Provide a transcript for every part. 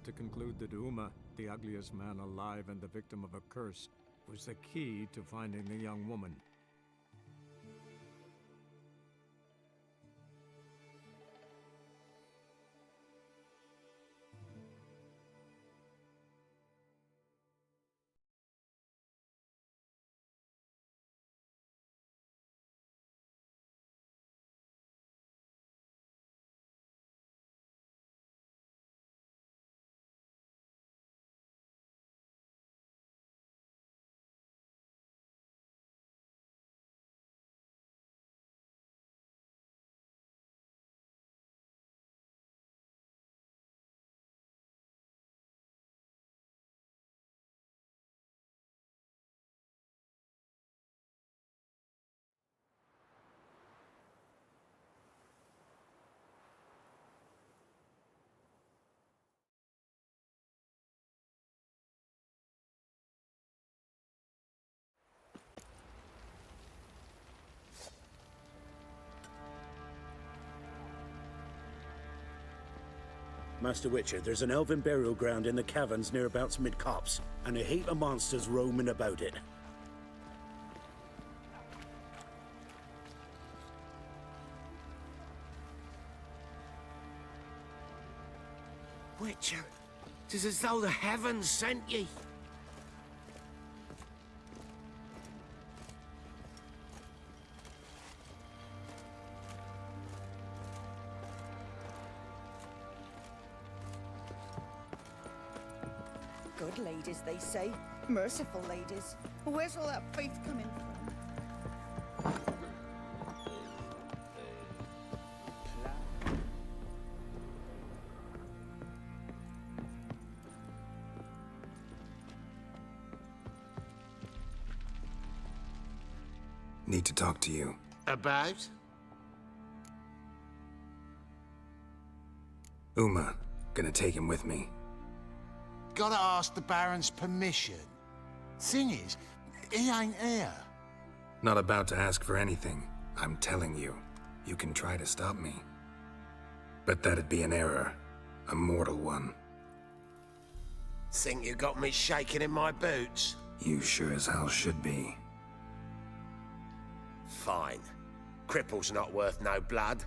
to conclude that Uma, the ugliest man alive and the victim of a curse, was the key to finding the young woman. Master Witcher, there's an elven burial ground in the caverns nearabouts mid-copse, and a heap of monsters roaming about it. Witcher, 'tis as though the heavens sent ye. Good ladies, they say. Merciful ladies. Where's all that faith coming from? Need to talk to you. About? Uma. Gonna take him with me. Gotta ask the Baron's permission. Thing is, he ain't here. Not about to ask for anything. I'm telling you. You can try to stop me. But that'd be an error. A mortal one. Think you got me shaking in my boots? You sure as hell should be. Fine. Cripple's not worth no blood.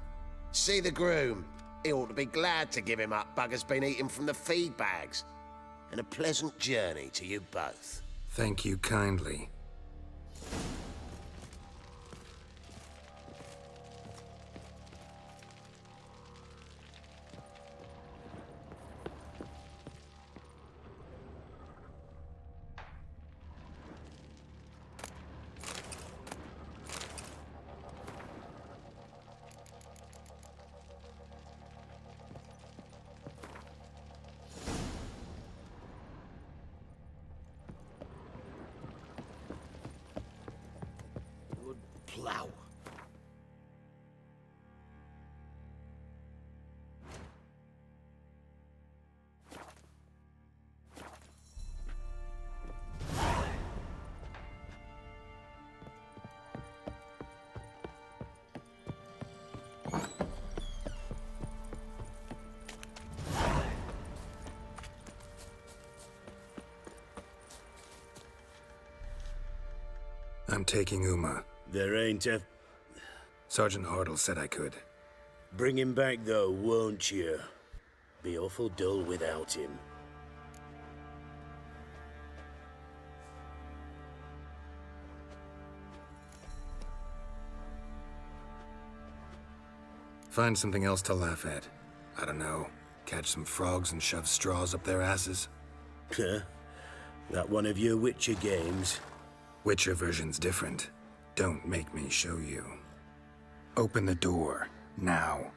See the groom. He ought to be glad to give him up. Bugger's been eating from the feed bags. And a pleasant journey to you both. Thank you kindly. Plough. I'm taking Uma. There ain't a... Sergeant Hartle said I could. Bring him back, though, won't you? Be awful dull without him. Find something else to laugh at. I don't know. Catch some frogs and shove straws up their asses. Huh? That one of your Witcher games? Witcher version's different. Don't make me show you. Open the door, now.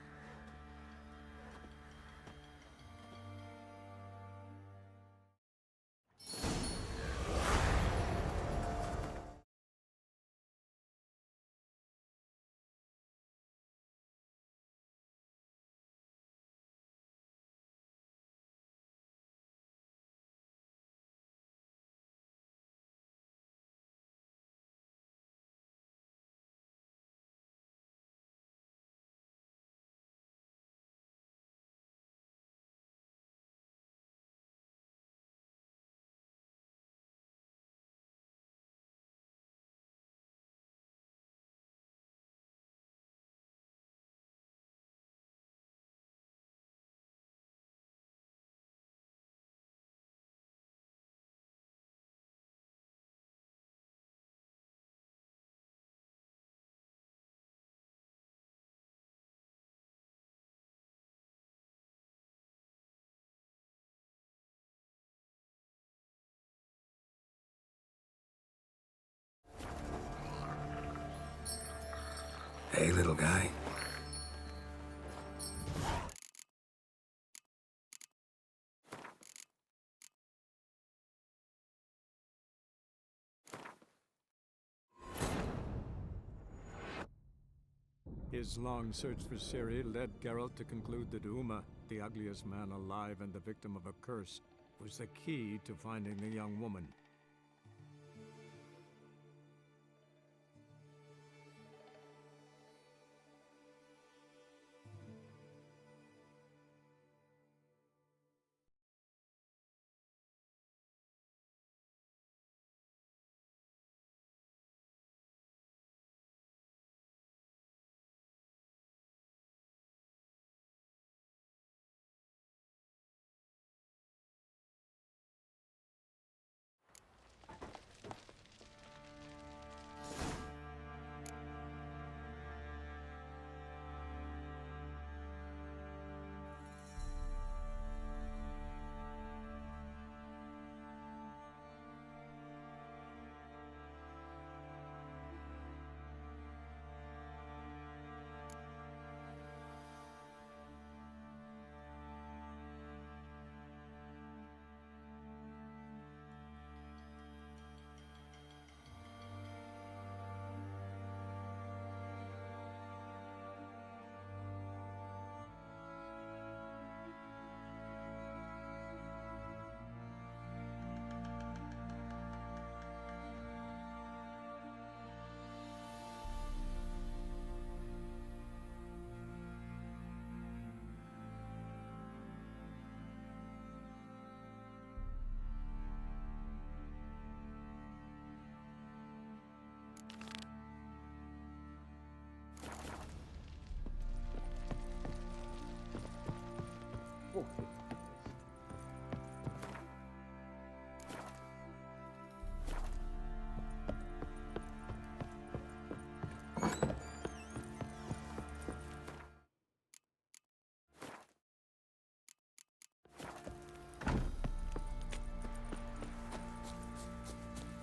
okay, little guy? His long search for Ciri led Geralt to conclude that Uma, the ugliest man alive and the victim of a curse, was the key to finding the young woman.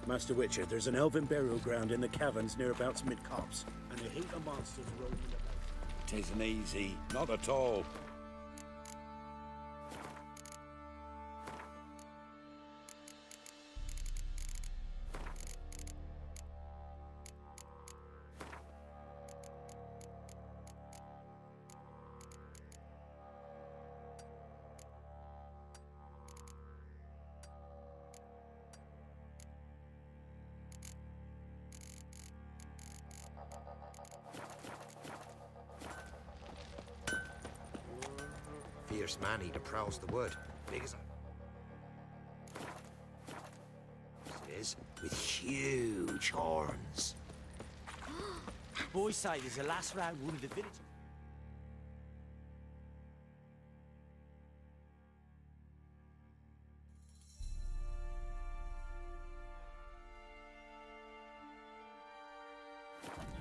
Master Witcher, there's an elven burial ground in the caverns nearabouts mid-copse, and a heap of monsters roaming about. Tisn't easy, not at all. Fierce man he prowls the wood, big as a... It is, with huge horns. Boys say there's a lass round one of the villages.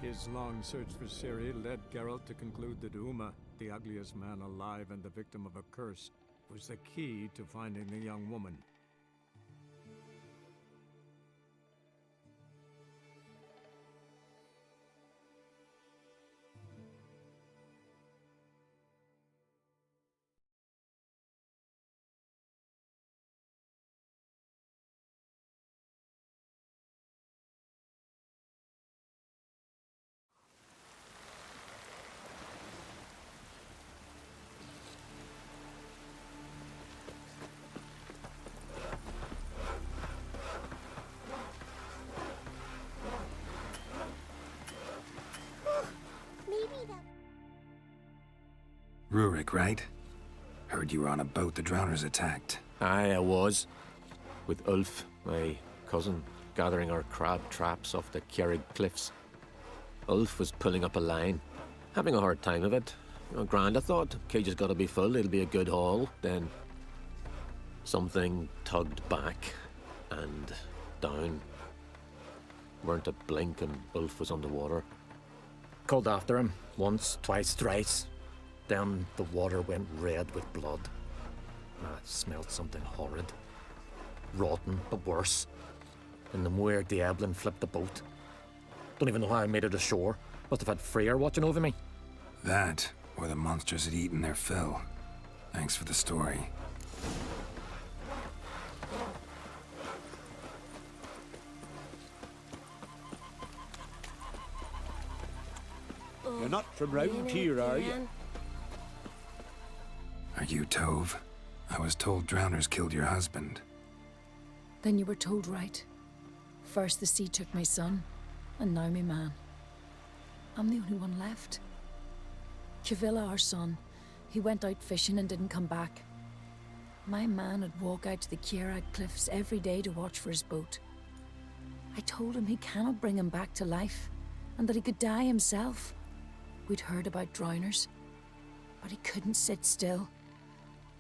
His long search for Ciri led Geralt to conclude that Uma, the ugliest man alive and the victim of a curse, was the key to finding the young woman. Rurik, right? Heard you were on a boat the drowners attacked. Aye, I was. With Ulf, my cousin, gathering our crab traps off the Kjerrig cliffs. Ulf was pulling up a line, having a hard time of it. Grand, I thought. Cage has got to be full, it'll be a good haul. Then something tugged back and down. Weren't a blink and Ulf was underwater. Called after him, once, twice, thrice. Then the water went red with blood. I smelled something horrid. Rotten, but worse. And the Muir Diablin flipped the boat. Don't even know how I made it ashore. Must have had Freyr watching over me. That, or the monsters had eaten their fill. Thanks for the story. You're not from round here, are you? Are you Tove? I was told drowners killed your husband. Then you were told right. First the sea took my son, and now my man. I'm the only one left. Kavilla, our son, he went out fishing and didn't come back. My man would walk out to the Kierag cliffs every day to watch for his boat. I told him he cannot bring him back to life, and that he could die himself. We'd heard about drowners, but he couldn't sit still.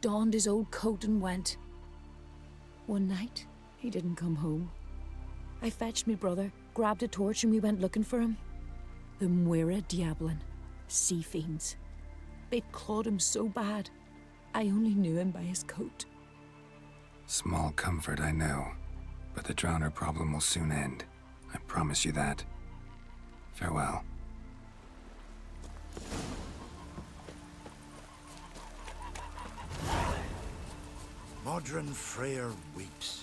Donned his old coat and went. One night, he didn't come home. I fetched me brother, grabbed a torch, and we went looking for him. The Muira Diablin, sea fiends. They'd clawed him so bad, I only knew him by his coat. Small comfort, I know. But the drowner problem will soon end. I promise you that. Farewell. Modron Freyr weeps.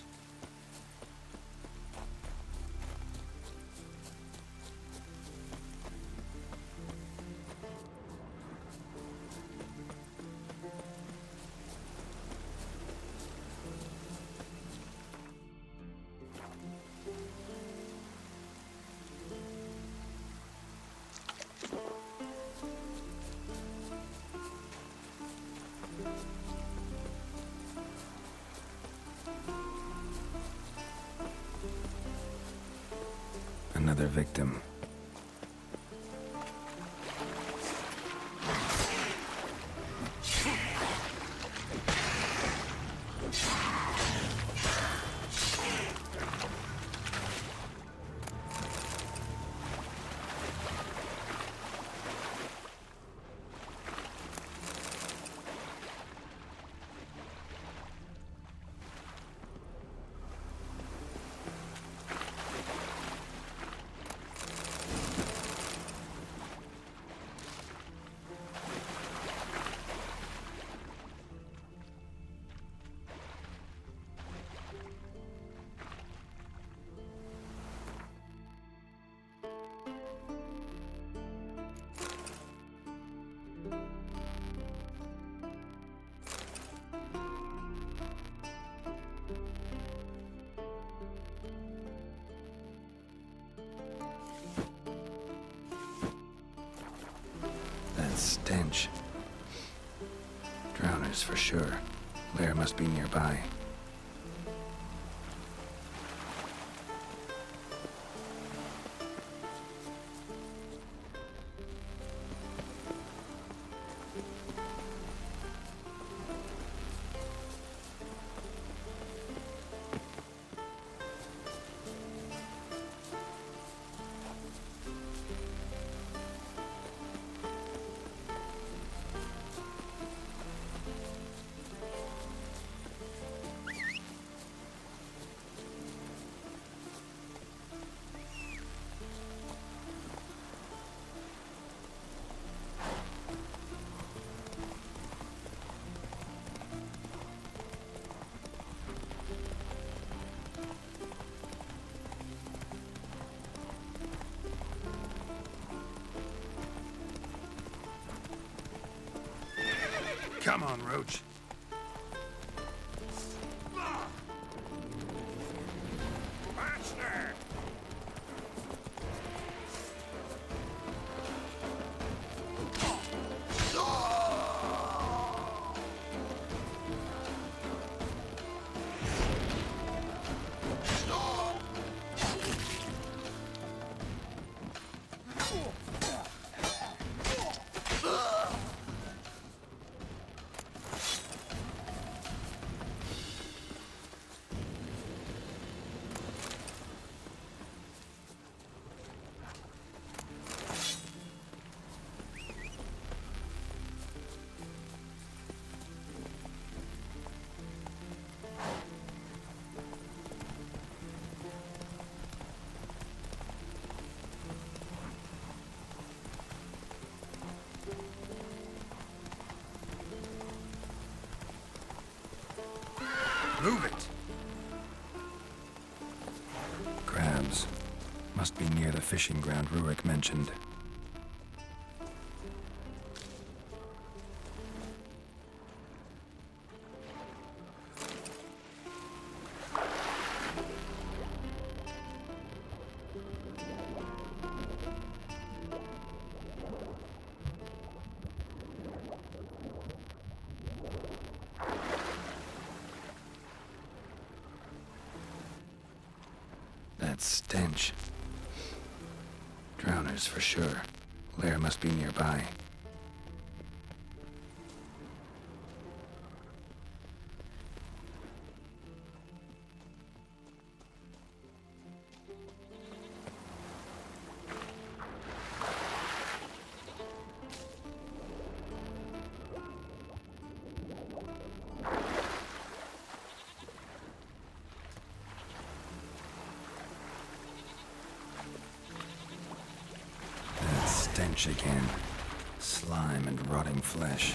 Another victim. That stench. Drowners for sure. Lair must be nearby. Come on, Roach. Master! Move it! Crabs. Must be near the fishing ground Rurik mentioned. That stench. Drowners for sure. Lair must be nearby. Stench again. Slime and rotting flesh.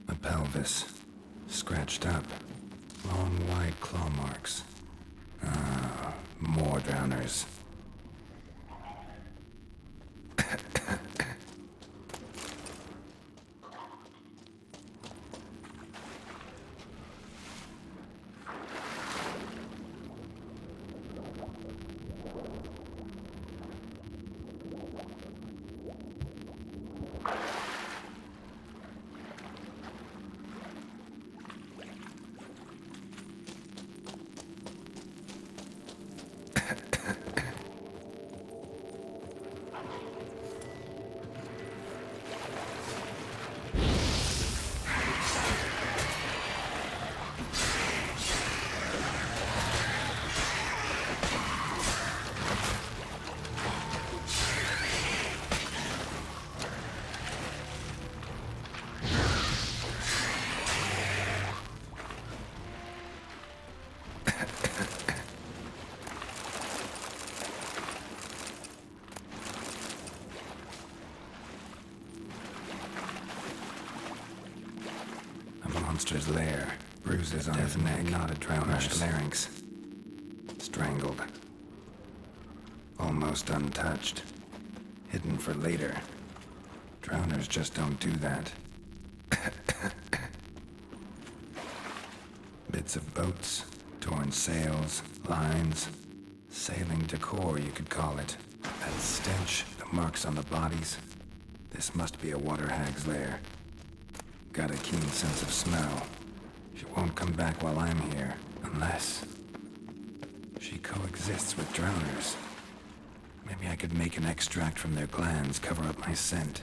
A pelvis. Scratched up. Long, wide claw marks. Ah, more drowners. Monster's lair. Bruises on his neck, not a drowner's larynx. Strangled. Almost untouched. Hidden for later. Drowners just don't do that. Bits of boats, torn sails, lines. Sailing decor, you could call it. That stench, the marks on the bodies. This must be a water hag's lair. Got a keen sense of smell. She won't come back while I'm here, unless she coexists with drowners. Maybe I could make an extract from their glands, cover up my scent.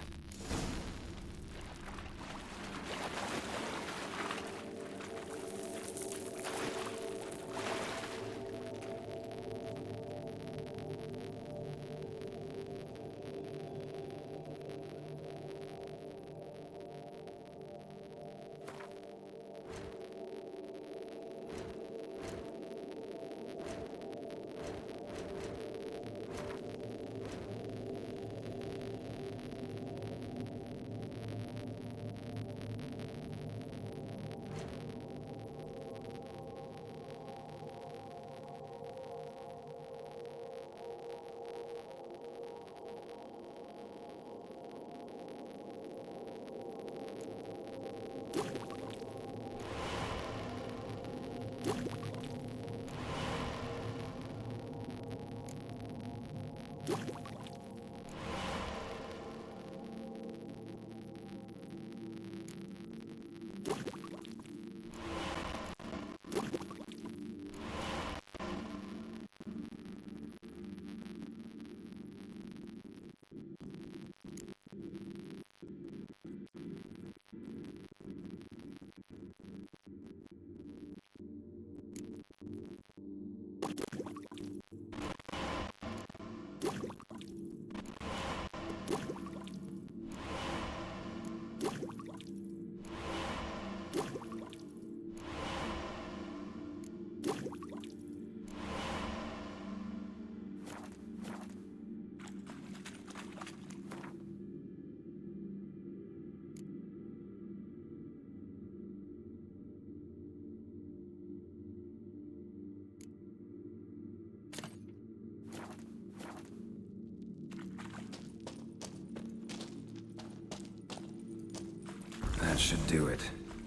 That should do it.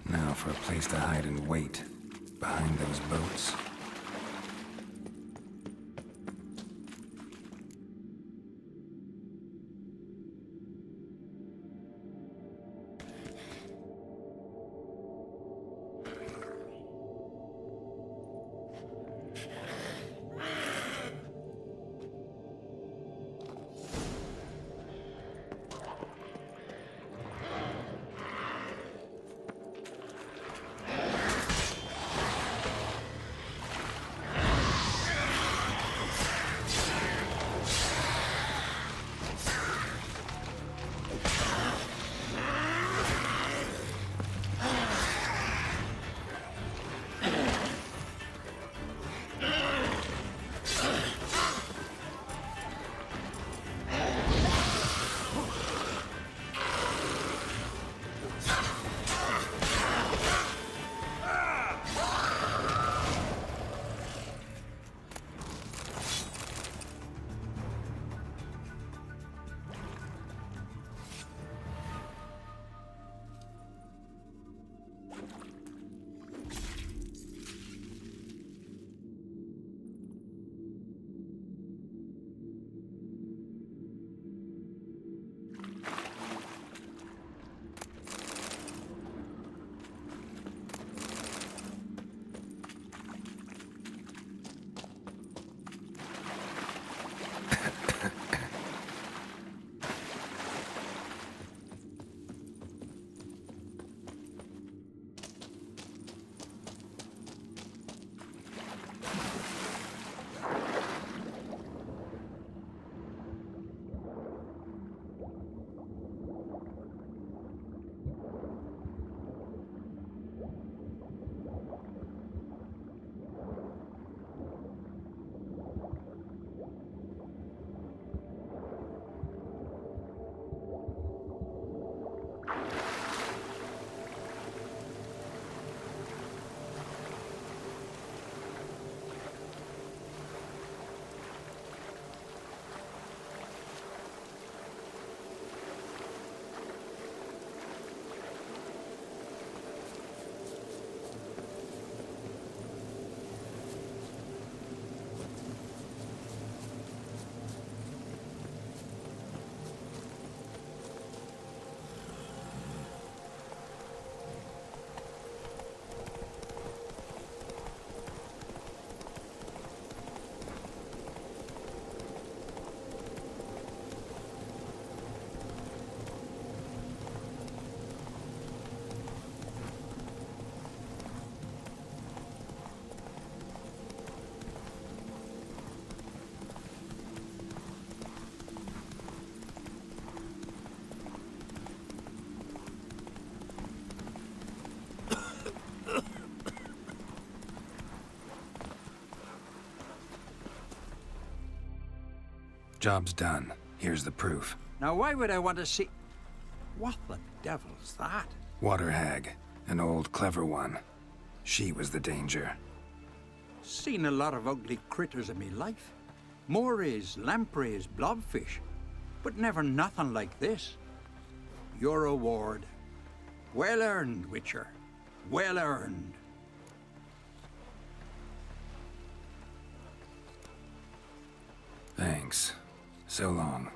Now for a place to hide and wait. Behind those boats. Job's done. Here's the proof. Now, why would I want to see... What the devil's that? Water hag. An old, clever one. She was the danger. Seen a lot of ugly critters in me life. Morays, lampreys, blobfish. But never nothing like this. Your reward. Well earned, Witcher. Well earned. Thanks. So long.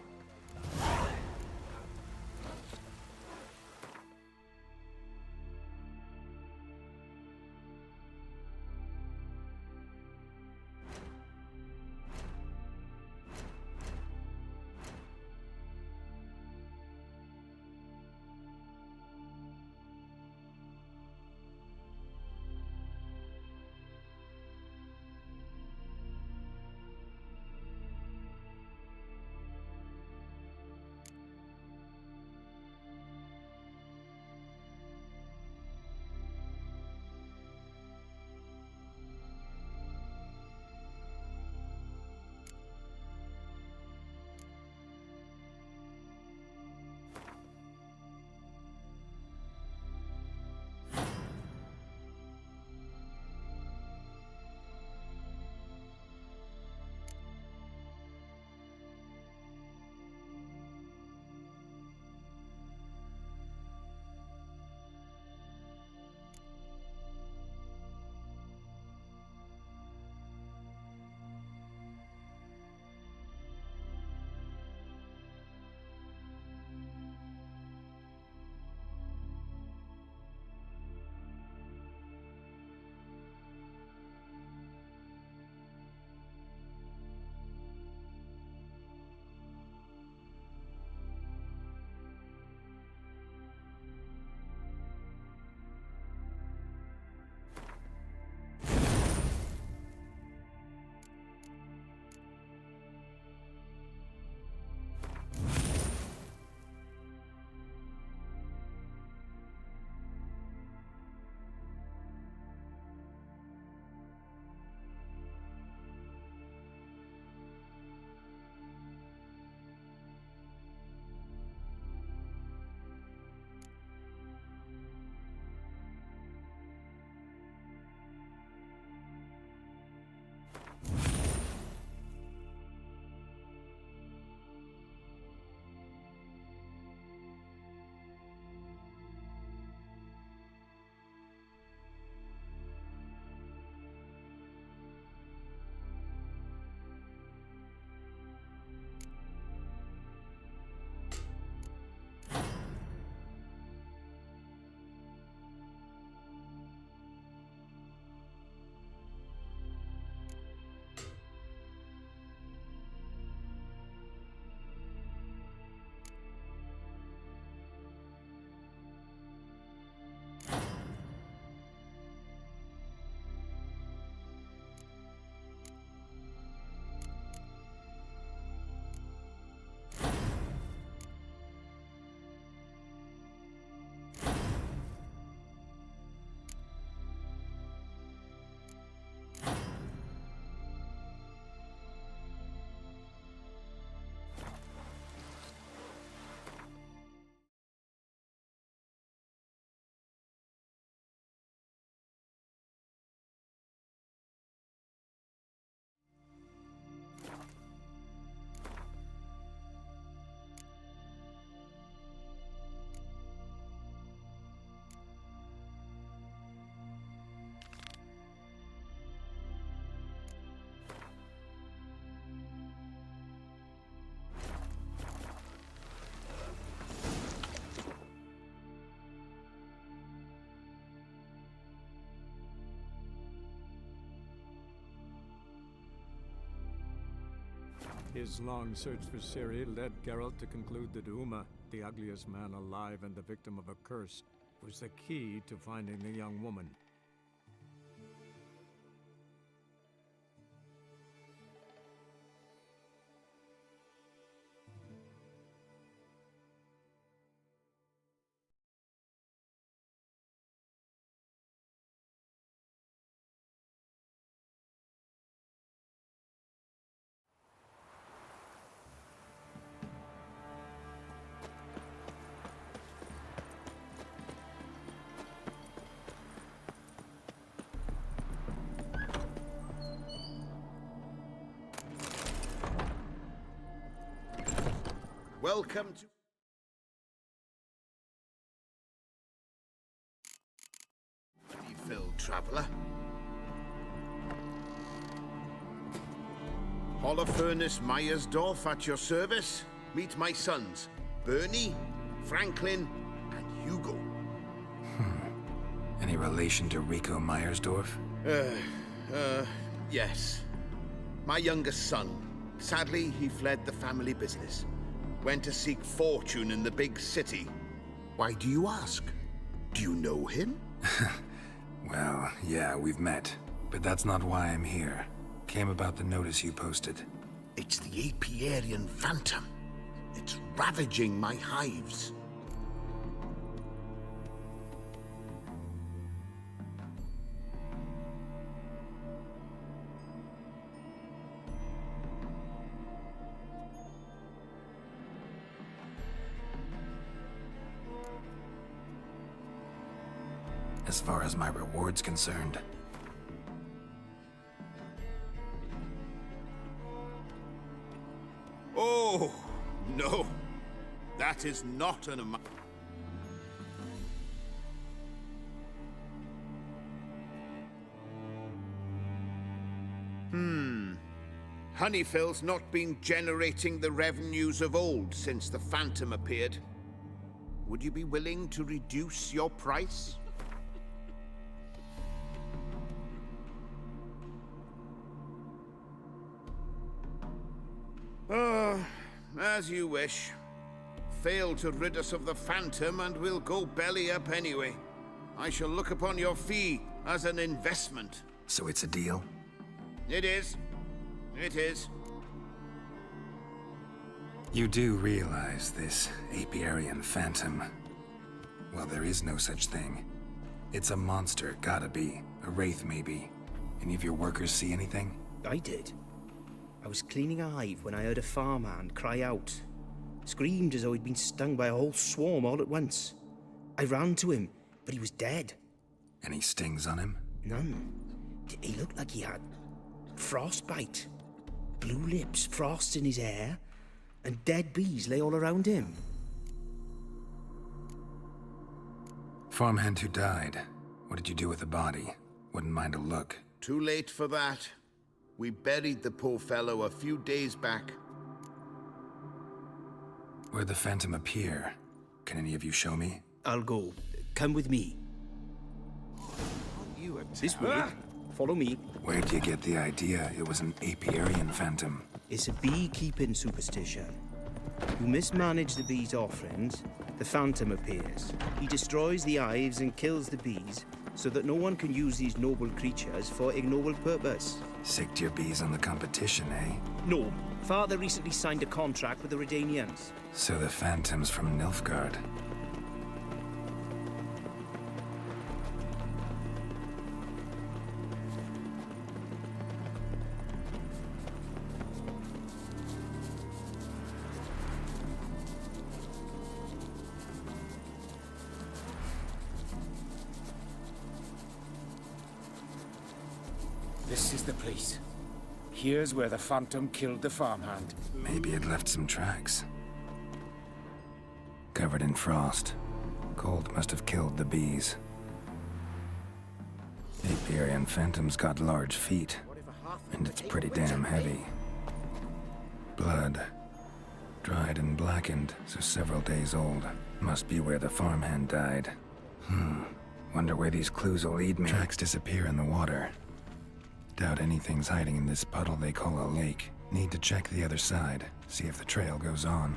His long search for Ciri led Geralt to conclude that Uma, the ugliest man alive and the victim of a curse, was the key to finding the young woman. Welcome to... Refill, traveler. Holofernes Myersdorf at your service. Meet my sons, Bernie, Franklin, and Hugo. Any relation to Rico Myersdorf? Yes. My youngest son. Sadly, he fled the family business. Went to seek fortune in the big city. Why do you ask? Do you know him? Well, yeah, we've met. But that's not why I'm here. Came about the notice you posted. It's the Apiarian Phantom. It's ravaging my hives. As far as my reward's concerned. Oh, no. That is not an amount. Honeyfell's not been generating the revenues of old since the Phantom appeared. Would you be willing to reduce your price? As you wish. Fail to rid us of the Phantom and we'll go belly up anyway. I shall look upon your fee as an investment. So it's a deal? It is. It is. You do realize this Apiarian Phantom. Well, there is no such thing. It's a monster, gotta be. A wraith, maybe. Any of your workers see anything? I did. I was cleaning a hive when I heard a farmhand cry out. Screamed as though he'd been stung by a whole swarm all at once. I ran to him, but he was dead. Any stings on him? None. He looked like he had frostbite. Blue lips, frost in his hair, and dead bees lay all around him. Farmhand who died. What did you do with the body? Wouldn't mind a look. Too late for that. We buried the poor fellow a few days back. Where'd the Phantom appear? Can any of you show me? I'll go. Come with me. This way. Follow me. Where'd you get the idea it was an Apiarian Phantom? It's a beekeeping superstition. You mismanage the bees' offerings, the Phantom appears. He destroys the hives and kills the bees, so that no one can use these noble creatures for ignoble purpose. Sicked your bees on the competition, eh? No. Father recently signed a contract with the Redanians. So the Phantom's from Nilfgaard. This is the place. Here's where the Phantom killed the farmhand. Maybe it left some tracks. Covered in frost. Cold must have killed the bees. Apiarian Phantom's got large feet, and it's pretty damn heavy. Blood. Dried and blackened, so several days old. Must be where the farmhand died. Wonder where these clues will lead me. Tracks disappear in the water. Doubt anything's hiding in this puddle they call a lake. Need to check the other side, see if the trail goes on.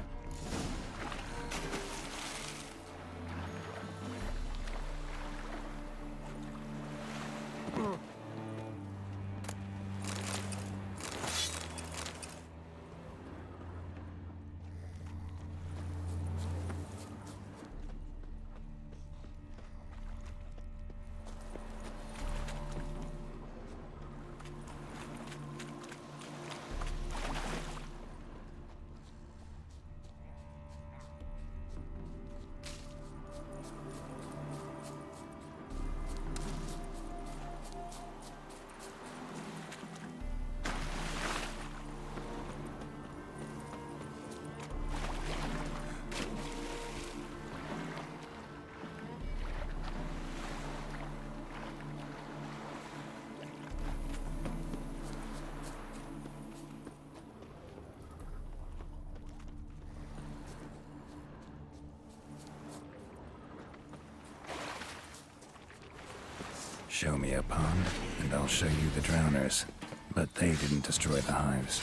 Show me a pond, and I'll show you the drowners. But they didn't destroy the hives.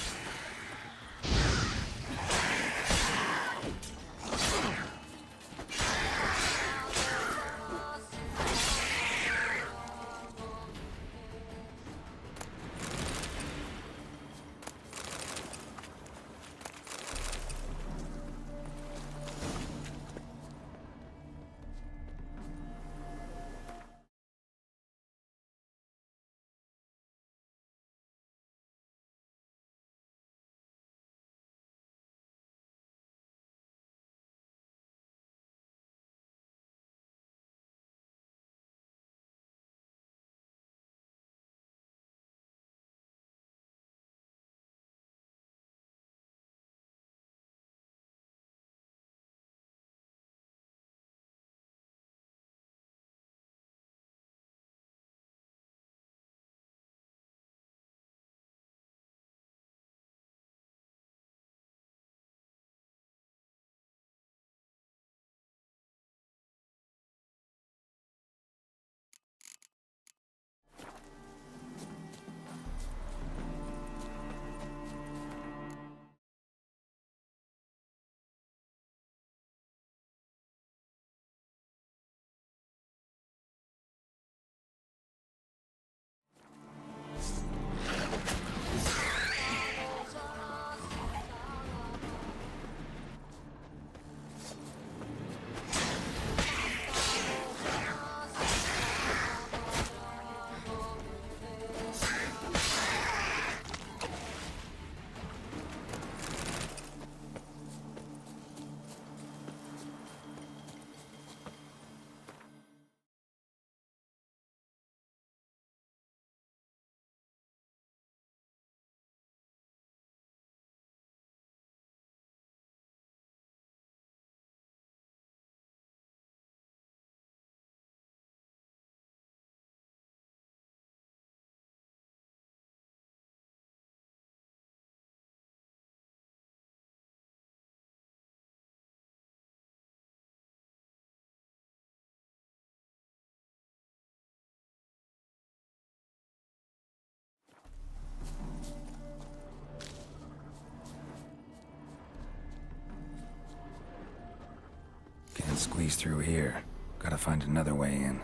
Can't squeeze through here. Gotta find another way in.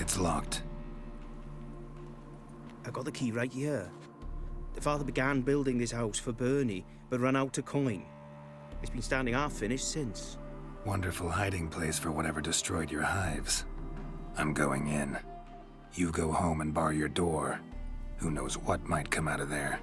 It's locked. I got the key right here. The father began building this house for Bernie, but ran out of coin. It's been standing half-finished since. Wonderful hiding place for whatever destroyed your hives. I'm going in. You go home and bar your door. Who knows what might come out of there.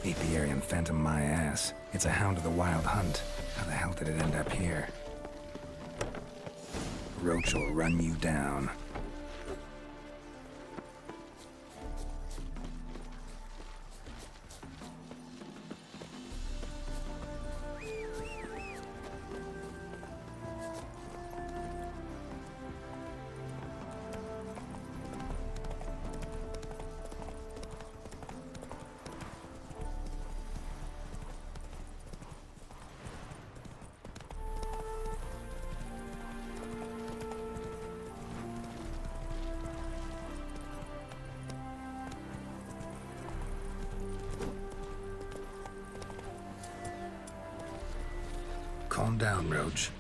Apiarian Phantom my ass. It's a hound of the Wild Hunt. How the hell did it end up here? Roach will run you down. Calm down, Roach.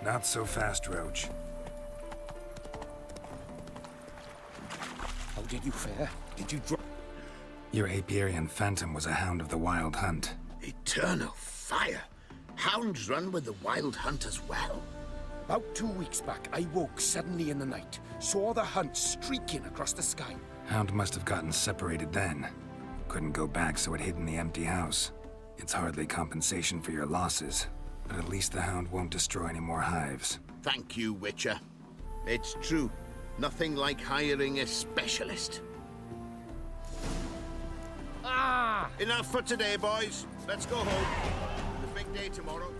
Not so fast, Roach. How did you fare? Did you drop? Your Apiarian Phantom was a hound of the Wild Hunt. Eternal fire! Hounds run with the Wild Hunt as well? About 2 weeks back, I woke suddenly in the night, saw the hunt streaking across the sky. Hound must have gotten separated then. Couldn't go back, so it hid in the empty house. It's hardly compensation for your losses, but at least the hound won't destroy any more hives. Thank you, Witcher. It's true. Nothing like hiring a specialist. Ah! Enough for today, boys. Let's go home. The big day tomorrow.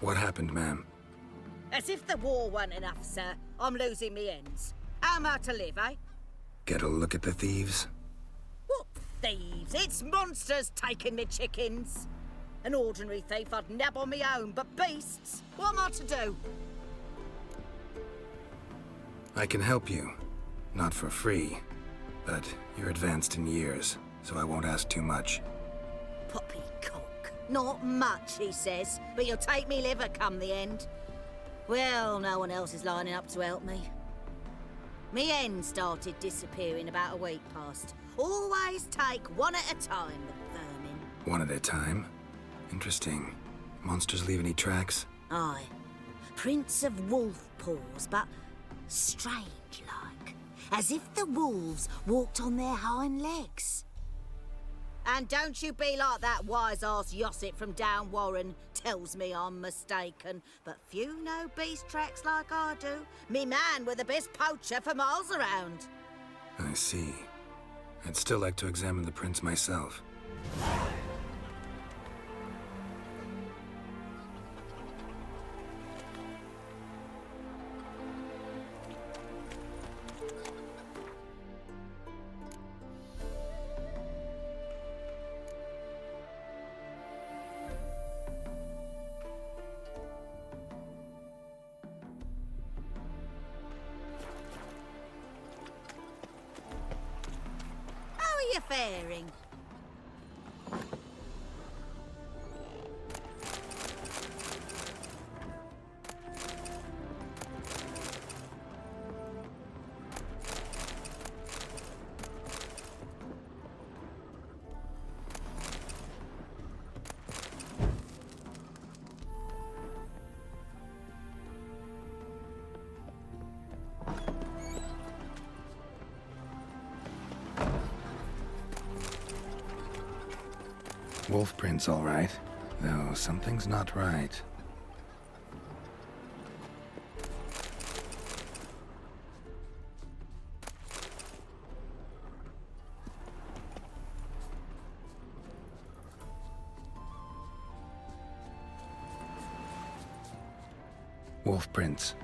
What happened, ma'am? As if the war weren't enough, sir. I'm losing me ends. How am I to live, eh? Get a look at the thieves? What thieves? It's monsters taking me chickens. An ordinary thief I'd nab on me own, but beasts? What am I to do? I can help you. Not for free, but you're advanced in years, so I won't ask too much. Poppycock. Not much, he says, but you'll take me liver come the end. Well, no one else is lining up to help me. Me hen started disappearing about a week past. Always take one at a time, the vermin. One at a time? Interesting. Monsters leave any tracks? Aye. Prints of wolf paws, but strange-like. as if the wolves walked on their hind legs. And don't you be like that wise-ass Yossip from down Warren tells me I'm mistaken. But few know beast tracks like I do. Me man were the best poacher for miles around. I see. I'd still like to examine the prints myself. How are you faring? Wolf prints, all right. Though something's not right. Wolf prints,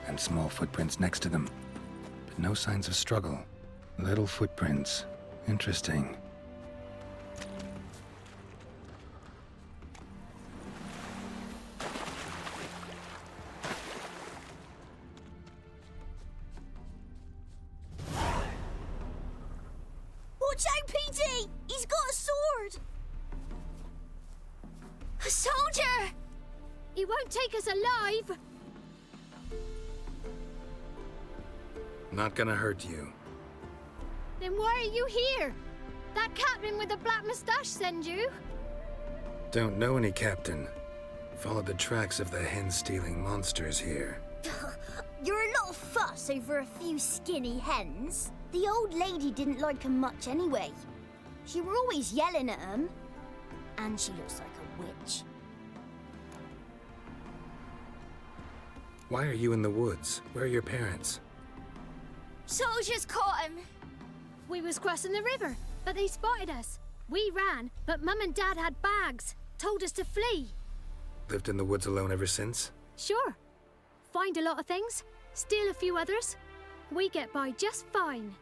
and small footprints next to them. But no signs of struggle. Little footprints. Interesting. Watch out, Petey! He's got a sword! A soldier! He won't take us alive! Not gonna hurt you. Then why are you here? That captain with the black moustache send you? Don't know any captain. Followed the tracks of the hen-stealing monsters here. You're a lot of fuss over a few skinny hens. The old lady didn't like 'em much anyway. She were always yelling at 'em. And she looks like a witch. Why are you in the woods? Where are your parents? Soldiers caught him. We was crossing the river, but they spotted us. We ran, but Mum and Dad had bags. Told us to flee. Lived in the woods alone ever since? Sure. Find a lot of things, steal a few others. We get by just fine.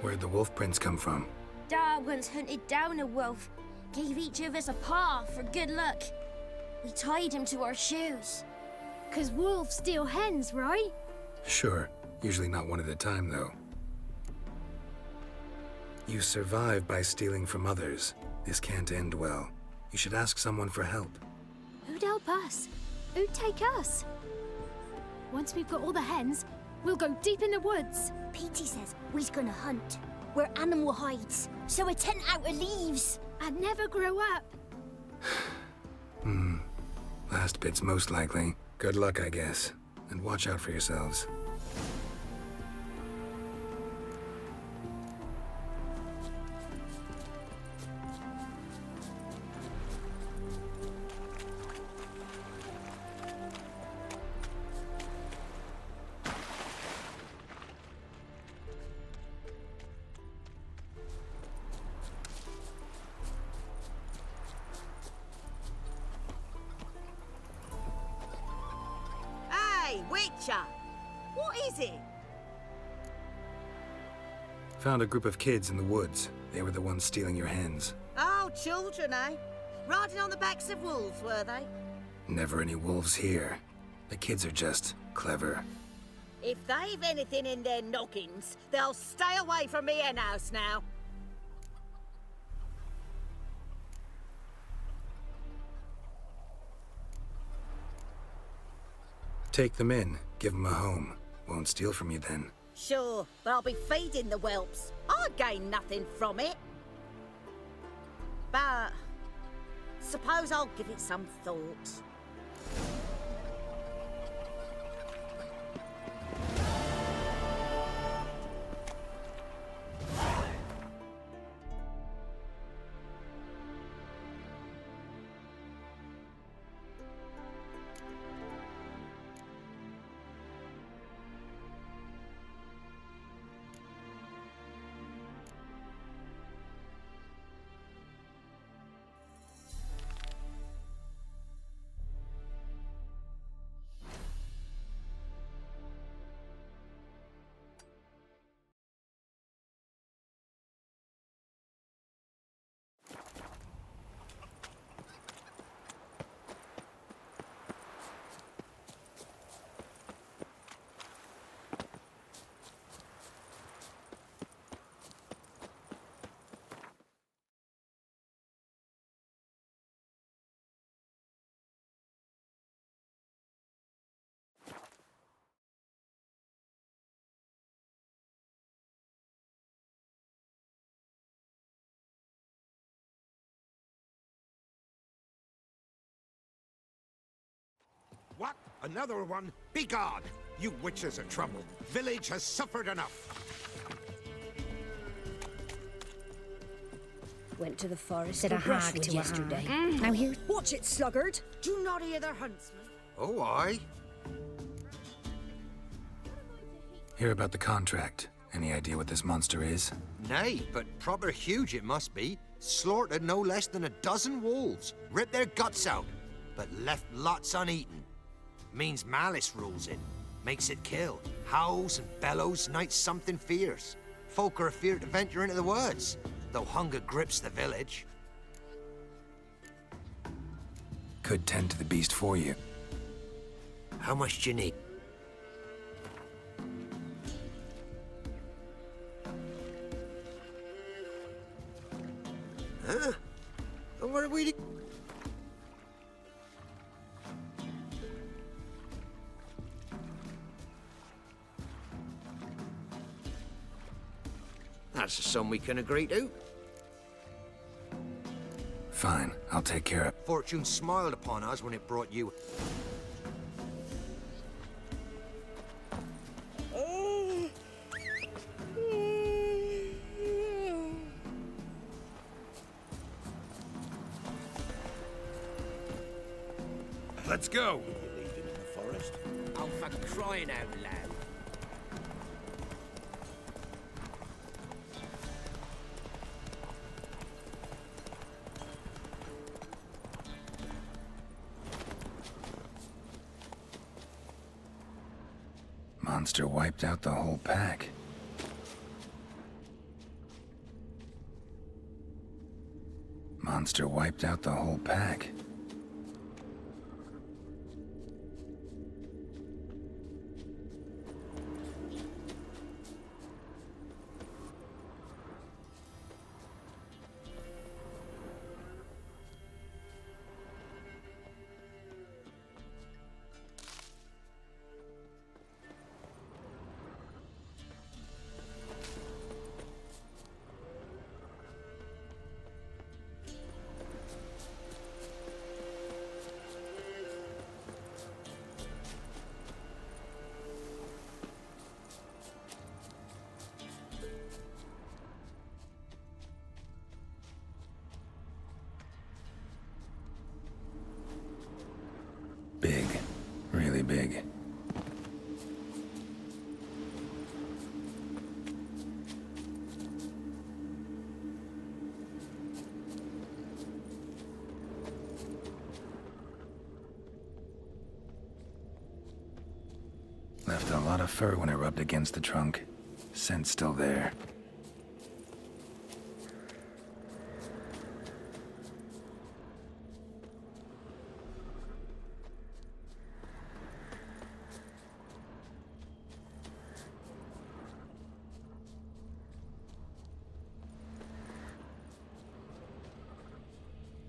Where'd the wolf prints come from? Dad once hunted down a wolf. Gave each of us a paw for good luck. We tied him to our shoes. 'Cause wolves steal hens, right? Sure. Usually not one at a time, though. You survive by stealing from others. This can't end well. You should ask someone for help. Who'd help us? Who'd take us? Once we've got all the hens, we'll go deep in the woods. Petey says we's gonna hunt. Where animal hides, so a tent out of leaves. And never grow up. Last bit's most likely. Good luck, I guess. And watch out for yourselves. Hey, Witcher! What is it? Found a group of kids in the woods. They were the ones stealing your hens. Oh, children, eh? Riding on the backs of wolves, were they? Never any wolves here. The kids are just clever. If they've anything in their noggins, they'll stay away from me hen house now. Take them in. Give them a home. Won't steal from you then. Sure, but I'll be feeding the whelps. I gain nothing from it. But suppose I'll give it some thought. What? Another one? Begone! You witches of trouble. Village has suffered enough. Went to the forest Said for a hag brushwood to a yesterday. hag. Now here, watch it, sluggard. Do not hear their huntsman. Oh, aye? Hear about the contract. Any idea what this monster is? Nay, but proper huge it must be. Slaughtered no less than a dozen wolves. Ripped their guts out, but left lots uneaten. Means malice rules it. Makes it kill. Howls and bellows, nights something fierce. Folk are afeard to venture into the woods, though hunger grips the village. Could tend to the beast for you. How much do you need? Huh? And where are we to... That's a sum we can agree to. Fine, I'll take care of. Fortune smiled upon us when it brought you. Let's go. Leaving in the forest. Oh, for crying out loud. Monster wiped out the whole pack. Monster wiped out the whole pack. Big. Really big. Left a lot of fur when I rubbed against the trunk. Scent's still there.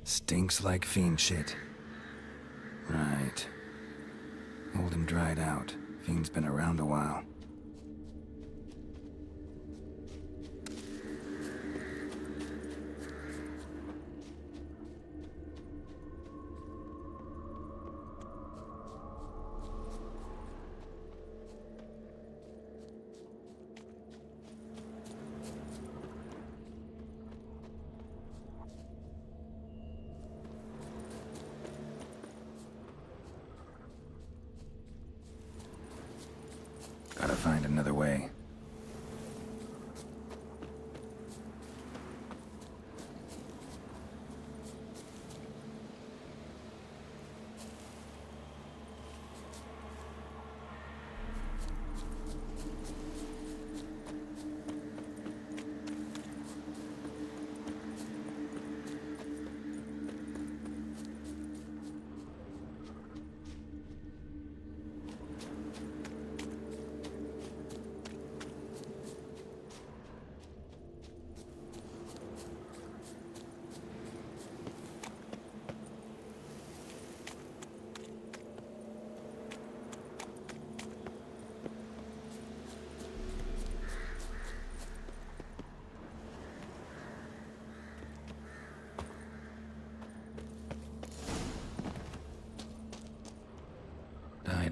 Stinks like fiend shit. Right. Old and dried out. Fiend's been around a while.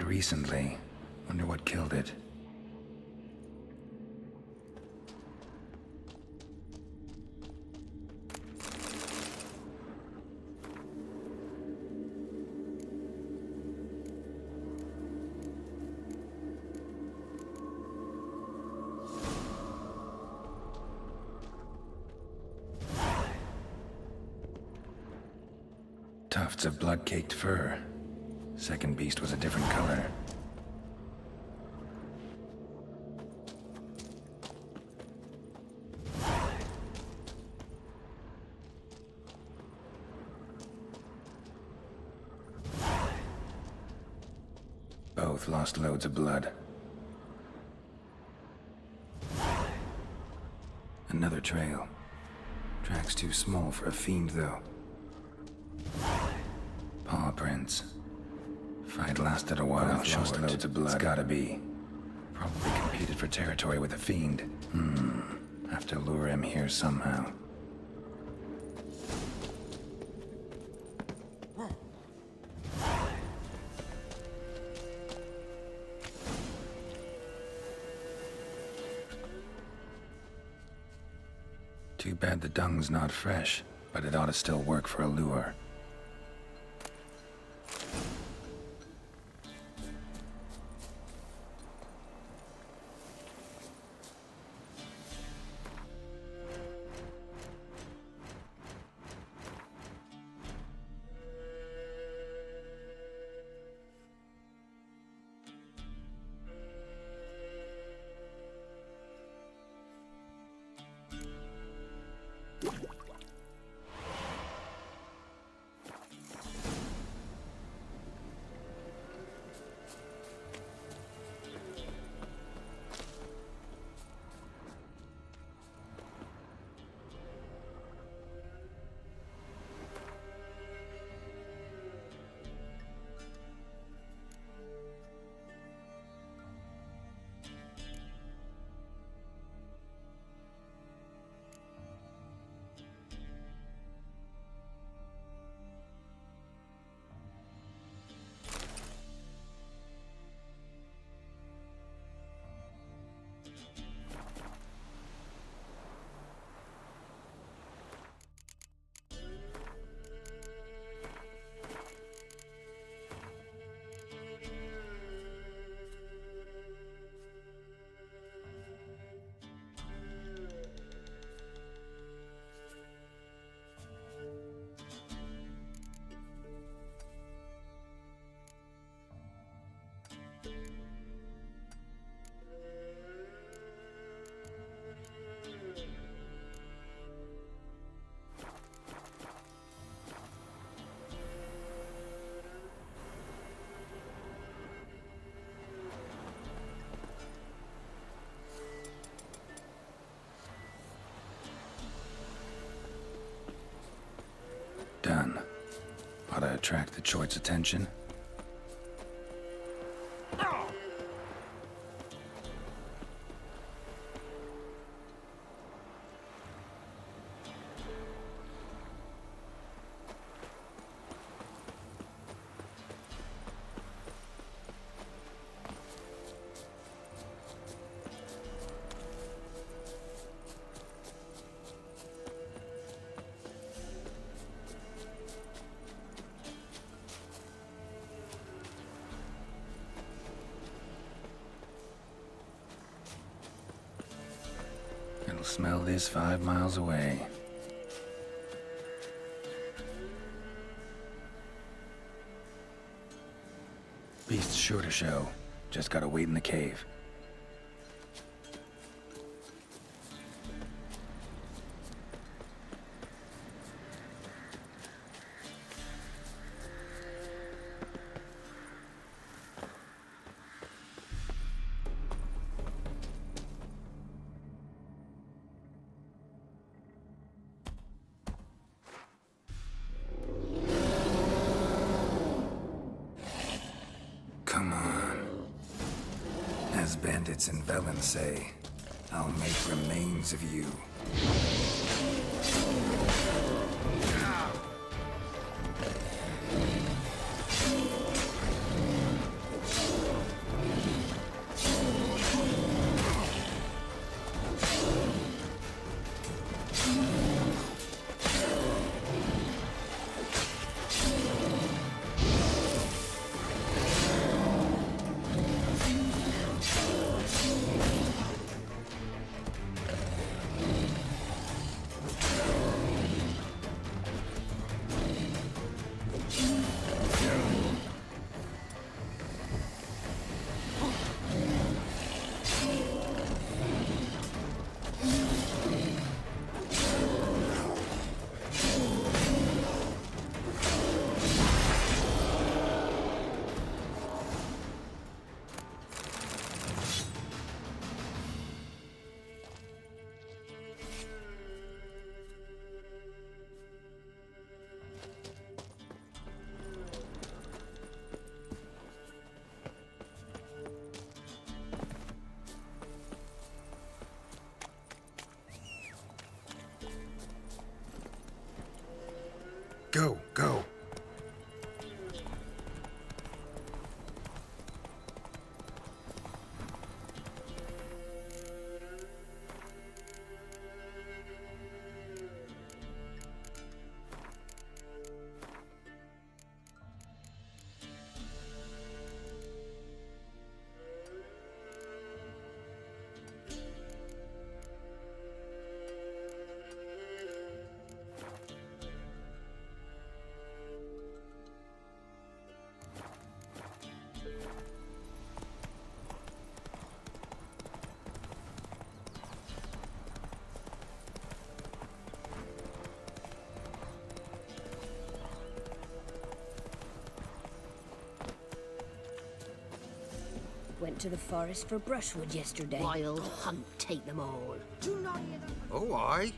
recently. Wonder what killed it. Tufts of blood-caked fur. Second beast was a different color. Both lost loads of blood. Another trail. Track's too small for a fiend, though. Paw prints. Fight lasted a while. Lost loads of blood. It's gotta be. Probably competed for territory with a fiend. Have to lure him here somehow. Too bad the dung's not fresh, but it ought to still work for a lure. Done. Ought to attract the Choit's attention. It'll smell this 5 miles away. Beast's sure to show. Just gotta wait in the cave. Come on. As bandits in Velen say, I'll make remains of you. Go, go. Went to the forest for brushwood yesterday. Wild hunt take them all. Oh, aye.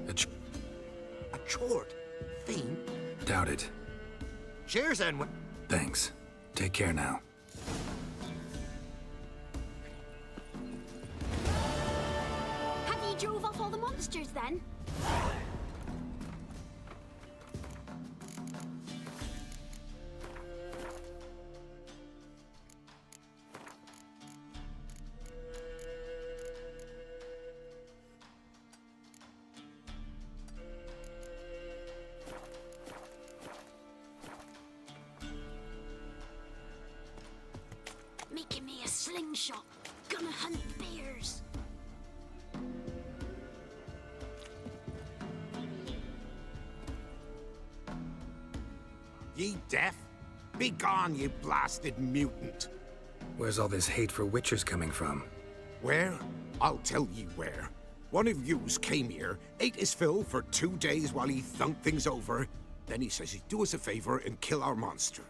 A chort? Fiend? Doubt it. Cheers, then. Thanks. Take care now. Have you drove off all the monsters then? Making me a slingshot. Gonna hunt bears. Ye deaf? Begone, ye blasted mutant! Where's all this hate for witchers coming from? Where? I'll tell ye where. One of yous came here, ate his fill for 2 days while he thunked things over. Then he says he'd do us a favor and kill our monster.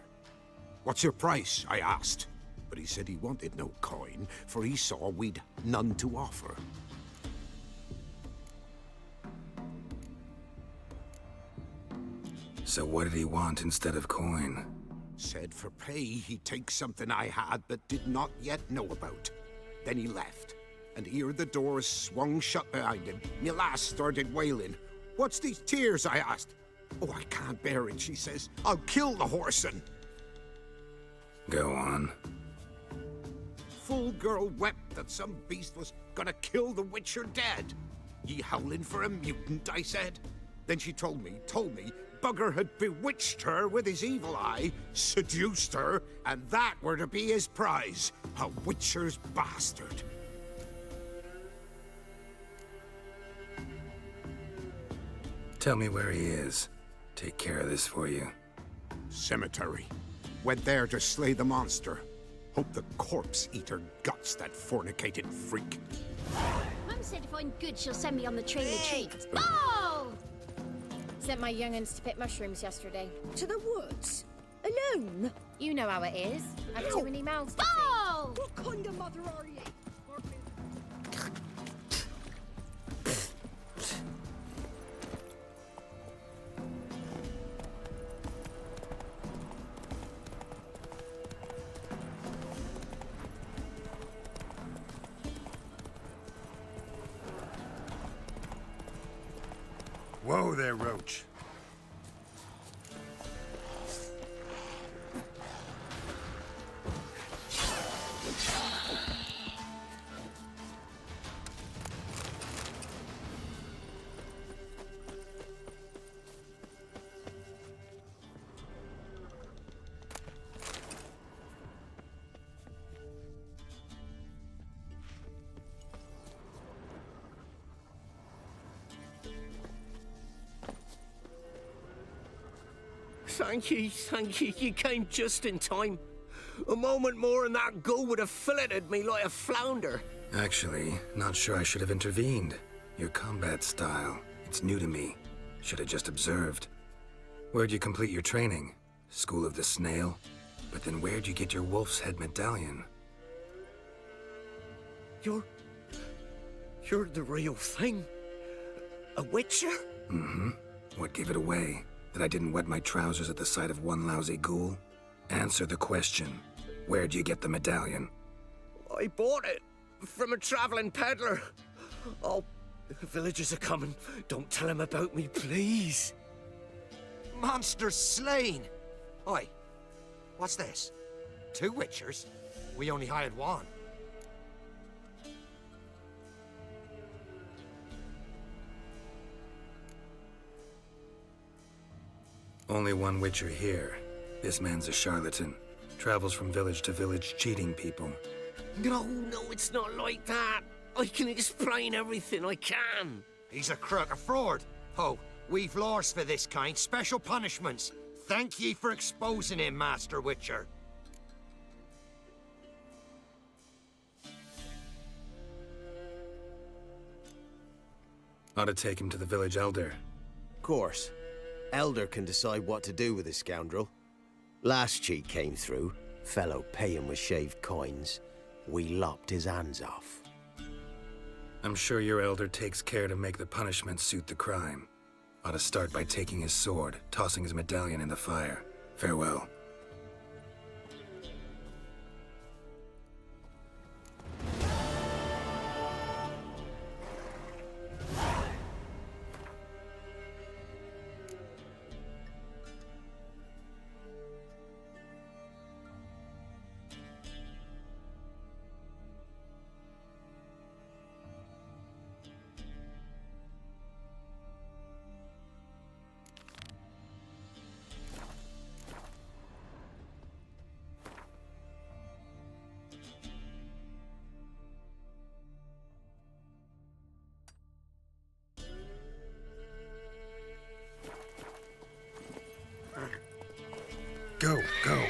What's your price? I asked. But he said he wanted no coin, for he saw we'd none to offer. So what did he want instead of coin? Said for pay he'd take something I had but did not yet know about. Then he left, and here the doors swung shut behind him. Me lass started wailing. What's these tears? I asked. Oh, I can't bear it, she says. I'll kill the horsin'. Go on. Fool girl wept that some beast was gonna kill the witcher dead. Ye howling for a mutant, I said. Then she told me, Bugger had bewitched her with his evil eye, seduced her, and that were to be his prize, a witcher's bastard. Tell me where he is. Take care of this for you. Cemetery. Went there to slay the monster. Hope the corpse eater guts that fornicated freak. Mum said if I'm good, she'll send me on the train of treats. Oh! Sent my young'uns to pick mushrooms yesterday. To the woods? Alone? You know how it is. I've too many mouths to Oh! What kind of mother are you? Whoa there, Roach. Thank you, you came just in time. A moment more and that gull would have filleted me like a flounder. Actually, not sure I should have intervened. Your combat style, it's new to me. Should have just observed. Where'd you complete your training? School of the Snail? But then where'd you get your wolf's head medallion? You're the real thing? A witcher? Mm-hmm. What gave it away? That I didn't wet my trousers at the sight of one lousy ghoul? Answer the question. Where'd you get the medallion? I bought it from a traveling peddler. Oh, the villagers are coming. Don't tell him about me, please. Monsters slain! Oi, what's this? 2 Witchers? We only hired 1. Only 1 Witcher here. This man's a charlatan. Travels from village to village cheating people. No, it's not like that. I can explain everything, I can. He's a crook, a fraud. Oh, we've laws for this kind, special punishments. Thank ye for exposing him, Master Witcher. Ought to take him to the village elder. Course. Elder can decide what to do with the scoundrel. Last cheat came through. Fellow paying with shaved coins. We lopped his hands off. I'm sure your elder takes care to make the punishment suit the crime. Ought to start by taking his sword, tossing his medallion in the fire. Farewell. Go, go.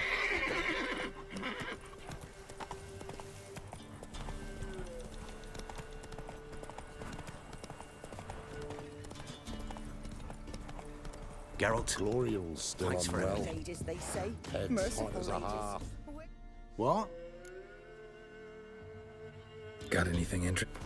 Geralt. Gloriel's still Thanks for unwell. everything. Ladies, they say. Head's Merciful hot as a ladies. half. What? Got anything interesting?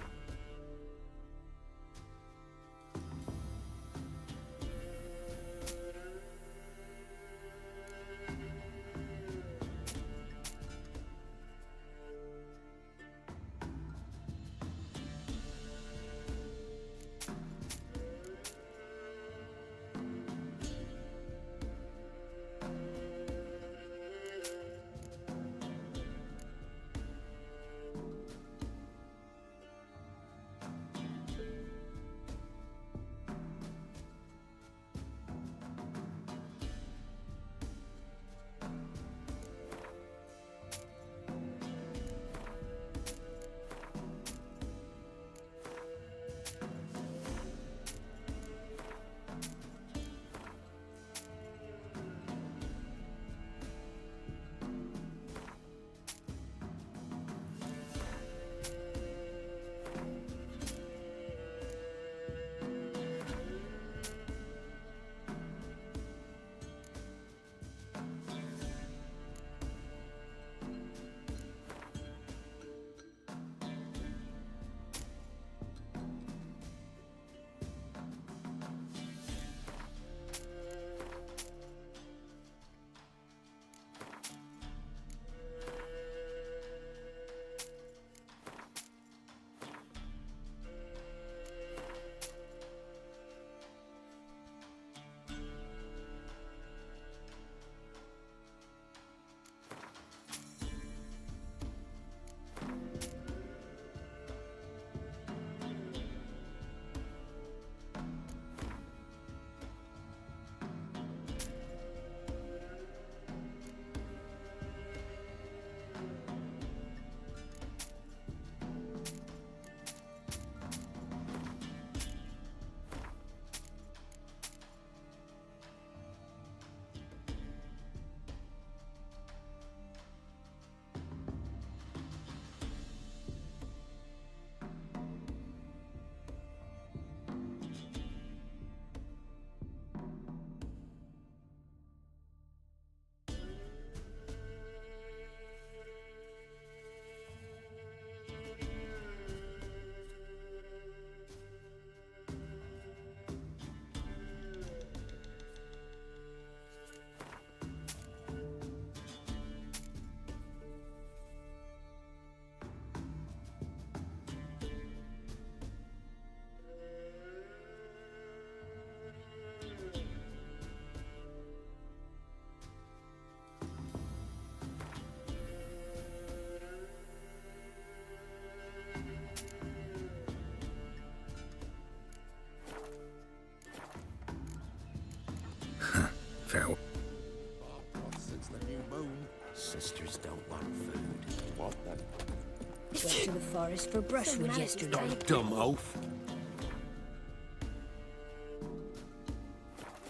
went to the forest for brushwood yesterday. Dumb oaf.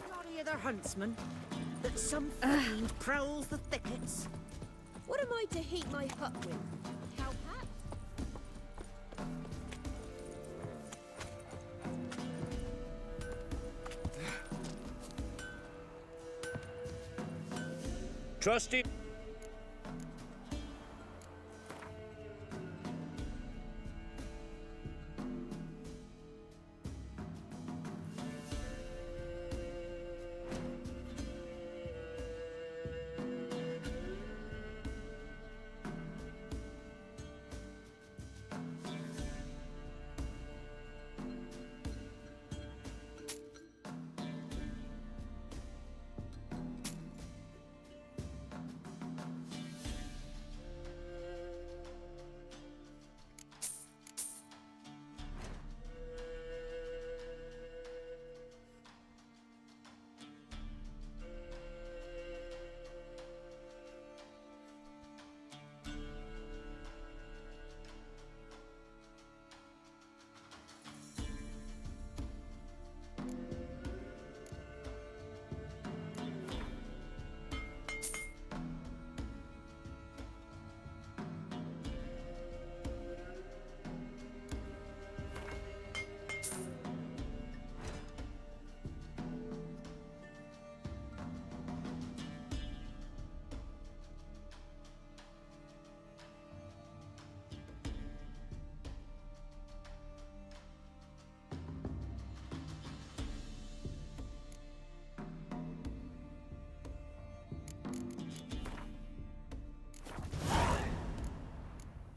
Not any other huntsman, that some fiend prowls the thickets. What am I to heat my hut with? Cow pat? Trusty.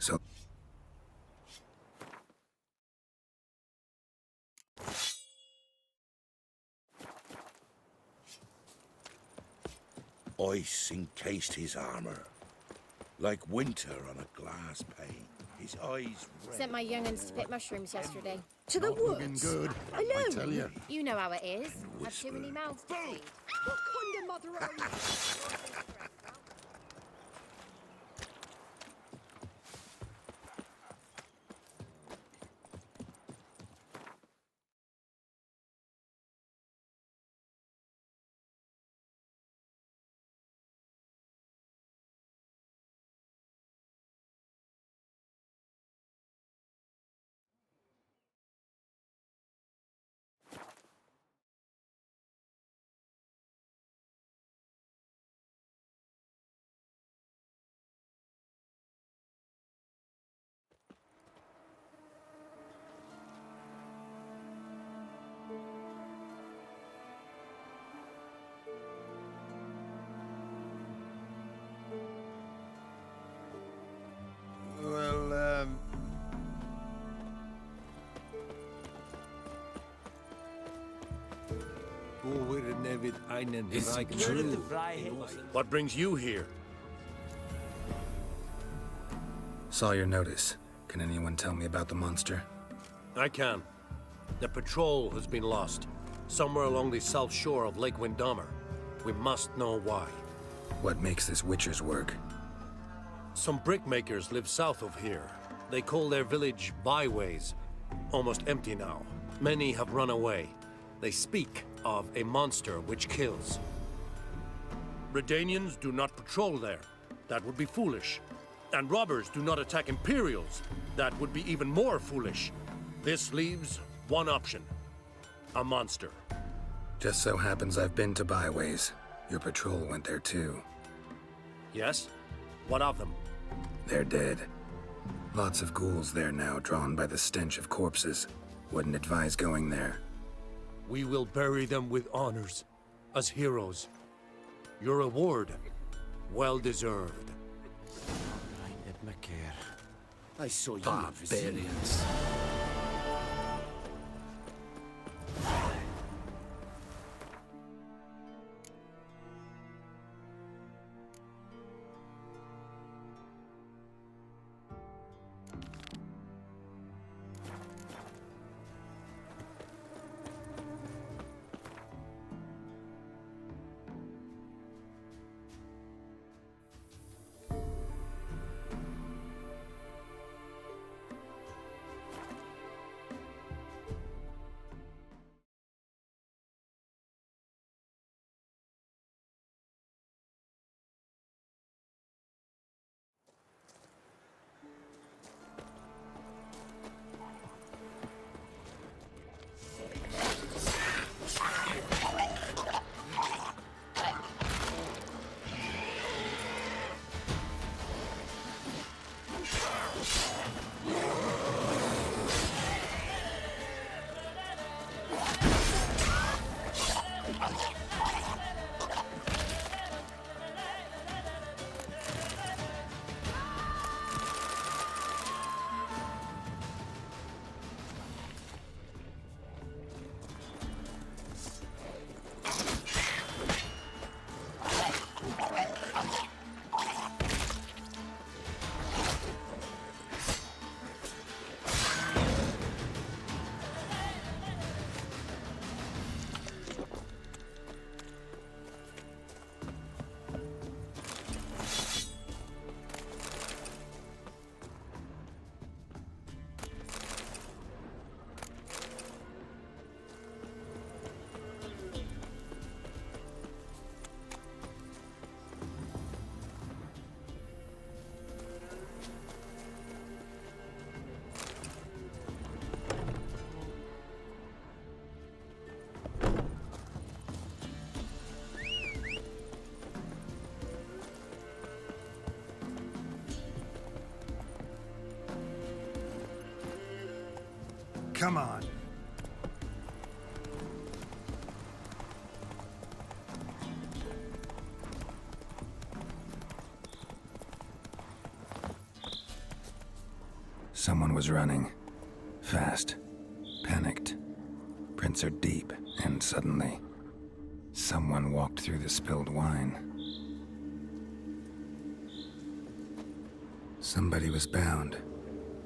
So... Ice encased his armor, like winter on a glass pane. His eyes red. Sent my young'uns to pick mushrooms yesterday. To the woods? Good, Alone? I tell you. You know how it is. Have too many mouths to feed. What kind of mother are you? Well, It's true. What brings you here? Saw your notice. Can anyone tell me about the monster? I can. The patrol has been lost, somewhere along the south shore of Lake Windammer. We must know why. What makes this Witcher's work? Some brickmakers live south of here. They call their village Byways. Almost empty now. Many have run away. They speak of a monster which kills. Redanians do not patrol there. That would be foolish. And robbers do not attack Imperials. That would be even more foolish. This leaves one option. A monster. Just so happens I've been to Byways. Your patrol went there too. Yes? What of them? They're dead. Lots of ghouls there now, drawn by the stench of corpses. Wouldn't advise going there. We will bury them with honors, as heroes. Your reward, well deserved. Ed McCare. I saw you. Barbarians. Come on. Someone was running. Fast. Panicked. Prints are deep, and suddenly, someone walked through the spilled wine. Somebody was bound.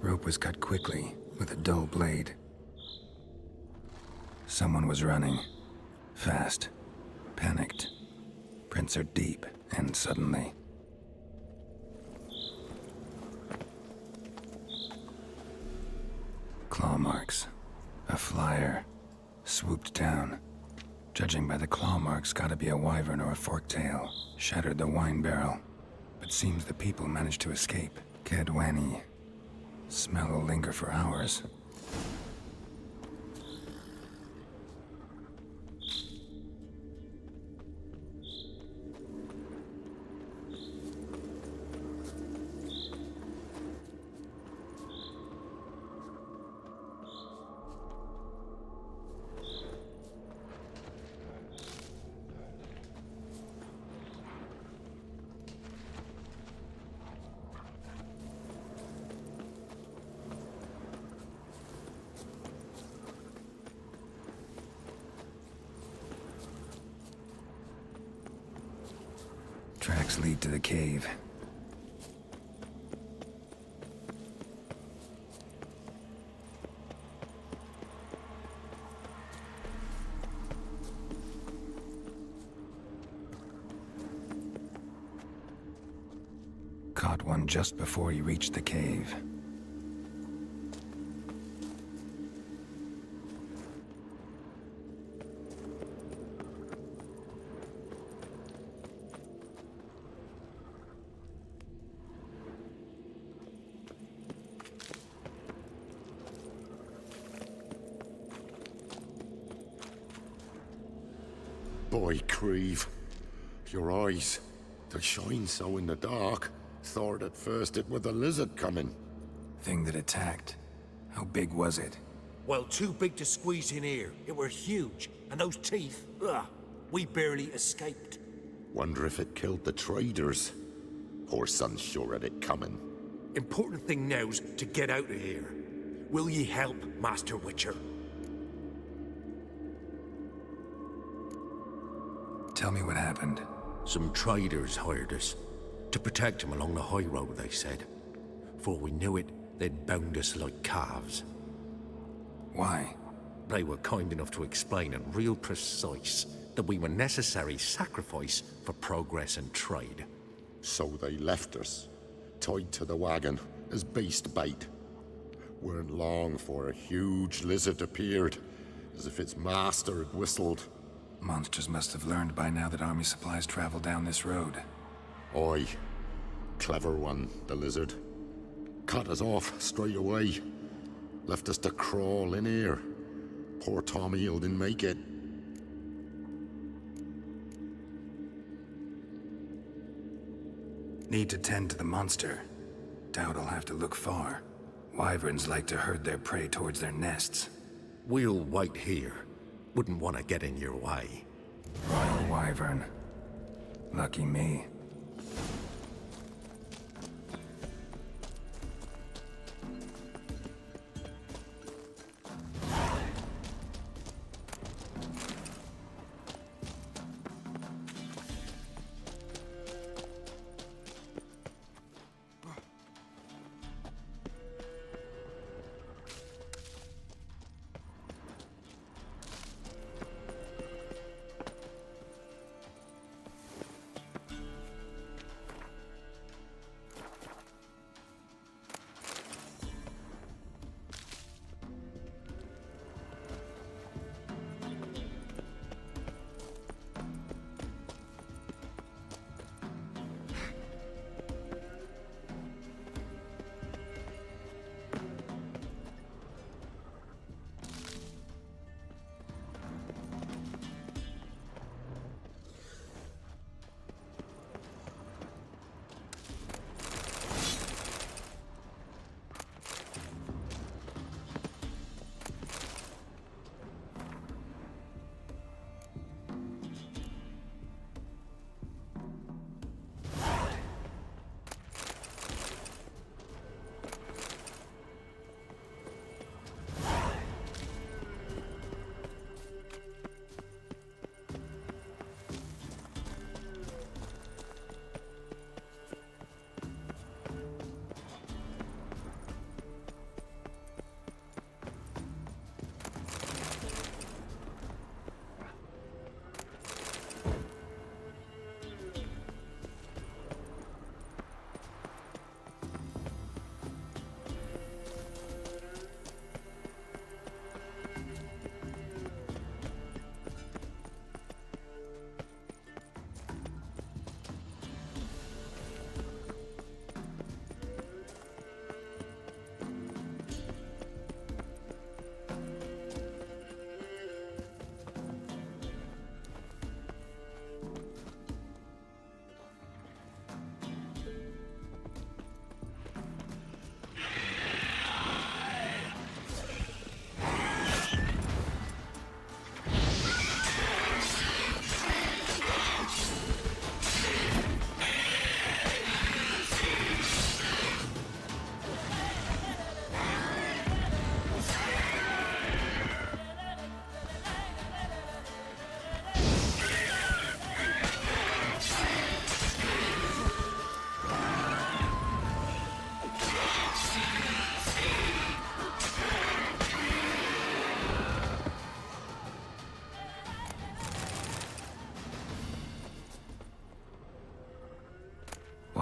Rope was cut quickly, with a dull blade. Someone was running. Fast. Panicked. Prints are deep, and suddenly... Claw marks. A flyer. Swooped down. Judging by the claw marks, gotta be a wyvern or a forktail. Shattered the wine barrel. But seems the people managed to escape. Cadwani. Smell will linger for hours. Tracks lead to the cave. Caught one just before he reached the cave. Boy, Creve, your eyes, they shine so in the dark. Thought at first it were the lizard coming. Thing that attacked. How big was it? Well, too big to squeeze in here. It were huge. And those teeth, ugh, we barely escaped. Wonder if it killed the traders. Poor son's sure at it coming. Important thing now's to get out of here. Will ye help, Master Witcher? Tell me what happened. Some traders hired us. To protect them along the high road, they said. Before we knew it, they'd bound us like calves. Why? They were kind enough to explain in real precise that we were necessary sacrifice for progress and trade. So they left us, tied to the wagon, as beast bait. Weren't long for a huge lizard appeared, as if its master had whistled. Monsters must have learned by now that army supplies travel down this road. Oi. Clever one, the lizard. Cut us off straight away. Left us to crawl in here. Poor Tommy didn't make it. Need to tend to the monster. Doubt I'll have to look far. Wyverns like to herd their prey towards their nests. We'll wait here. Wouldn't want to get in your way. Royal Wyvern. Lucky me.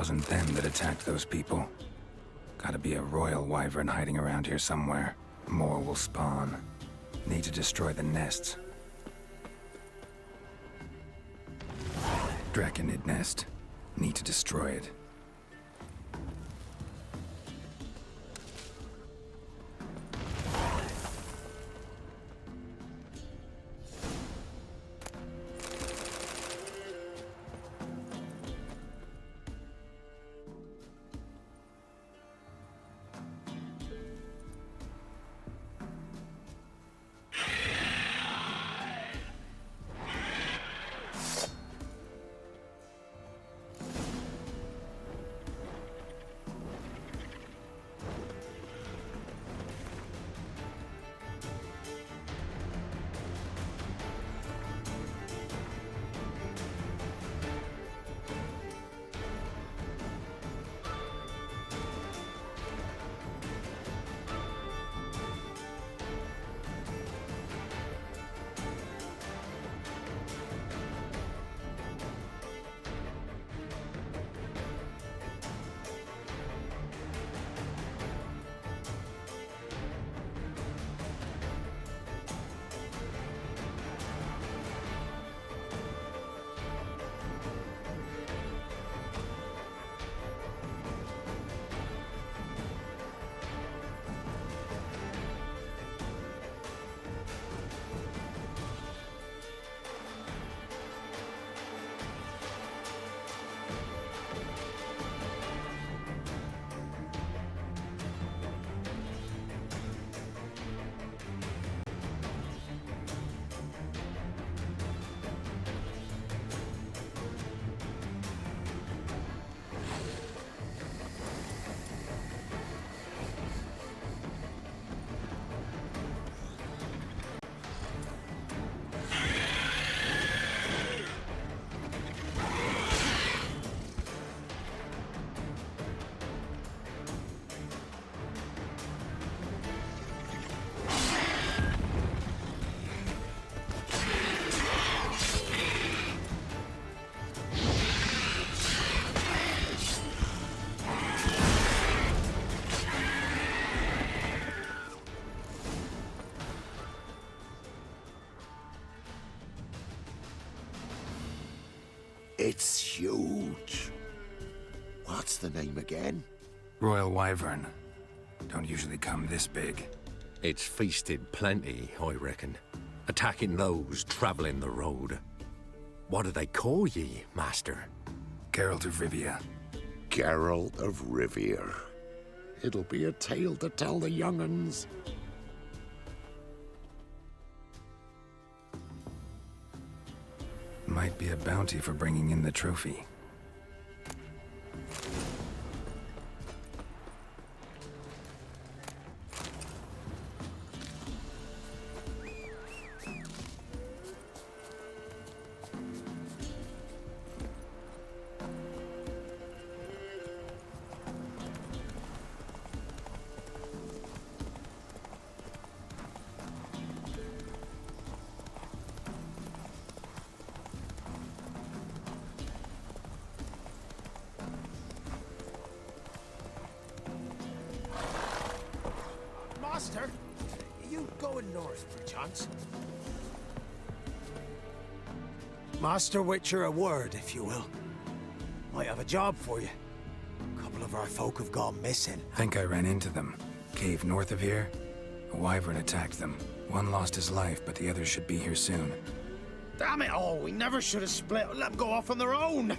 wasn't them that attacked those people. Gotta be a royal wyvern hiding around here somewhere. More will spawn. Need to destroy the nests. Draconid nest. Need to destroy it. It's huge. What's the name again? Royal wyvern. Don't usually come this big. It's feasted plenty, I reckon. Attacking those traveling the road. What do they call ye, master? Geralt of Rivia. Geralt of Rivia. It'll be a tale to tell the young'uns. Might be a bounty for bringing in the trophy. Master, you going north, perchance? Master Witcher, a word, if you will. Might have a job for you. A couple of our folk have gone missing. Think I ran into them. Cave north of here. A wyvern attacked them. One lost his life, but the others should be here soon. Damn it all, we never should have split and let them go off on their own.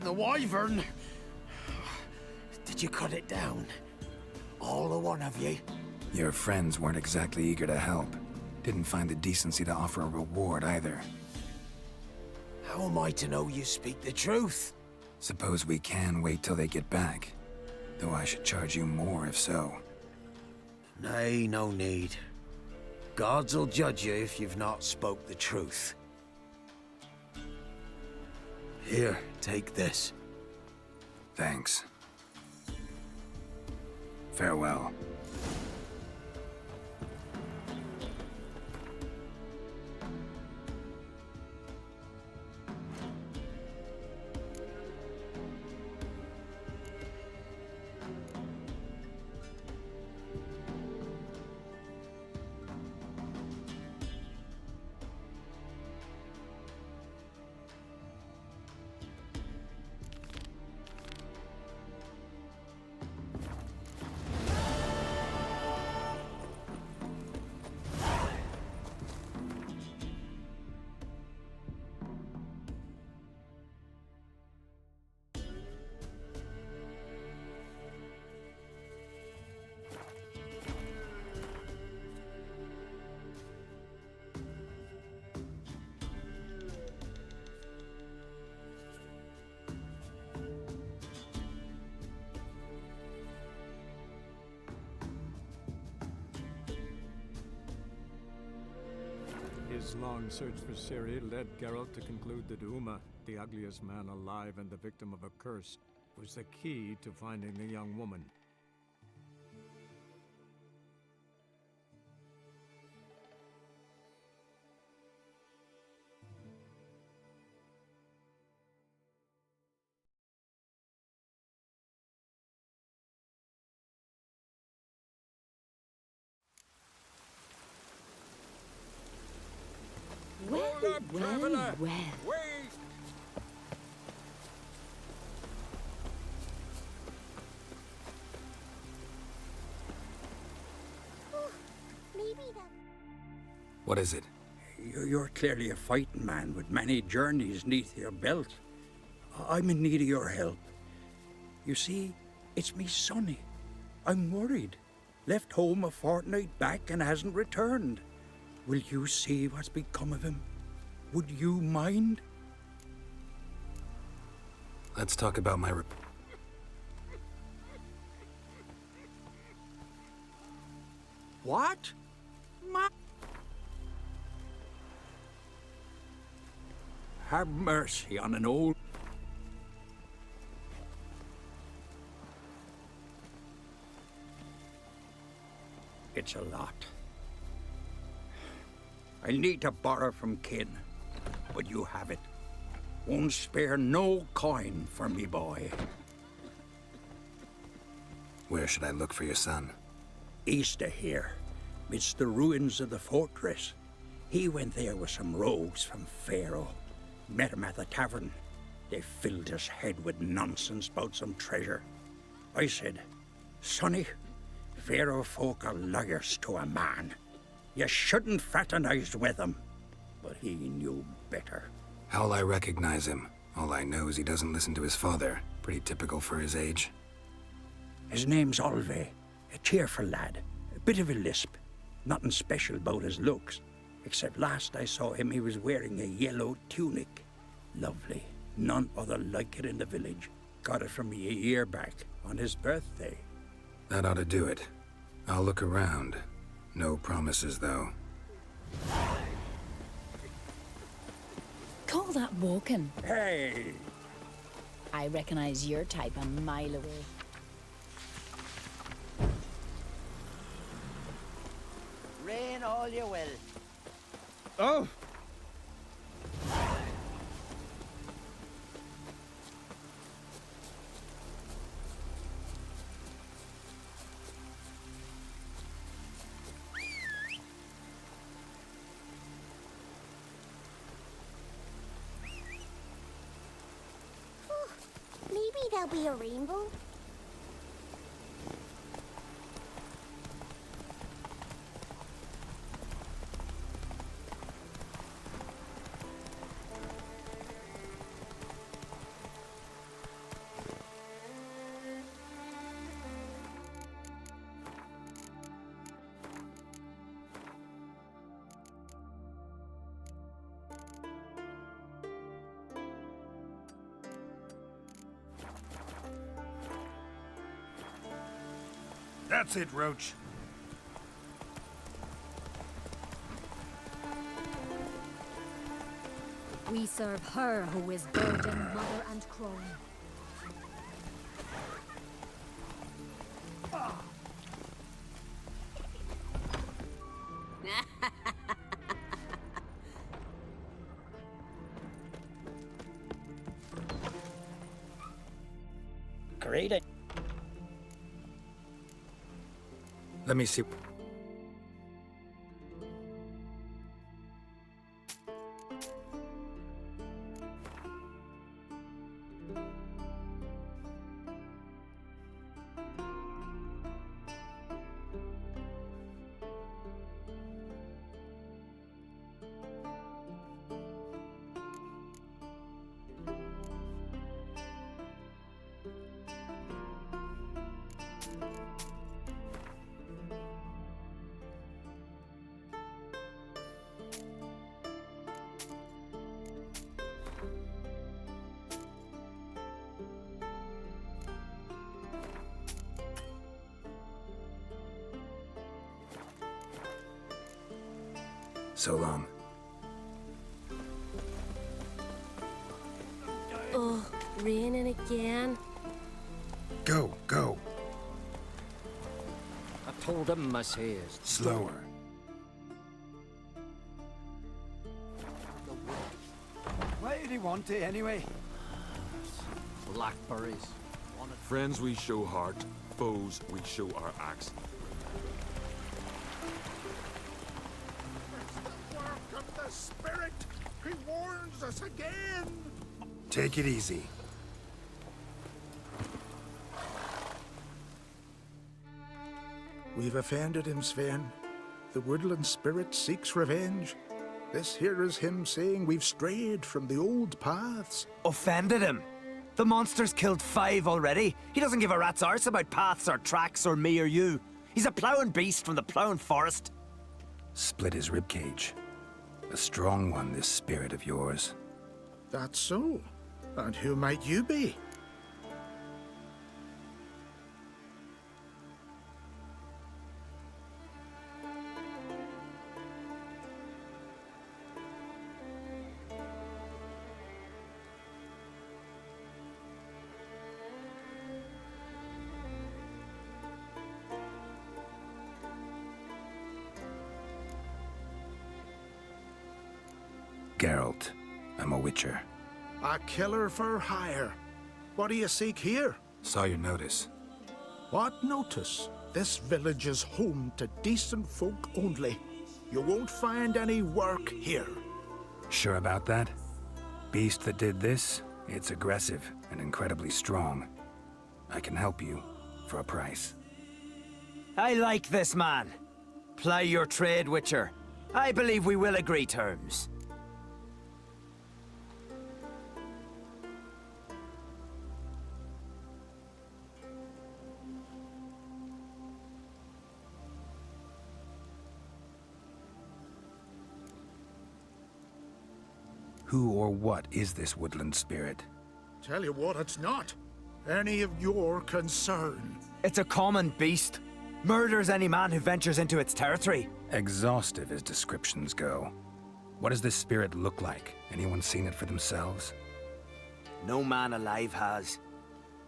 The wyvern. Did you cut it down? All the one of ye? Your friends weren't exactly eager to help. Didn't find the decency to offer a reward either. How am I to know you speak the truth? Suppose we can wait till they get back. Though I should charge you more if so. Nay, no need. Gods'll judge you if you've not spoke the truth. Here, take this. Thanks. Farewell. His long search for Ciri led Geralt to conclude that Uma, the ugliest man alive and the victim of a curse, was the key to finding the young woman. Well. Wait! Maybe that. What is it? You're clearly a fighting man with many journeys neath your belt. I'm in need of your help. You see, it's me Sonny. I'm worried. Left home a fortnight back and hasn't returned. Will you see what's become of him? Would you mind? Let's talk about my What? Have mercy on an old... It's a lot. I need to borrow from kin, but you have it. Won't spare no coin for me boy. Where should I look for your son? East of here, midst the ruins of the fortress. He went there with some rogues from Pharaoh. Met him at the tavern. They filled his head with nonsense about some treasure. I said, Sonny, Pharaoh folk are liars to a man. You shouldn't fraternize with them. But he knew better. How'll I recognize him? All I know is he doesn't listen to his father. Pretty typical for his age. His name's Olve. A cheerful lad. A bit of a lisp. Nothing special about his looks. Except last I saw him, he was wearing a yellow tunic. Lovely. None other like it in the village. Got it from me a year back, on his birthday. That ought to do it. I'll look around. No promises, though. Call that walking. Hey! I recognize your type a mile away. Rain all you will. Oh! Maybe there'll be a rainbow. That's it, Roach. We serve her who is virgin, mother, and crone. Great. Let me see. So long. raining again. Go, go. I told him, I says. Slower. Why did he want it anyway? Blackberries. Friends we show heart, foes we show our axe. The work of the Spirit! He warns us again! Take it easy. We've offended him, Sven. The woodland spirit seeks revenge. This here is him saying we've strayed from the old paths. Offended him? The monster's killed 5 already. He doesn't give a rat's arse about paths or tracks or me or you. He's a plowing beast from the plowing forest. Split his ribcage. A strong one, this spirit of yours. That's so. And who might you be? Geralt. I'm a witcher. A killer for hire. What do you seek here? Saw your notice. What notice? This village is home to decent folk only. You won't find any work here. Sure about that? Beast that did this, it's aggressive and incredibly strong. I can help you for a price. I like this man. Ply your trade, Witcher. I believe we will agree terms. Who or what is this woodland spirit? Tell you what, it's not any of your concern. It's a common beast. Murders any man who ventures into its territory. Exhaustive as descriptions go. What does this spirit look like? Anyone seen it for themselves? No man alive has.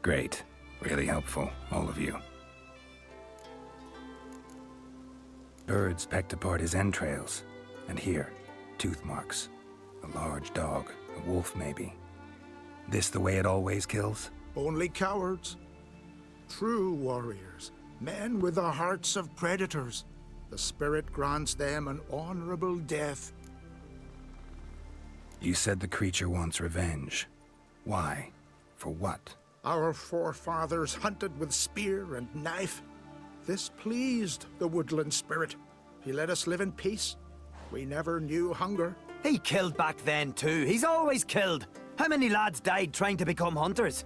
Great. Really helpful, all of you. Birds pecked apart his entrails. And here, tooth marks. A large dog, a wolf maybe. This the way it always kills? Only cowards. True warriors. Men with the hearts of predators. The spirit grants them an honorable death. You said the creature wants revenge. Why? For what? Our forefathers hunted with spear and knife. This pleased the woodland spirit. He let us live in peace. We never knew hunger. He killed back then too. He's always killed. How many lads died trying to become hunters?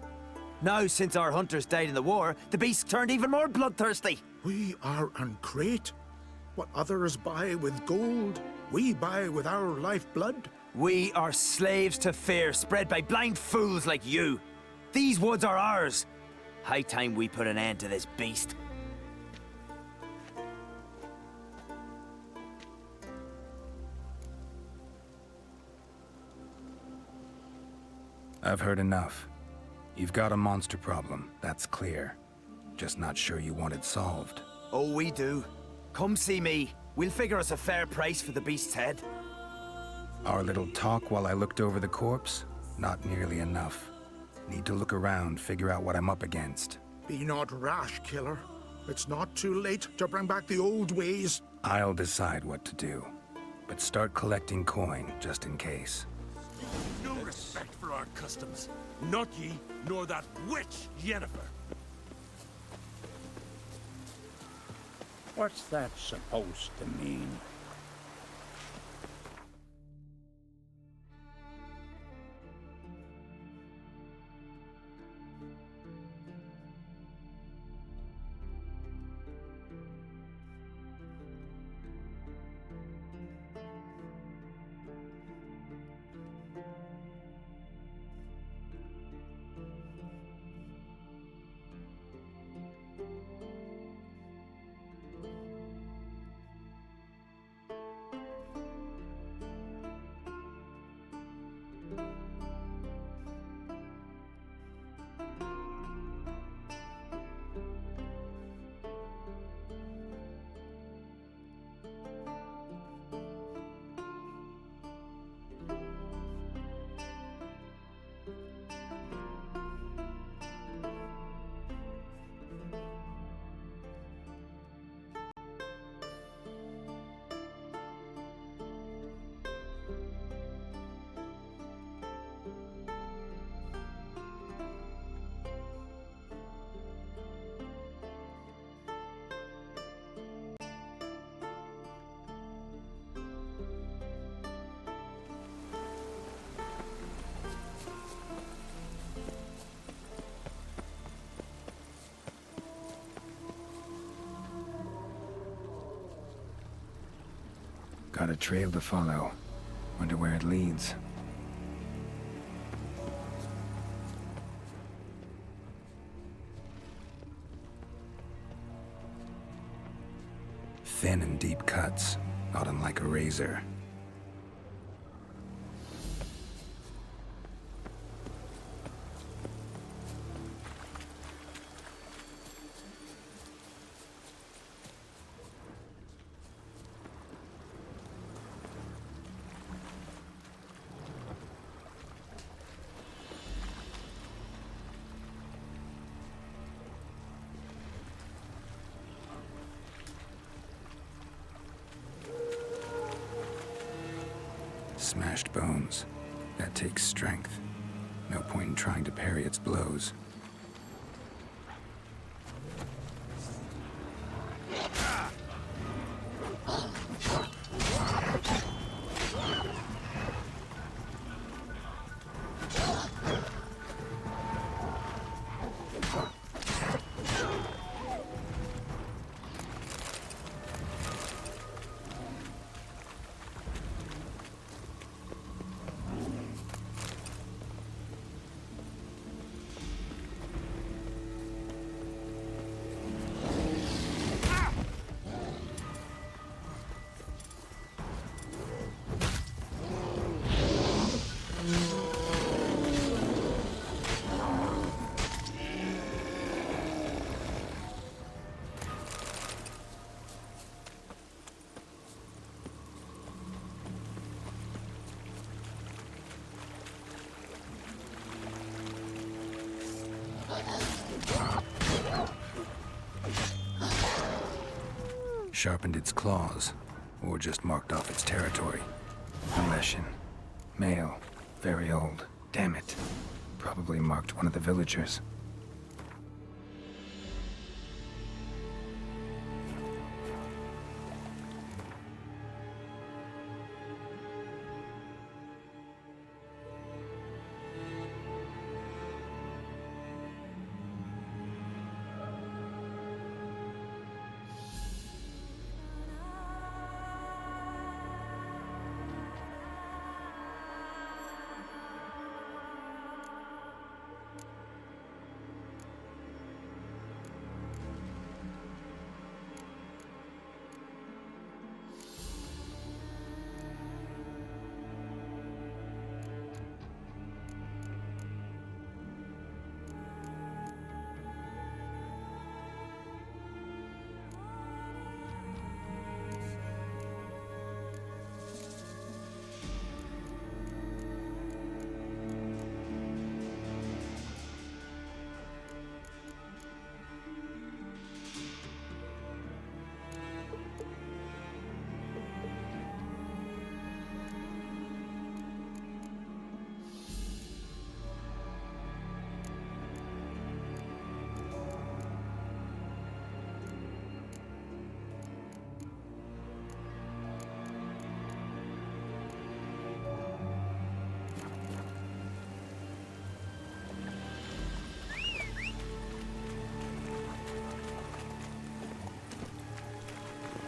Now, since our hunters died in the war, the beast turned even more bloodthirsty. We are uncreate. What others buy with gold, we buy with our lifeblood. We are slaves to fear spread by blind fools like you. These woods are ours. High time we put an end to this beast. I've heard enough. You've got a monster problem, that's clear. Just not sure you want it solved. Oh, we do. Come see me. We'll figure us a fair price for the beast's head. Our little talk while I looked over the corpse? Not nearly enough. Need to look around, figure out what I'm up against. Be not rash, killer. It's not too late to bring back the old ways. I'll decide what to do. But start collecting coin, just in case. No respect for our customs. Not ye, nor that witch, Yennefer. What's that supposed to mean? Got a trail to follow. Wonder where it leads. Thin and deep cuts, not unlike a razor. Smashed bones. That takes strength. No point in trying to parry its blows. Sharpened its claws, or just marked off its territory. A Leshen. Male. Very old. Damn it. Probably marked one of the villagers.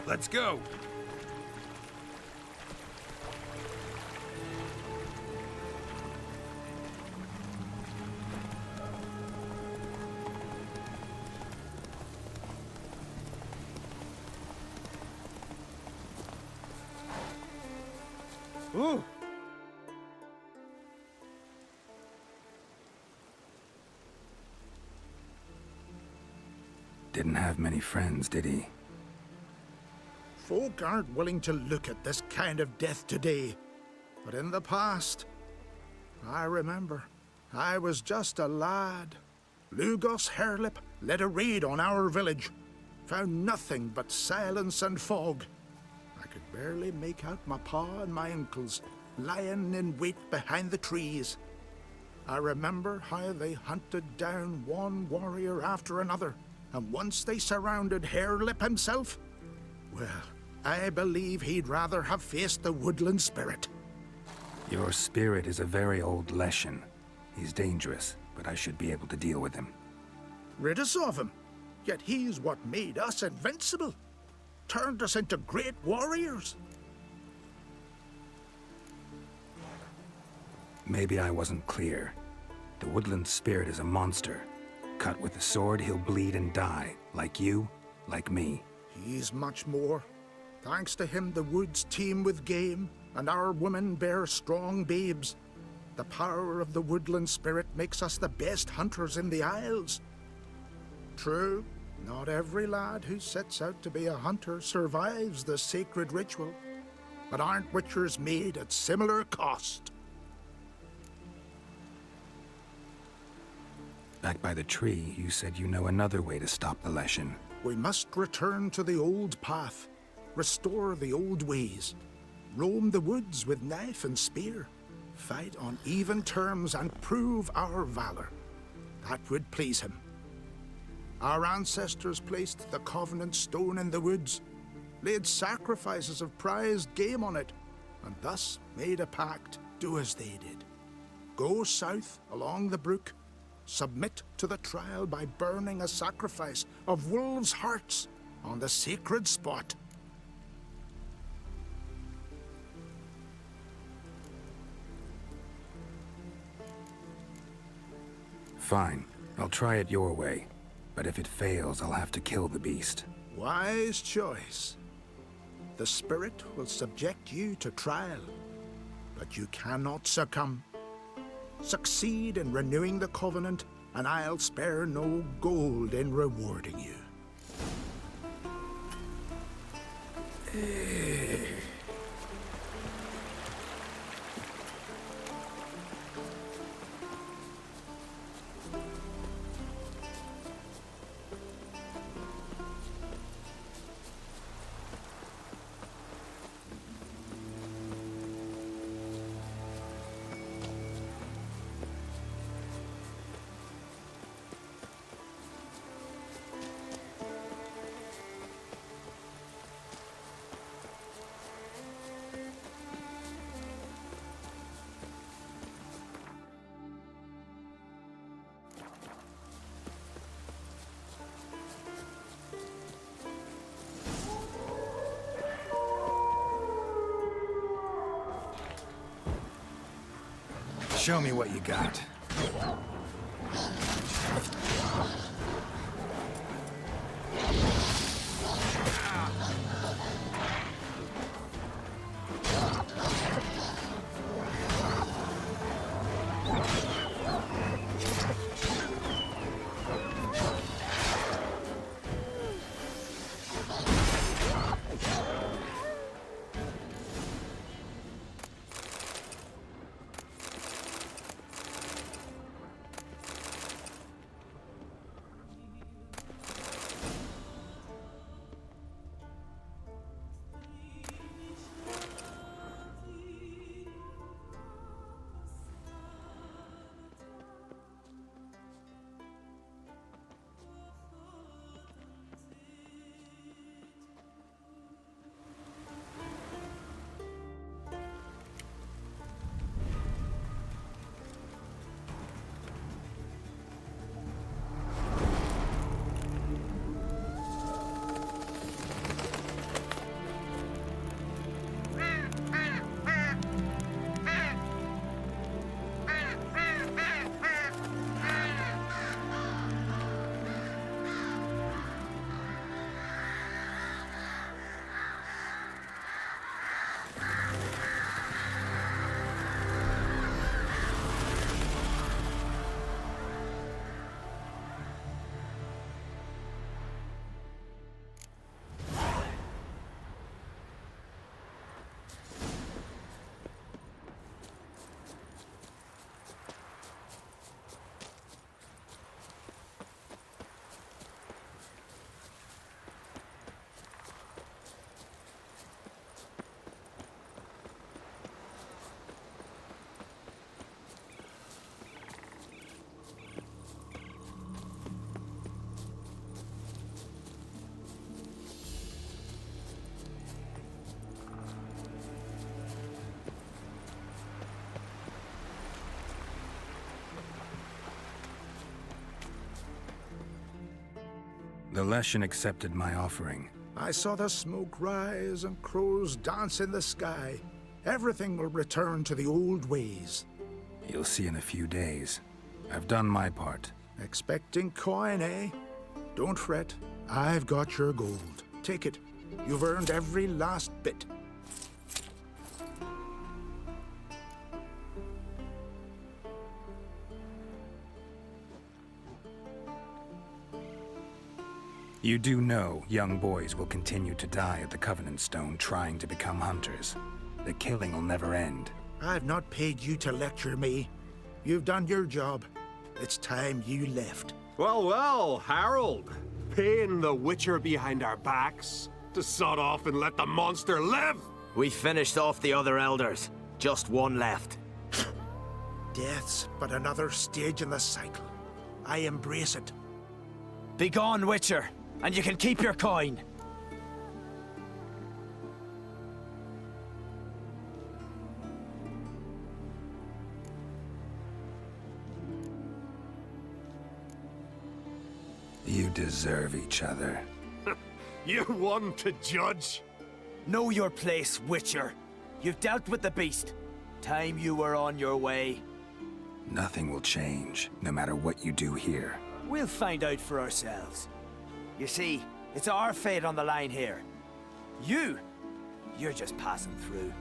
Let's go! Ooh! Didn't have many friends, did he? Folk aren't willing to look at this kind of death today. But in the past, I remember, I was just a lad. Lugos Hairlip led a raid on our village. Found nothing but silence and fog. I could barely make out my pa and my uncles lying in wait behind the trees. I remember how they hunted down one warrior after another, and once they surrounded Hairlip himself, well, I believe he'd rather have faced the woodland spirit. Your spirit is a very old Leshen. He's dangerous, but I should be able to deal with him. Rid us of him. Yet he's what made us invincible. Turned us into great warriors. Maybe I wasn't clear. The woodland spirit is a monster. Cut with the sword, he'll bleed and die. Like you, like me. He's much more. Thanks to him, the woods teem with game, and our women bear strong babes. The power of the woodland spirit makes us the best hunters in the Isles. True, not every lad who sets out to be a hunter survives the sacred ritual, but aren't witchers made at similar cost? Back by the tree, you said you know another way to stop the Leshen. We must return to the old path, restore the old ways, roam the woods with knife and spear, fight on even terms and prove our valor. That would please him. Our ancestors placed the Covenant Stone in the woods, laid sacrifices of prized game on it, and thus made a pact, do as they did. Go south along the brook, submit to the trial by burning a sacrifice of wolves' hearts on the sacred spot. Fine. I'll try it your way. But if it fails, I'll have to kill the beast. Wise choice. The spirit will subject you to trial, but you cannot succumb. Succeed in renewing the Covenant, and I'll spare no gold in rewarding you. Show me what you got. The Leshen accepted my offering. I saw the smoke rise and crows dance in the sky. Everything will return to the old ways. You'll see in a few days. I've done my part. Expecting coin, eh? Don't fret. I've got your gold. Take it. You've earned every last bit. You do know young boys will continue to die at the Covenant Stone trying to become hunters. The killing will never end. I've not paid you to lecture me. You've done your job. It's time you left. Well, well, Harold. Paying the Witcher behind our backs to sod off and let the monster live? We finished off the other elders. Just one left. Death's but another stage in the cycle. I embrace it. Begone, Witcher, and you can keep your coin. You deserve each other. You one to judge? Know your place, Witcher. You've dealt with the beast. Time you were on your way. Nothing will change, no matter what you do here. We'll find out for ourselves. You see, it's our fate on the line here. You're just passing through.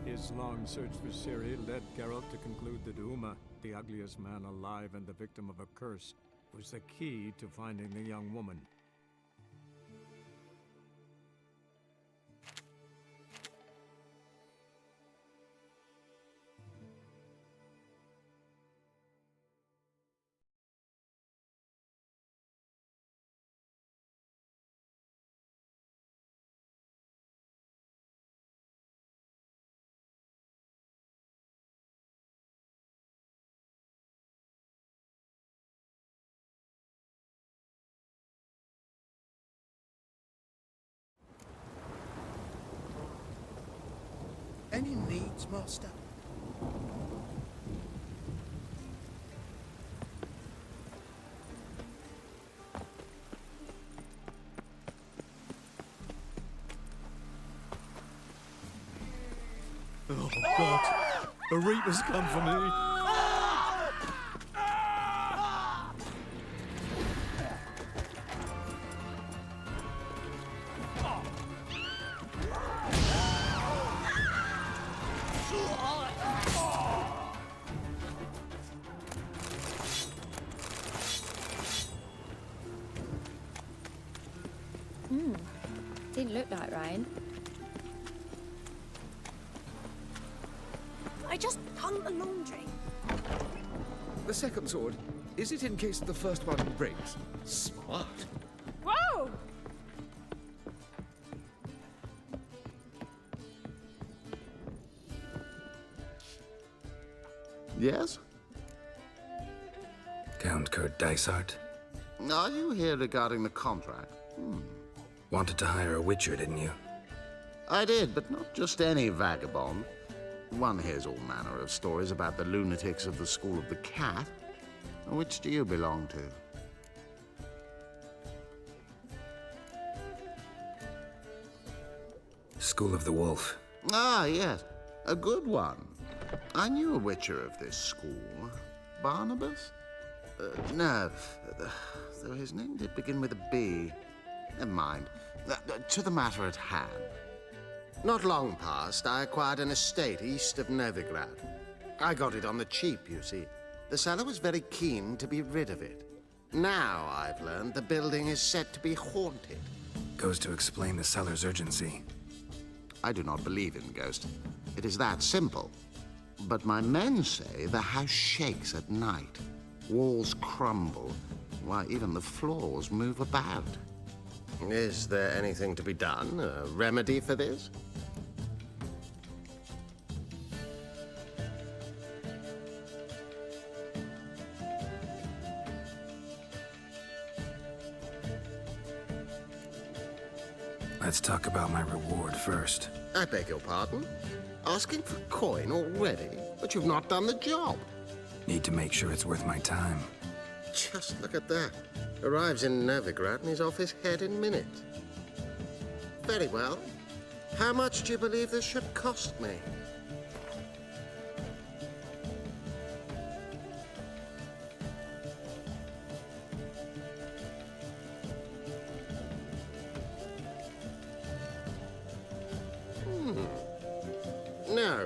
His long search for Ciri led Geralt to conclude that Uma, the ugliest man alive and the victim of a curse, was the key to finding the young woman. Any needs, Master? Oh, God. A Reaper's come for me. Didn't look like rain. I just hung the laundry. The second sword, is it in case the first one breaks? Smart. Whoa! Yes? Count Kurt Dysart? Are you here regarding the contract? Wanted to hire a Witcher, didn't you? I did, but not just any vagabond. One hears all manner of stories about the lunatics of the School of the Cat. Which do you belong to? School of the Wolf. Ah, yes. A good one. I knew a Witcher of this school. Barnabas? No. Though his name did begin with a B. Never mind. To the matter at hand. Not long past, I acquired an estate east of Novigrad. I got it on the cheap, you see. The seller was very keen to be rid of it. Now, I've learned the building is said to be haunted. Goes to explain the seller's urgency. I do not believe in ghosts. It is that simple. But my men say the house shakes at night. Walls crumble. Why, even the floors move about. Is there anything to be done? A remedy for this? Let's talk about my reward first. I beg your pardon? Asking for coin already? But you've not done the job. Need to make sure it's worth my time. Just look at that. Arrives in Novigrad and he's off his head in minutes. Very well. How much do you believe this ship cost me? No.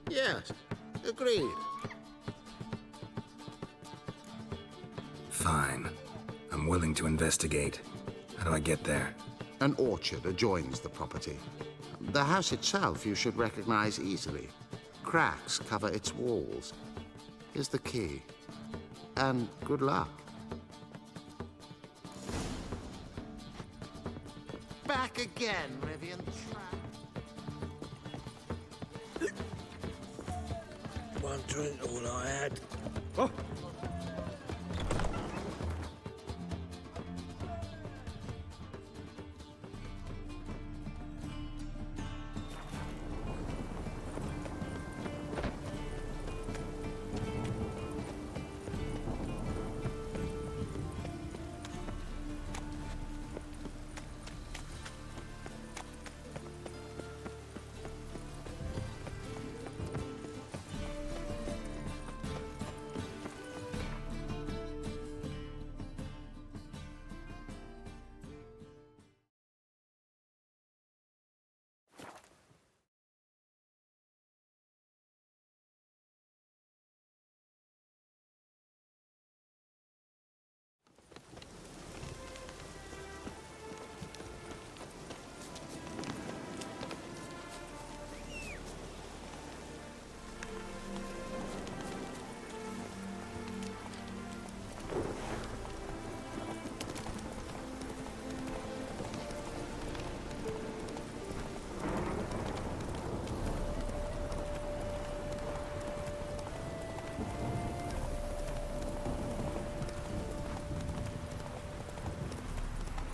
Yes, agreed. Fine. I'm willing to investigate. How do I get there? An orchard adjoins the property. The house itself you should recognize easily. Cracks cover its walls. Here's the key. And good luck. Back again, Rivian Trap. One drink, all I had. Oh.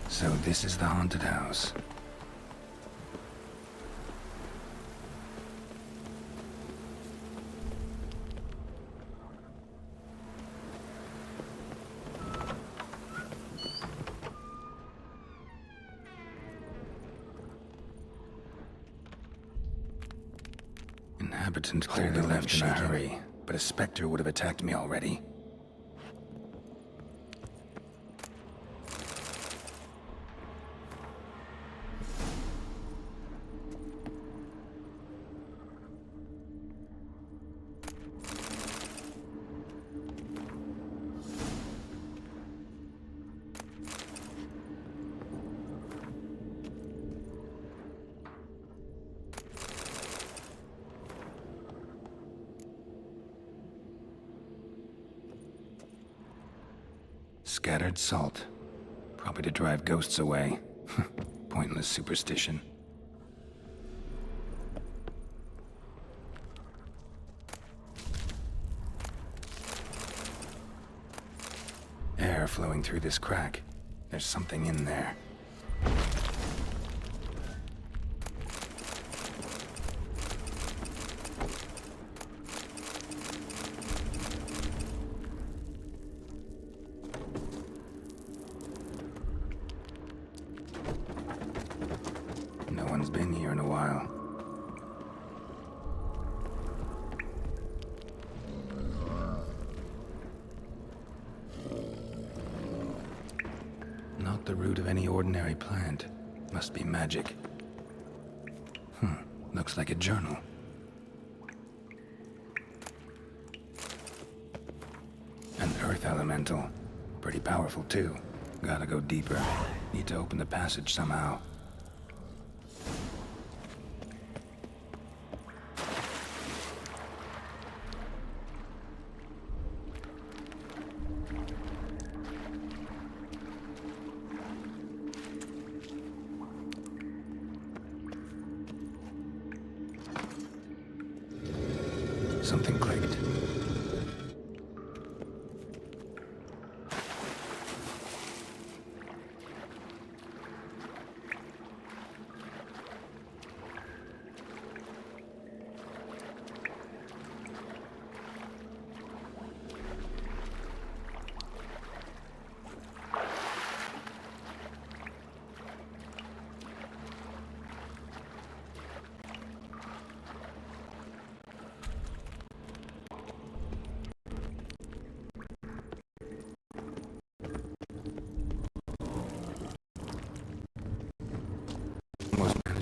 So this is the haunted house. Inhabitants clearly left in a hurry, but a specter would have attacked me already. Scattered salt. Probably to drive ghosts away. Pointless superstition. Air flowing through this crack. There's something in there. No one's been here in a while. ordinary plant. Must be magic. Looks like a journal. An earth elemental. Pretty powerful, too. Gotta go deeper. Need to open the passage somehow. Something clicked.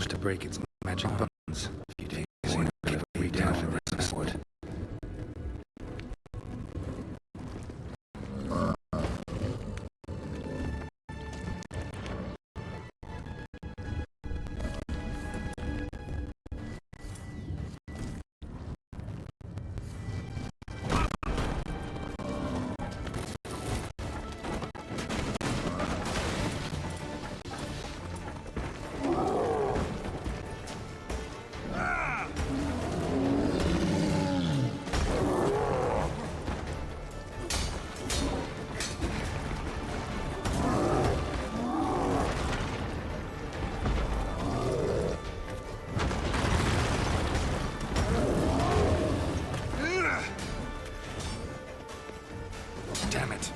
To break its magic bonds. A few days later, every down the resort. Damn it.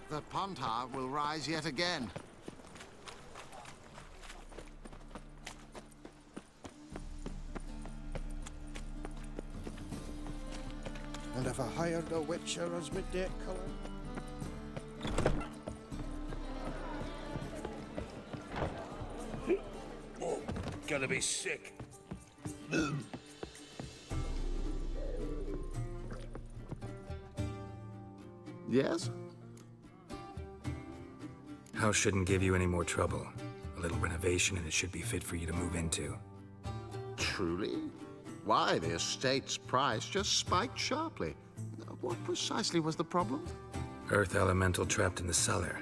The Pontar will rise yet again. And if I hired a witcher as my deck colour? Oh, gonna be sick. Yes? House shouldn't give you any more trouble. A little renovation and it should be fit for you to move into. Truly? Why, the estate's price just spiked sharply. What precisely was the problem? Earth elemental trapped in the cellar.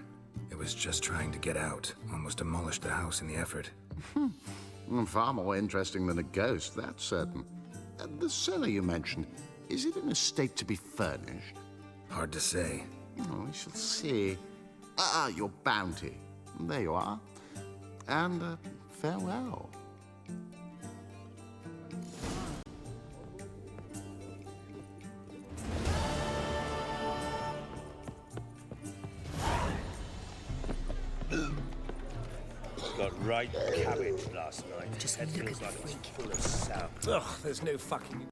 It was just trying to get out. Almost demolished the house in the effort. Far more interesting than a ghost, that's certain. The cellar you mentioned, is it in a state to be furnished? Hard to say. Oh, we shall see. Your bounty. There you are. And farewell. Got right cabbage last night. Just head feels like it's full of sap. Ugh, there's no fucking...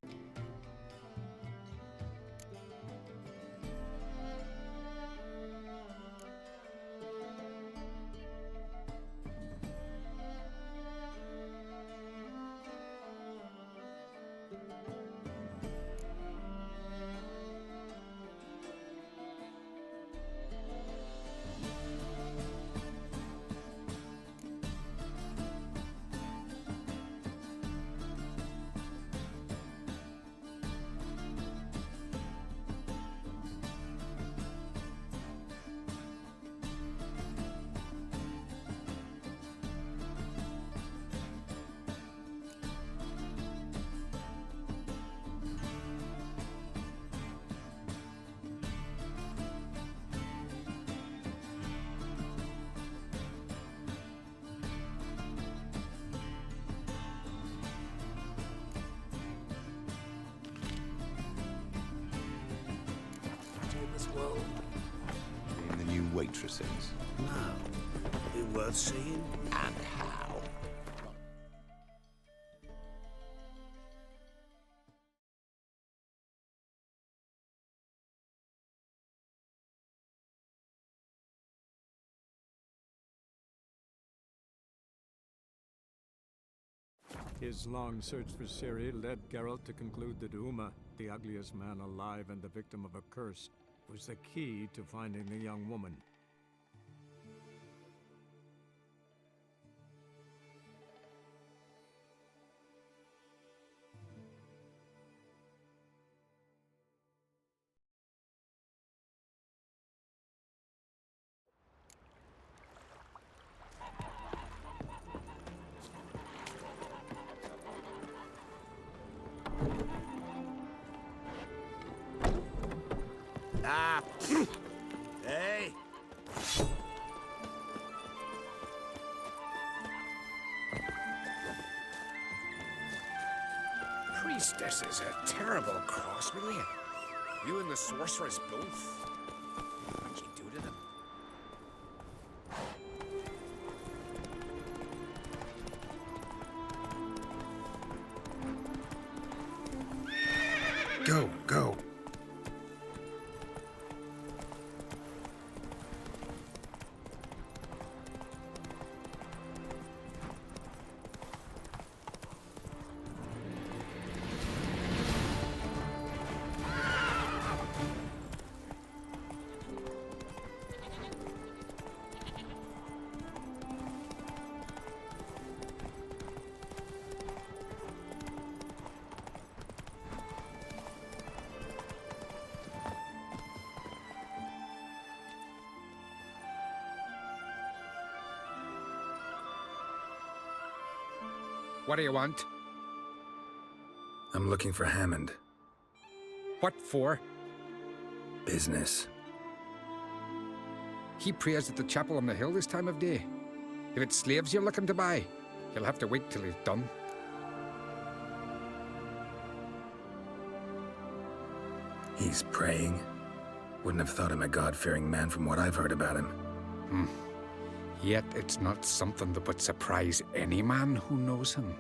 In the new waitresses. No. Be worth seeing? And how? His long search for Ciri led Geralt to conclude that Uma, the ugliest man alive and the victim of a curse, was the key to finding the young woman. Hey! Priestess is a terrible cross, will you? You and the sorceress both. What'd you do to them? Go, go. What do you want? I'm looking for Hammond. What for? Business. He prays at the chapel on the hill this time of day. If it's slaves you're looking to buy, you'll have to wait till he's done. He's praying? Wouldn't have thought him a God-fearing man from what I've heard about him. Yet it's not something that would surprise any man who knows him.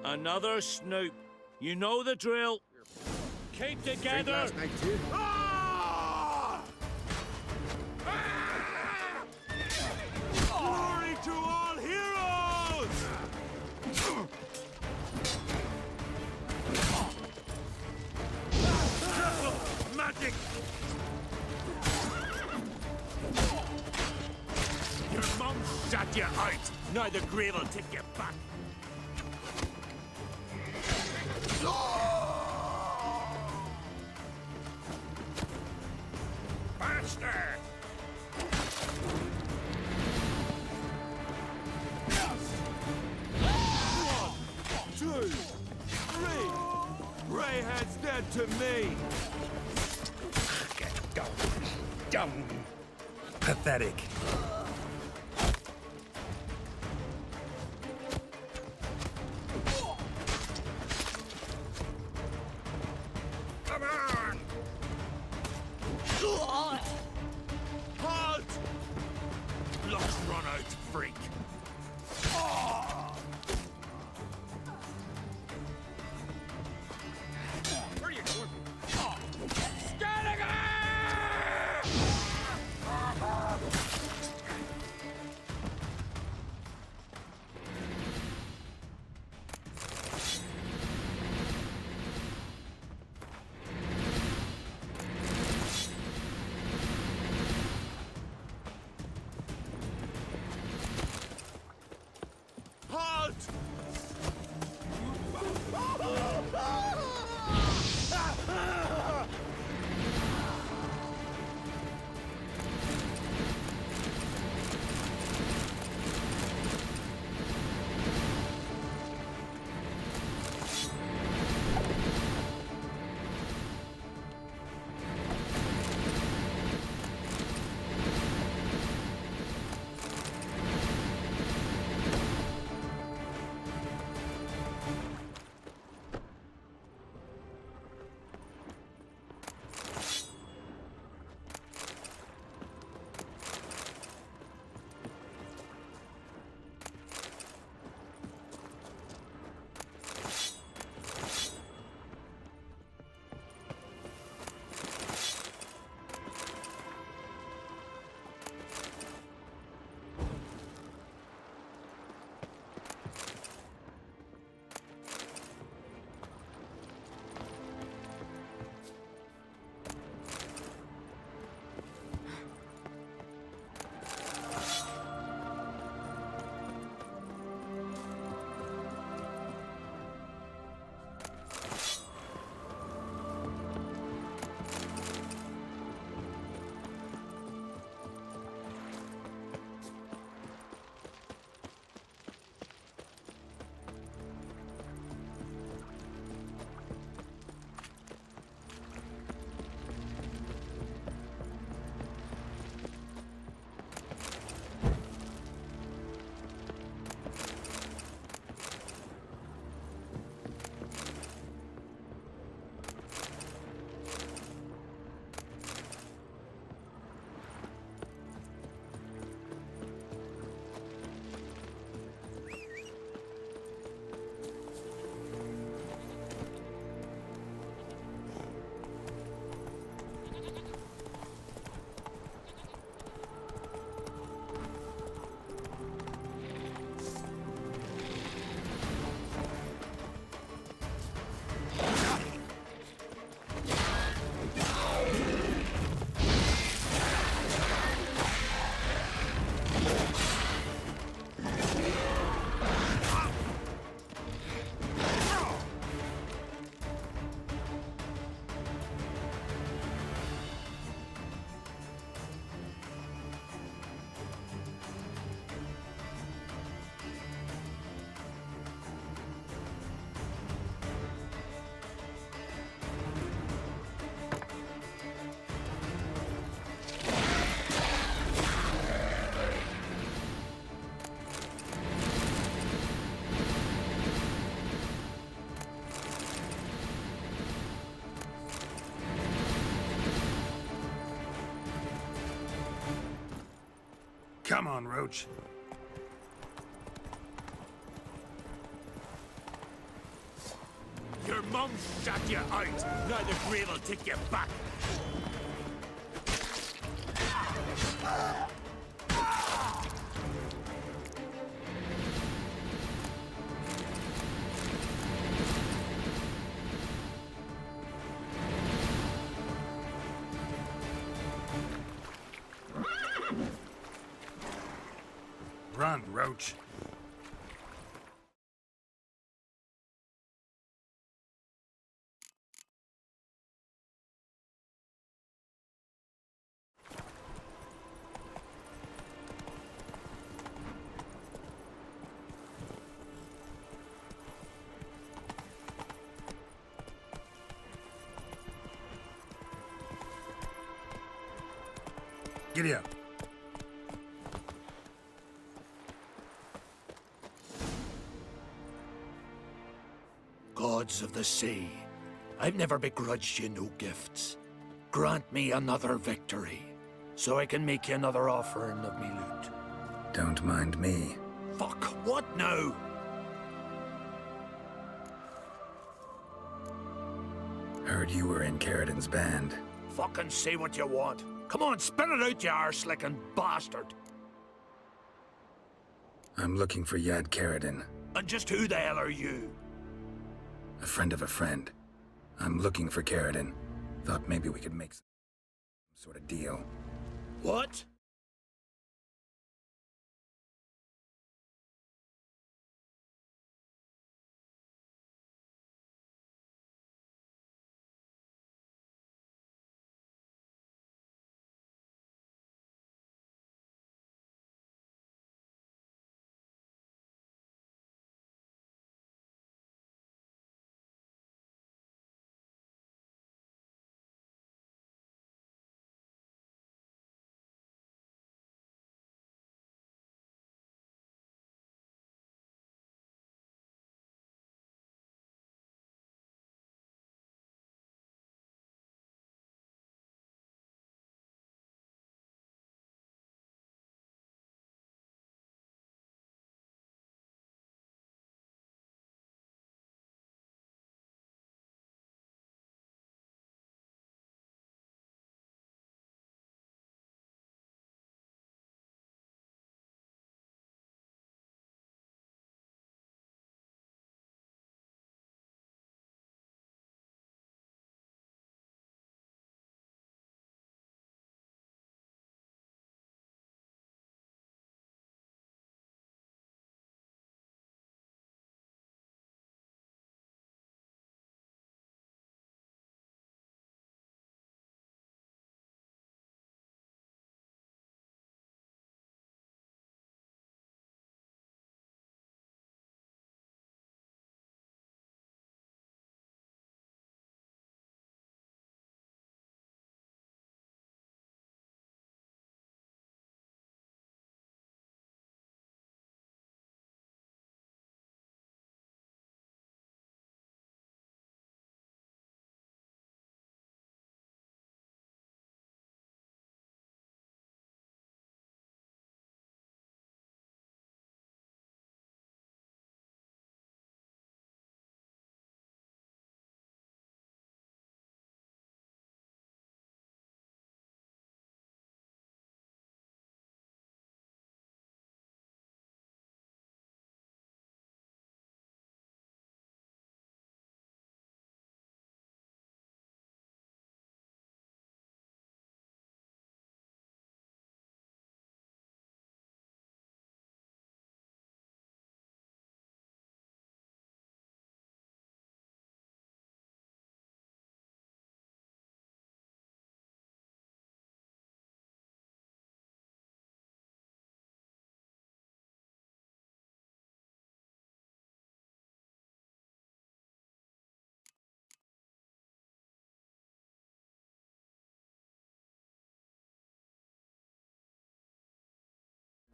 Another snoop. You know the drill. Keep together. Last night too. Glory to all heroes! Magic! Your mum shut you out. Now the grave will take you back. monster! 1, 2, 3! Greyhead's dead to me! Get down, dumb! Pathetic. Come on! Halt! Luck's run out, freak. Where are you going? Halt! Come on, Roach. Your mum shot you out. Now the grave will take you back. Run, Roach. Giddy up. Gods of the sea, I've never begrudged you no gifts. Grant me another victory, so I can make you another offering of me loot. Don't mind me. Fuck, what now? Heard you were in Caridin's band. Fucking say what you want. Come on, spit it out, you arse-licking bastard. I'm looking for Yad Caridin. And just who the hell are you? A friend of a friend. I'm looking for Caridin. Thought maybe we could make some sort of deal. What?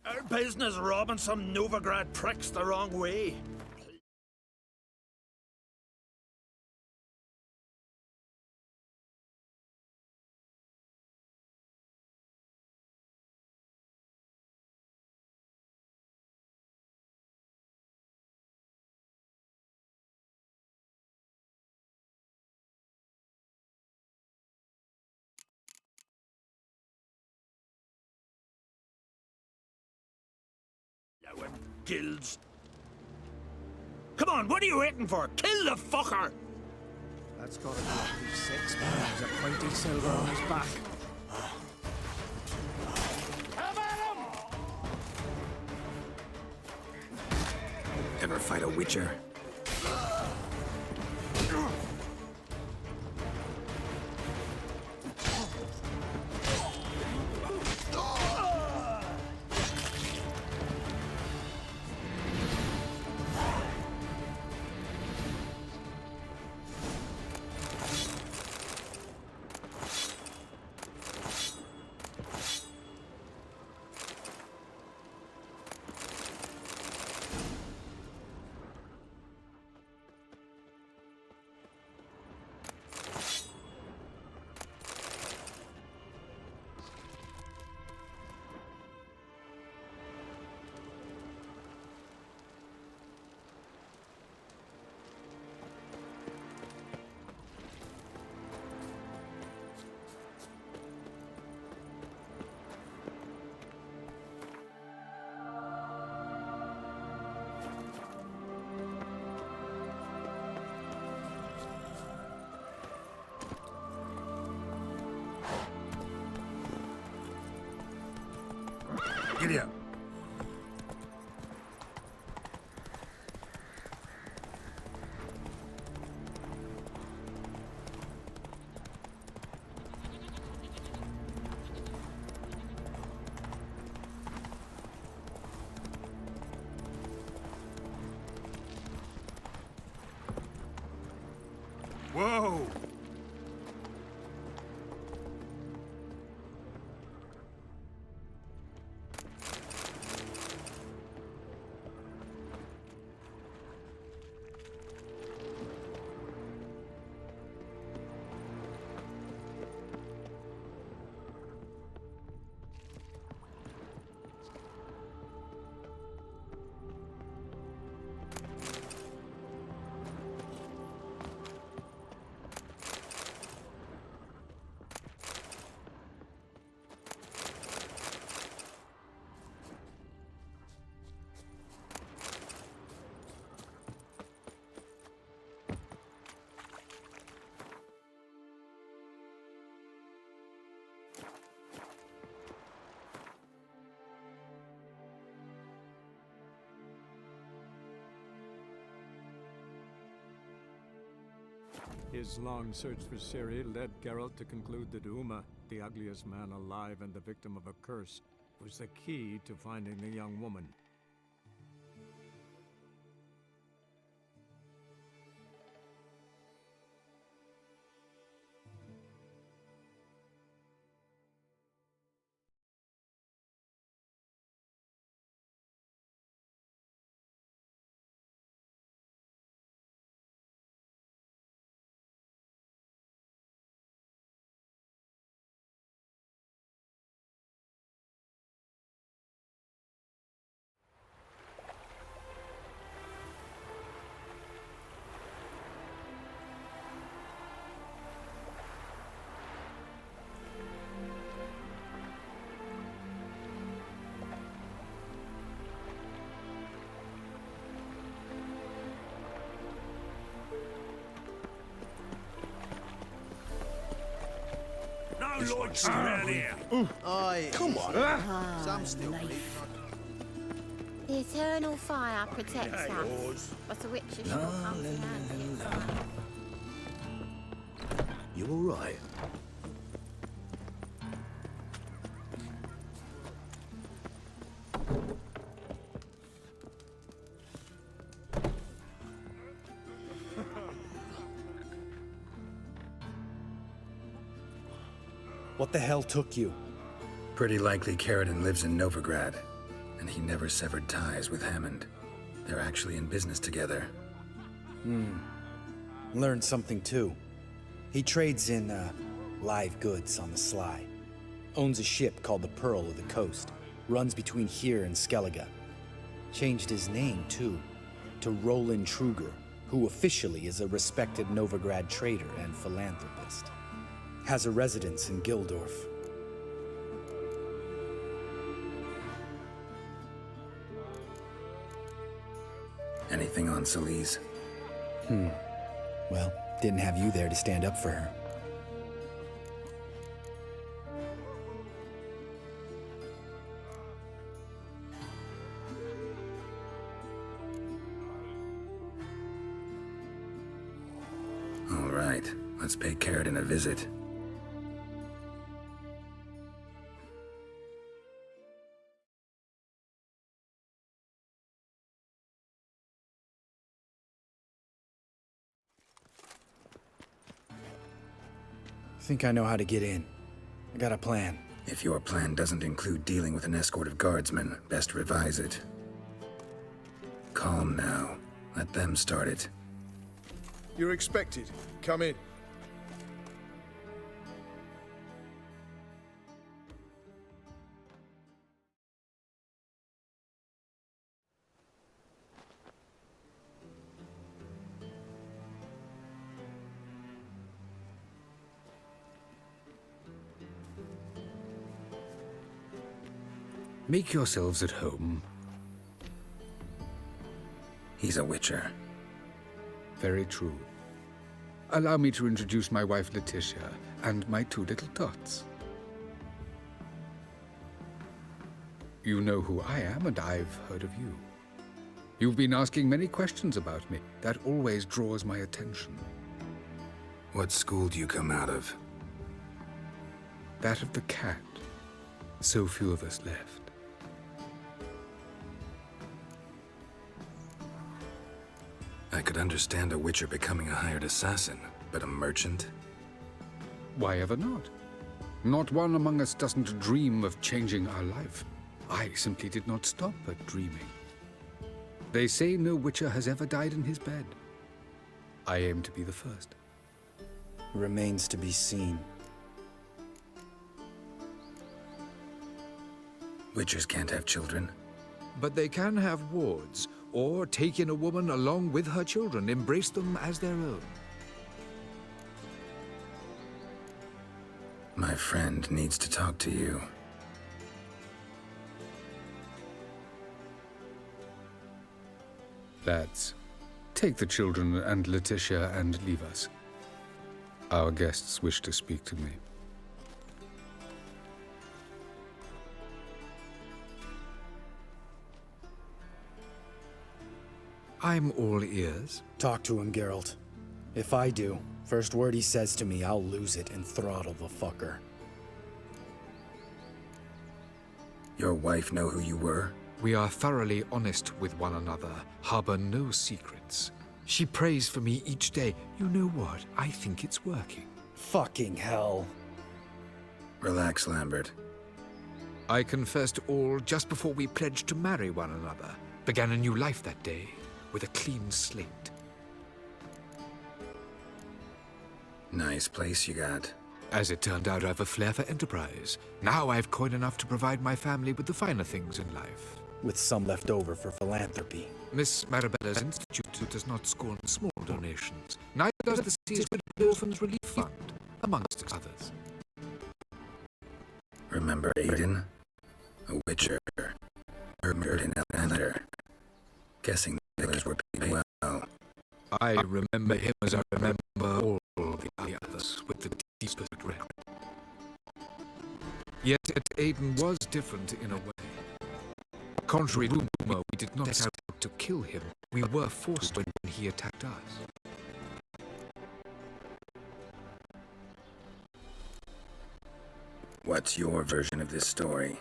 Our business robbing some Novigrad pricks the wrong way. Guilds. Come on, what are you waiting for? Kill the fucker! That's gotta be a P6, man. There's a pointy silver on his back. Ever fight a Witcher? Giddy up. Whoa! His long search for Ciri led Geralt to conclude that Uma, the ugliest man alive and the victim of a curse, was the key to finding the young woman. Lord's around here. Aye. Come on. Some still breathing. The eternal fire protects us, but the witches shall come to hand. You all right? What the hell took you? Pretty likely Caridin lives in Novigrad, and he never severed ties with Hammond. They're actually in business together. Learned something too. He trades in, live goods on the sly. Owns a ship called the Pearl of the Coast. Runs between here and Skellige. Changed his name too, to Roland Truger, who officially is a respected Novigrad trader and philanthropist. Has a residence in Gildorf. Anything on Celise? Well, didn't have you there to stand up for her. All right, let's pay Caridin a visit. Think I know how to get in. I got a plan. If your plan doesn't include dealing with an escort of guardsmen, best revise it. Calm now. Let them start it. You're expected. Come in. Make yourselves at home. He's a witcher. Very true. Allow me to introduce my wife, Letitia, and my two little tots. You know who I am, and I've heard of you. You've been asking many questions about me. That always draws my attention. What school do you come out of? That of the cat. So few of us left. I could understand a Witcher becoming a hired assassin, but a merchant? Why ever not? Not one among us doesn't dream of changing our life. I simply did not stop at dreaming. They say no Witcher has ever died in his bed. I aim to be the first. Remains to be seen. Witchers can't have children. But they can have wards, or take in a woman along with her children, embrace them as their own. My friend needs to talk to you. Lads, take the children and Letitia and leave us. Our guests wish to speak to me. I'm all ears. Talk to him, Geralt. If I do, first word he says to me, I'll lose it and throttle the fucker. Your wife know who you were? We are thoroughly honest with one another, harbor no secrets. She prays for me each day. You know what? I think it's working. Fucking hell. Relax, Lambert. I confessed all just before we pledged to marry one another. Began a new life that day, with a clean slate. Nice place you got. As it turned out, I've a flair for enterprise. Now I've coin enough to provide my family with the finer things in life. With some left over for philanthropy. Miss Marabella's institute does not scorn small donations. Neither does the Sea's Widow Orphans Relief Fund, amongst others. Remember Aiden? A Witcher. Murdered in Outlander. Guessing the killers were paid well. I remember him as I remember all the others, with the deepest regret. Yet Aiden was different in a way. Contrary to rumor, we did not set out to kill him. We were forced when he attacked us. What's your version of this story?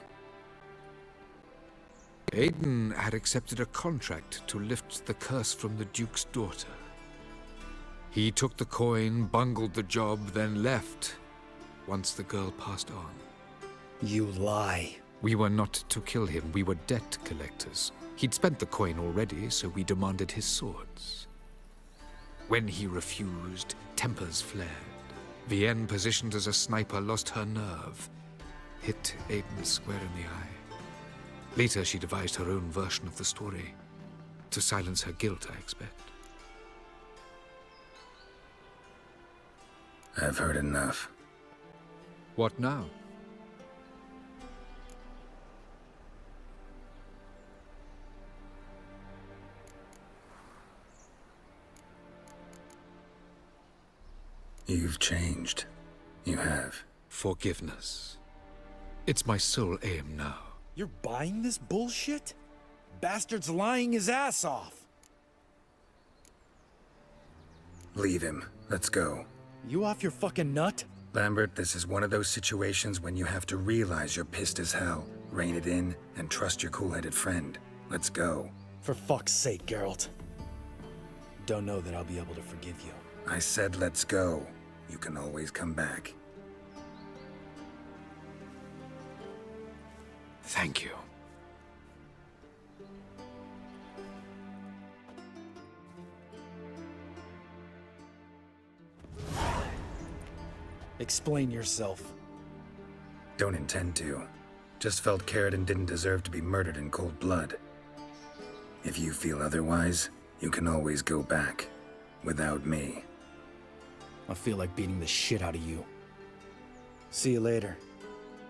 Aiden had accepted a contract to lift the curse from the Duke's daughter. He took the coin, bungled the job, then left once the girl passed on. You lie. We were not to kill him. We were debt collectors. He'd spent the coin already, so we demanded his swords. When he refused, tempers flared. Vienne, positioned as a sniper, lost her nerve. Hit Aiden square in the eye. Later, she devised her own version of the story. To silence her guilt, I expect. I've heard enough. What now? You've changed. You have. Forgiveness. It's my sole aim now. You're buying this bullshit? Bastard's lying his ass off. Leave him. Let's go. You off your fucking nut? Lambert, this is one of those situations when you have to realize you're pissed as hell, rein it in, and trust your cool-headed friend. Let's go. For fuck's sake, Geralt. Don't know that I'll be able to forgive you. I said let's go. You can always come back. Thank you. Explain yourself. Don't intend to. Just felt Caridin didn't deserve to be murdered in cold blood. If you feel otherwise, you can always go back. Without me. I feel like beating the shit out of you. See you later.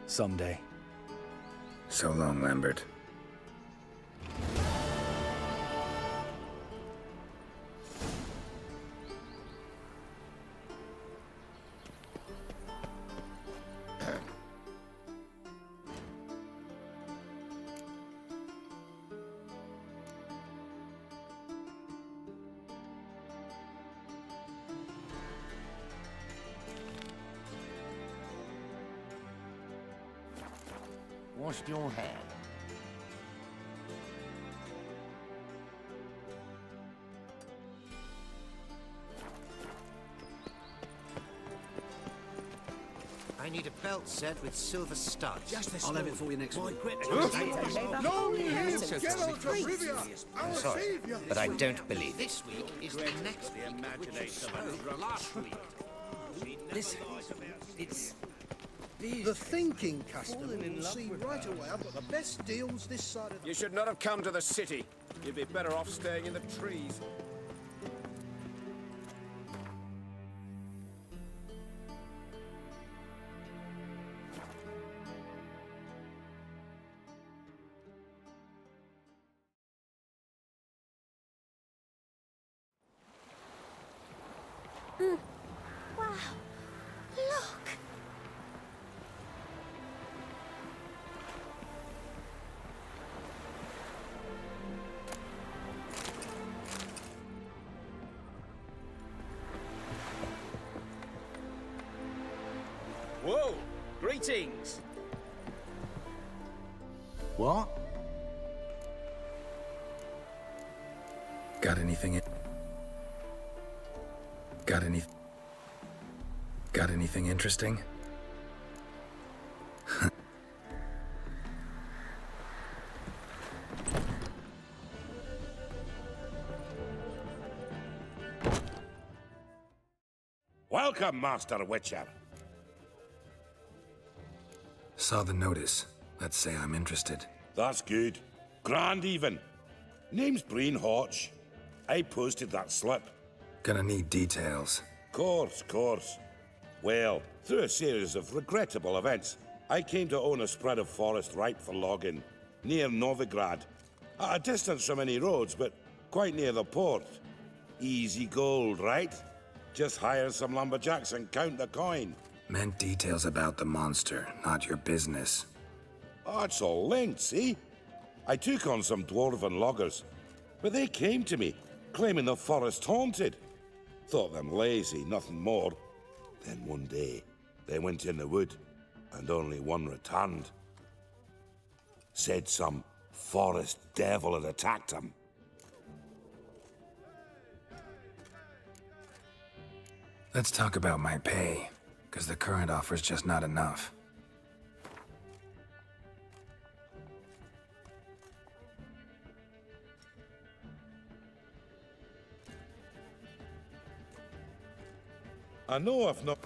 Someday. So long, Lambert. washed your hair. I need a belt set with silver studs. I'll have it for you next week. Long live Geralt of Rivia, our savior! But I don't believe it. This week is the next week, which is so last week. Listen, it's... The thinking customer will see right away I've got the best deals this side of the... You should not have come to the city. You'd be better off staying in the trees. Wow. Look. Whoa! Greetings! What? Got anything Got anything interesting? Welcome, Master Witcher. Saw the notice. Let's say I'm interested. That's good. Grand even. Name's Breen Hodge. I posted that slip. Gonna need details. Course. Well, through a series of regrettable events, I came to own a spread of forest ripe for logging, near Novigrad. At a distance from any roads, but quite near the port. Easy gold, right? Just hire some lumberjacks and count the coin. Meant details about the monster, not your business. Oh, it's all linked, see? I took on some dwarven loggers, but they came to me, claiming the forest haunted. Thought them lazy, nothing more. Then one day, they went in the wood, and only one returned. Said some forest devil had attacked them. Let's talk about my pay, because the current offer's just not enough. I know I've not...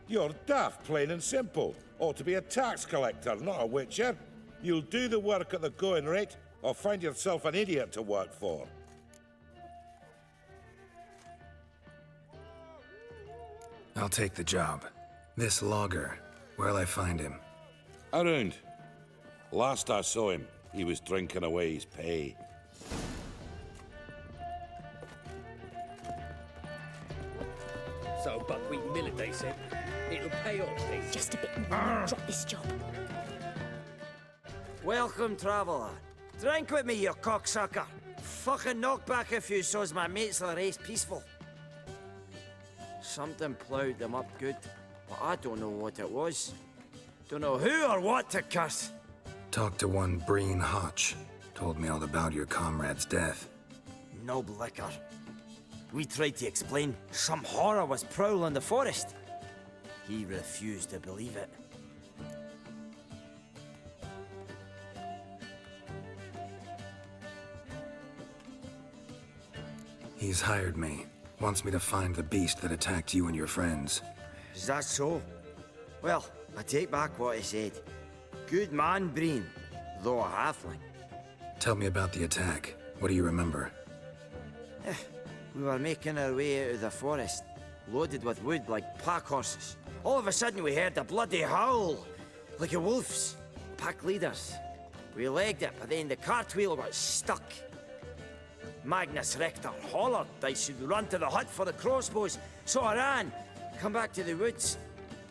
You're daft, plain and simple. Ought to be a tax collector, not a witcher. You'll do the work at the going rate, or find yourself an idiot to work for. I'll take the job. This logger, where'll I find him? Around. Last I saw him, he was drinking away his pay. So buckwheat millet, they said. It'll pay off, they said. Just a bit more. Drop this job. Welcome, traveller. Drink with me, you cocksucker. Fucking knock back a few so's my mates will race peaceful. Something ploughed them up good, but I don't know what it was. Don't know who or what to curse. Talked to one Breen Hodge. Told me all about your comrade's death. Noble liquor. We tried to explain some horror was prowling the forest. He refused to believe it. He's hired me. Wants me to find the beast that attacked you and your friends. Is that so? Well, I take back what I said. Good man, Breen, though a halfling. Tell me about the attack. What do you remember? We were making our way out of the forest, loaded with wood like pack horses. All of a sudden we heard a bloody howl, like a wolf's. Pack leaders. We legged it, but then the cartwheel got stuck. Magnus Rector hollered I should run to the hut for the crossbows, so I ran. Come back to the woods.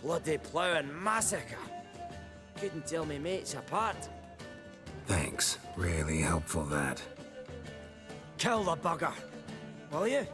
Bloody ploughing massacre. Couldn't tell me mates apart. Thanks. Really helpful, that. Kill the bugger, will you?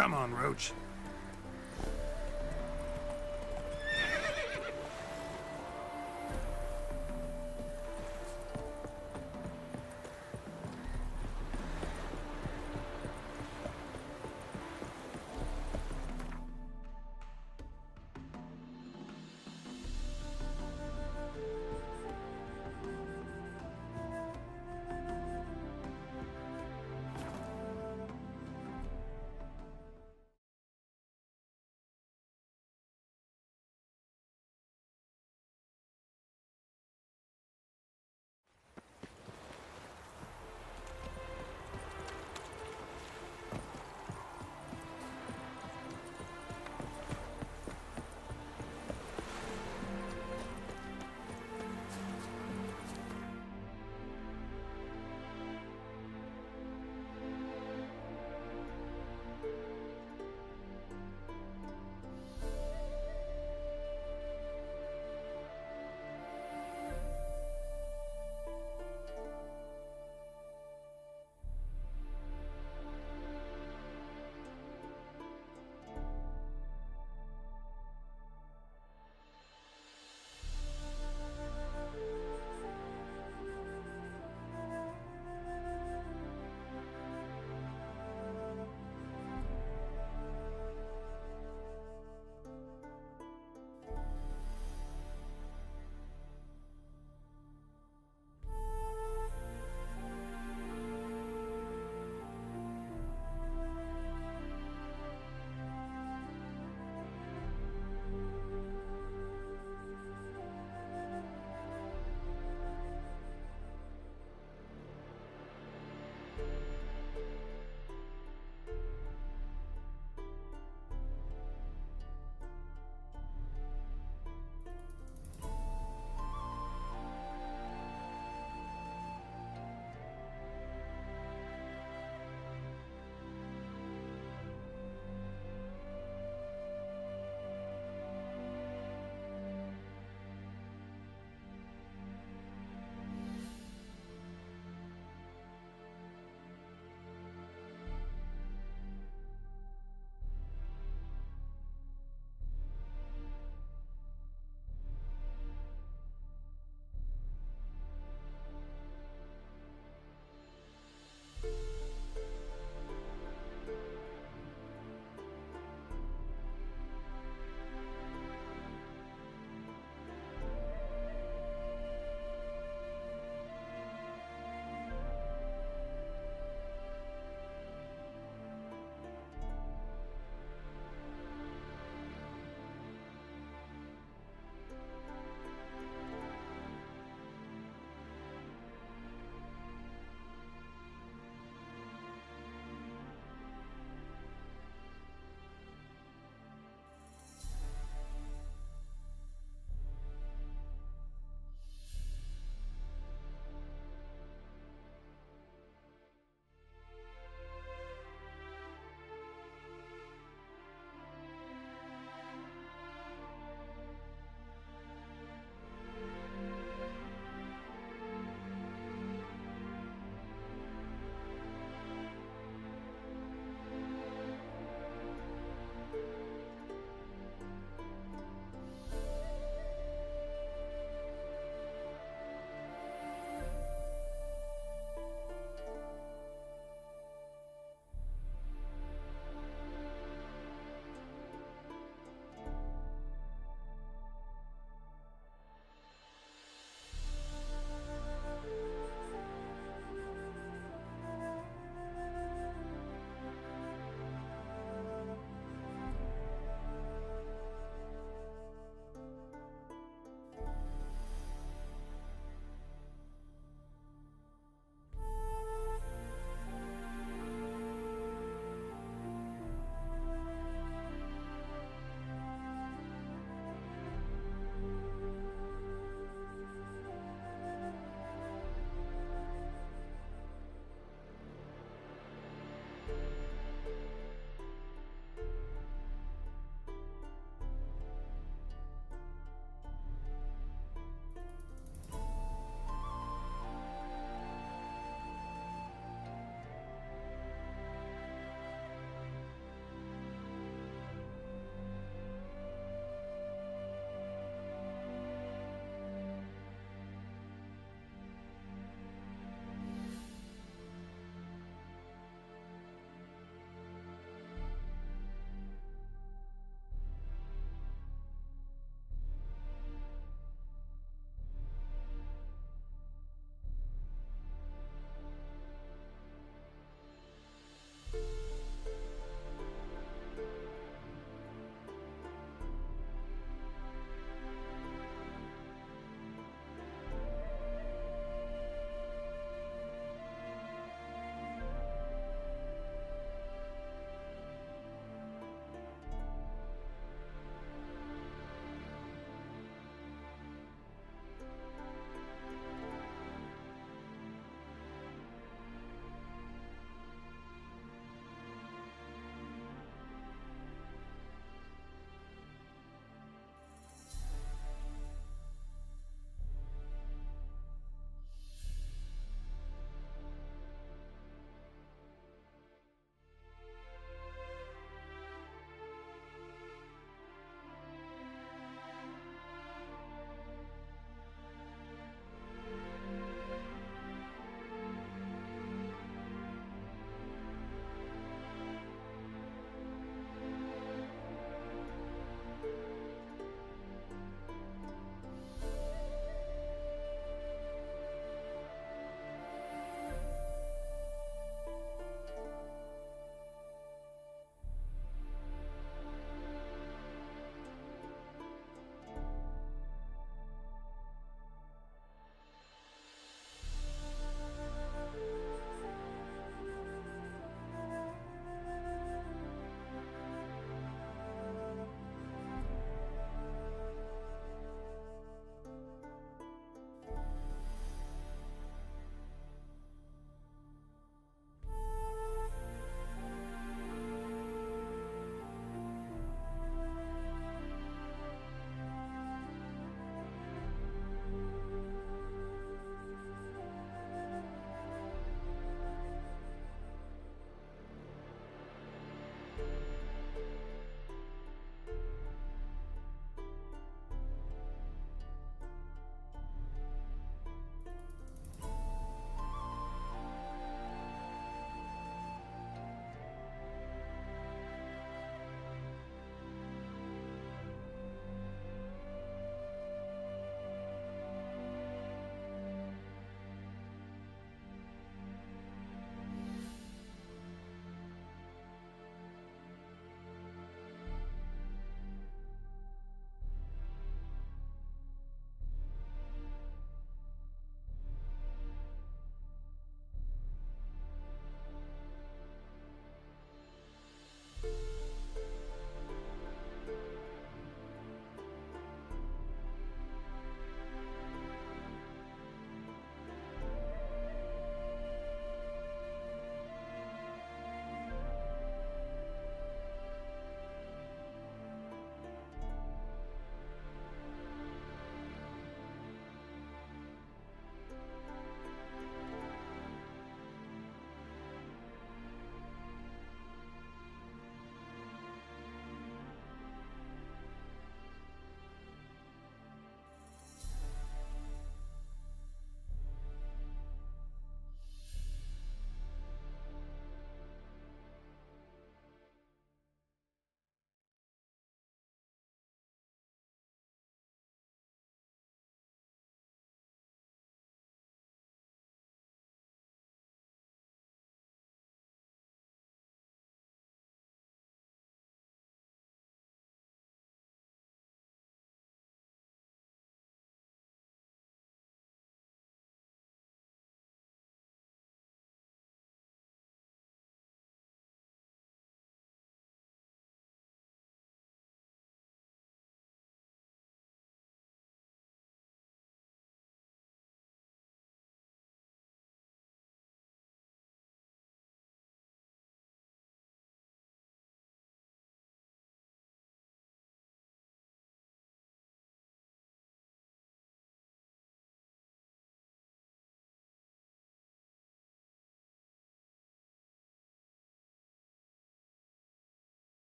Come on, Roach.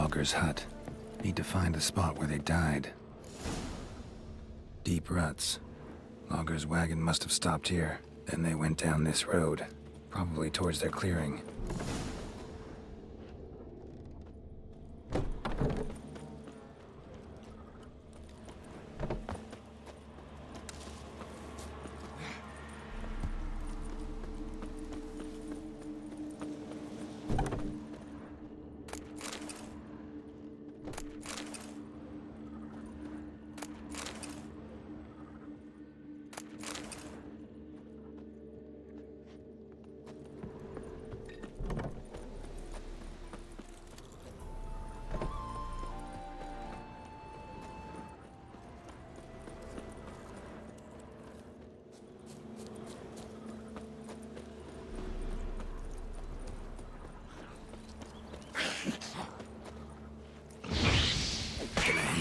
logger's hut. Need to find the spot where they died. Deep ruts. Logger's wagon must have stopped here. Then they went down this road, probably towards their clearing.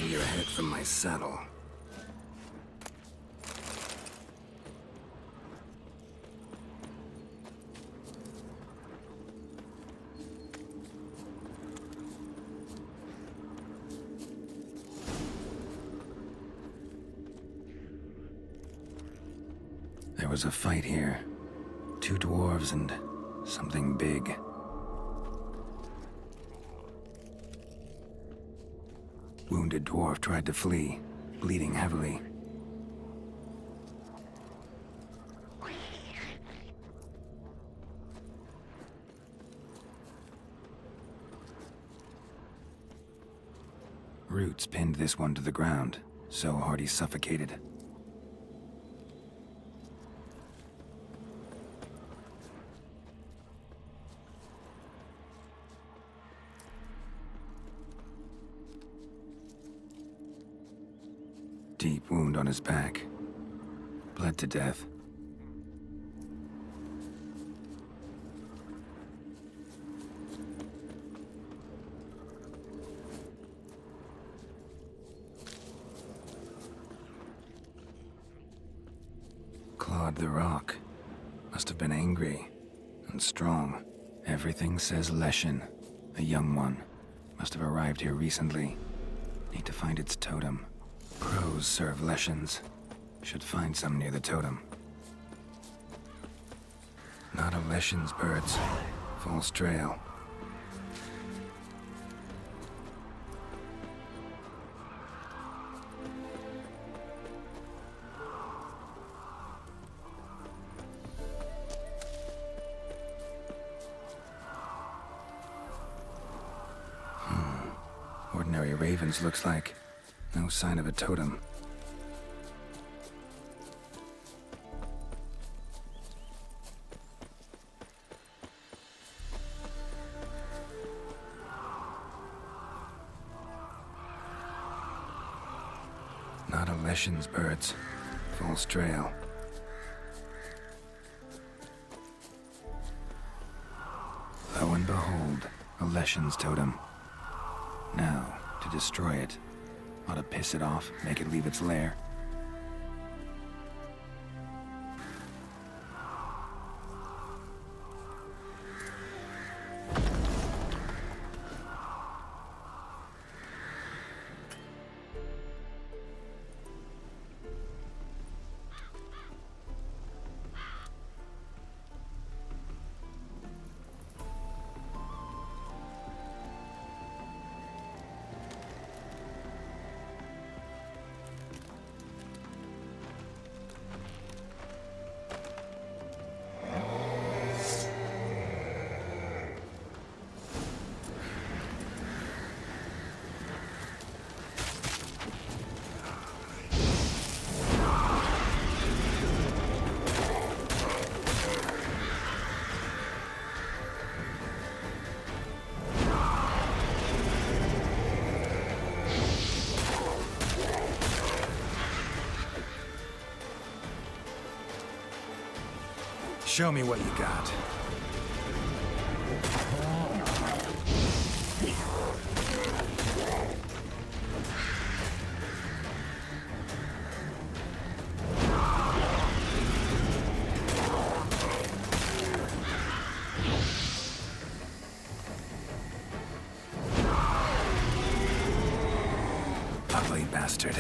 Your head from my saddle. There was a fight here. 2 dwarves and something big. Wounded dwarf tried to flee, bleeding heavily. Roots pinned this one to the ground, so hard he suffocated. Deep wound on his back. Bled to death. Clawed the rock. Must have been angry and strong. Everything says Leshen, a young one. Must have arrived here recently. Need to find its totem. Crows serve Leshens. Should find some near the totem. Not a Leshen's birds. False trail. Ordinary ravens, looks like. No sign of a totem. Not a Leshen's birds. False trail. Lo and behold, a Leshen's totem. Now, to destroy it. Ought to piss it off, make it leave its lair. Show me what you got. Ugly bastard.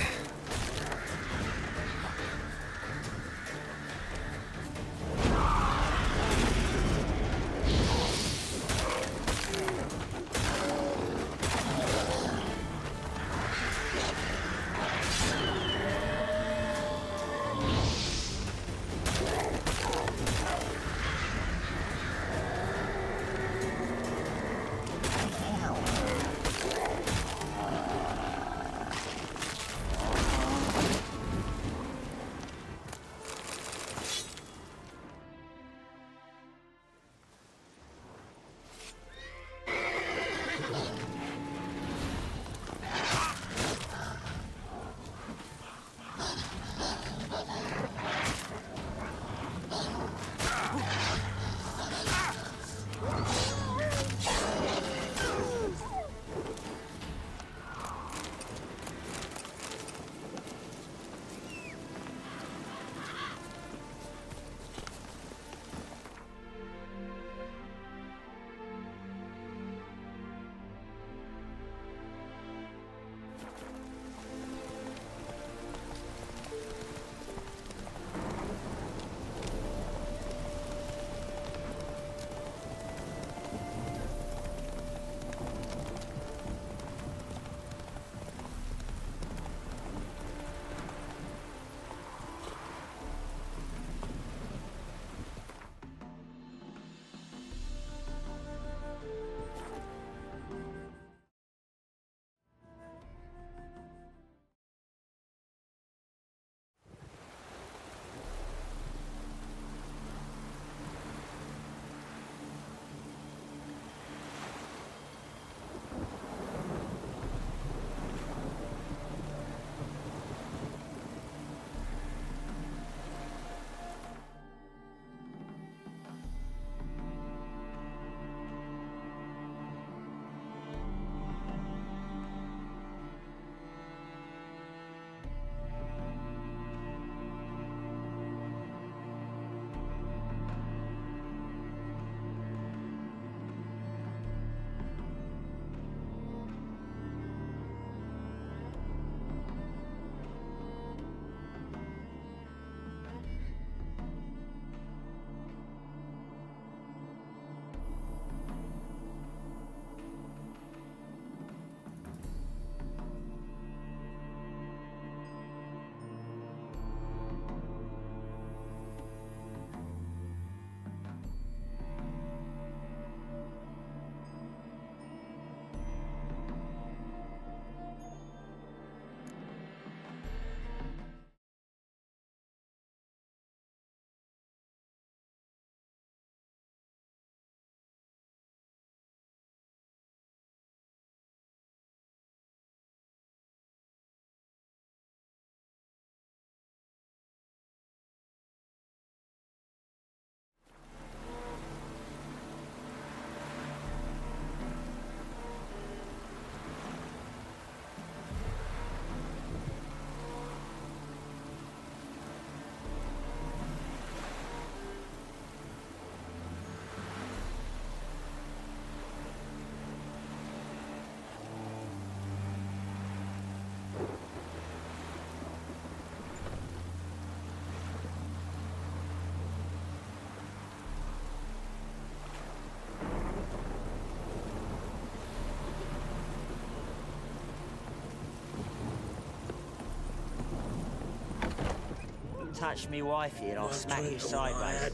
Touch me wife here, I'll smack you sideways.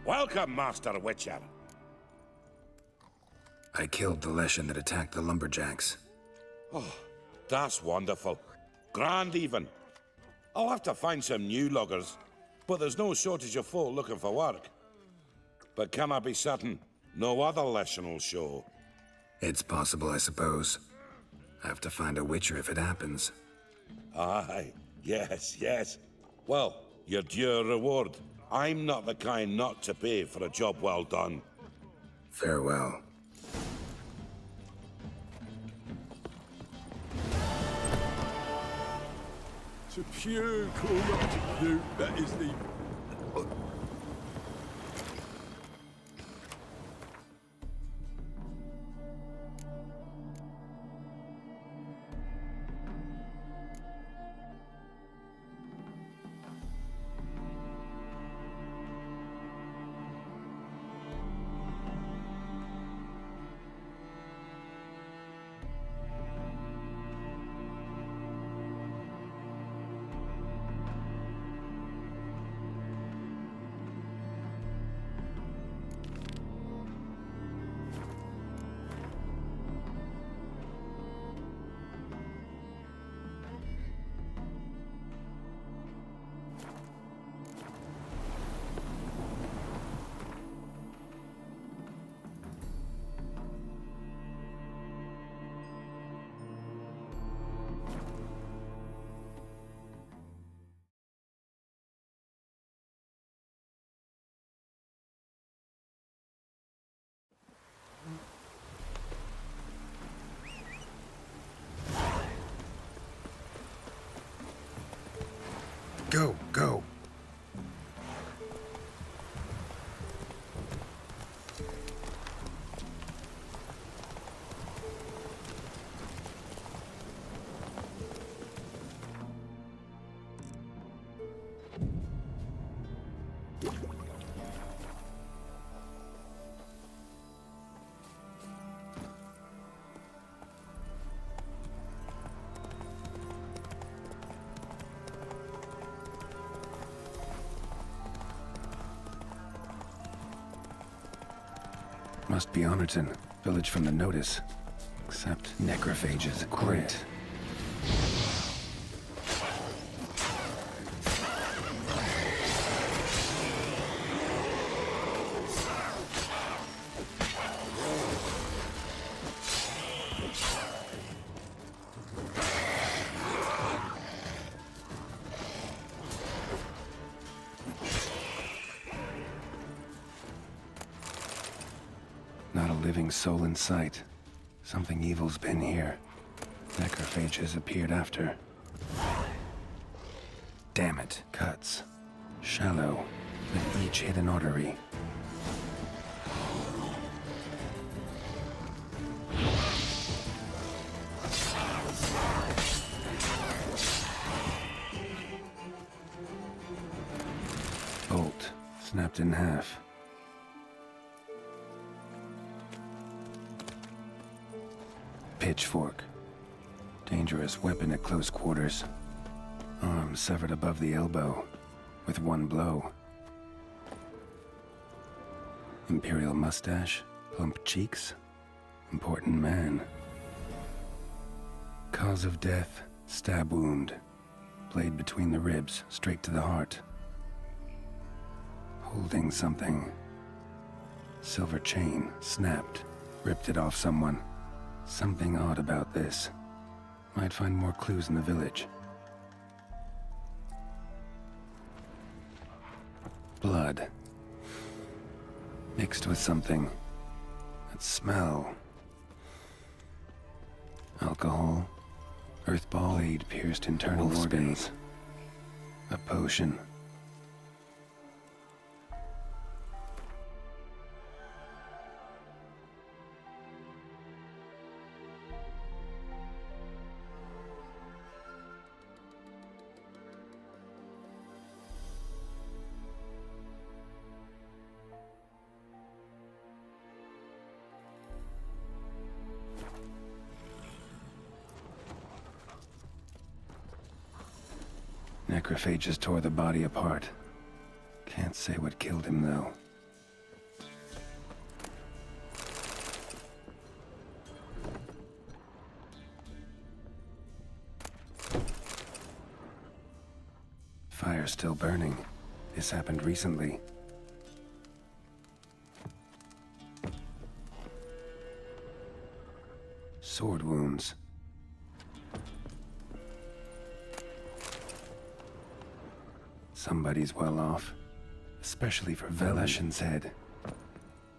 Welcome, Master Witcher. I killed the Leshen that attacked the lumberjacks. Oh, that's wonderful. Grand, even. I'll have to find some new loggers, but there's no shortage of folk looking for work. But can I be certain no other Leshen will show? It's possible, I suppose. I have to find a Witcher if it happens. Aye, yes. Well, your due reward. I'm not the kind not to pay for a job well done. Farewell. To pure chromatic loot, that is the... Go, go. Must be Honorton, village from the notice. Except necrophages. Great. Not a living soul in sight. Something evil's been here. Necrophages appeared after. Damn it. Cuts. Shallow, with each hit an artery. Bolt, snapped in half. Pitchfork. Dangerous weapon at close quarters. Arm severed above the elbow, with one blow. Imperial mustache, plump cheeks. Important man. Cause of death, stab wound. Blade between the ribs, straight to the heart. Holding something. Silver chain, snapped, ripped it off someone. Something odd about this. Might find more clues in the village. Blood. Mixed with something. That smell. Alcohol. Earthball blade pierced internal organs. A potion. Necrophages tore the body apart. Can't say what killed him, though. Fire still burning. This happened recently. Sword wounds. Somebody's well off, especially for Veleshin's head.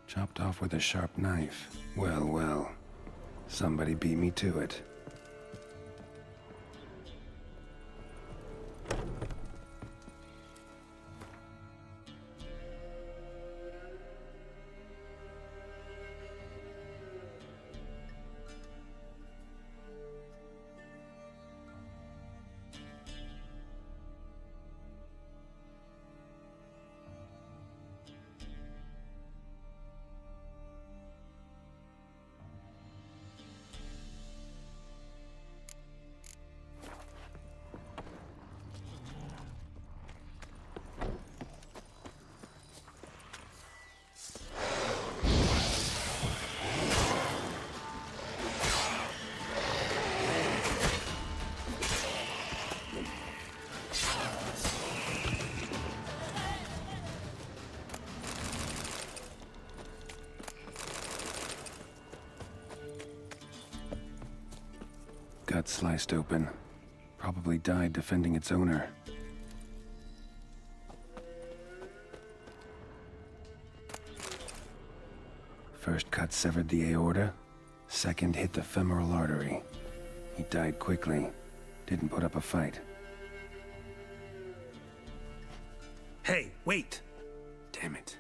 Chopped off with a sharp knife. Well, well. Somebody beat me to it. Gut sliced open. Probably died defending its owner. First cut severed the aorta. Second hit the femoral artery. He died quickly. Didn't put up a fight. Hey, wait! Damn it.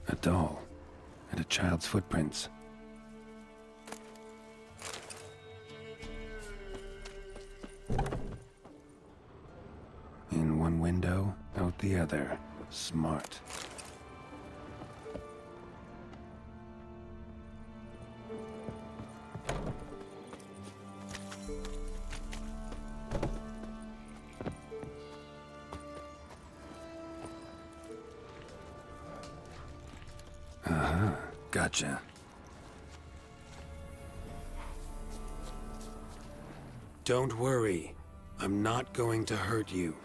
A doll. And a child's footprints. In one window, out the other. Smart. Uh-huh. Gotcha. Don't worry. I'm not going to hurt you.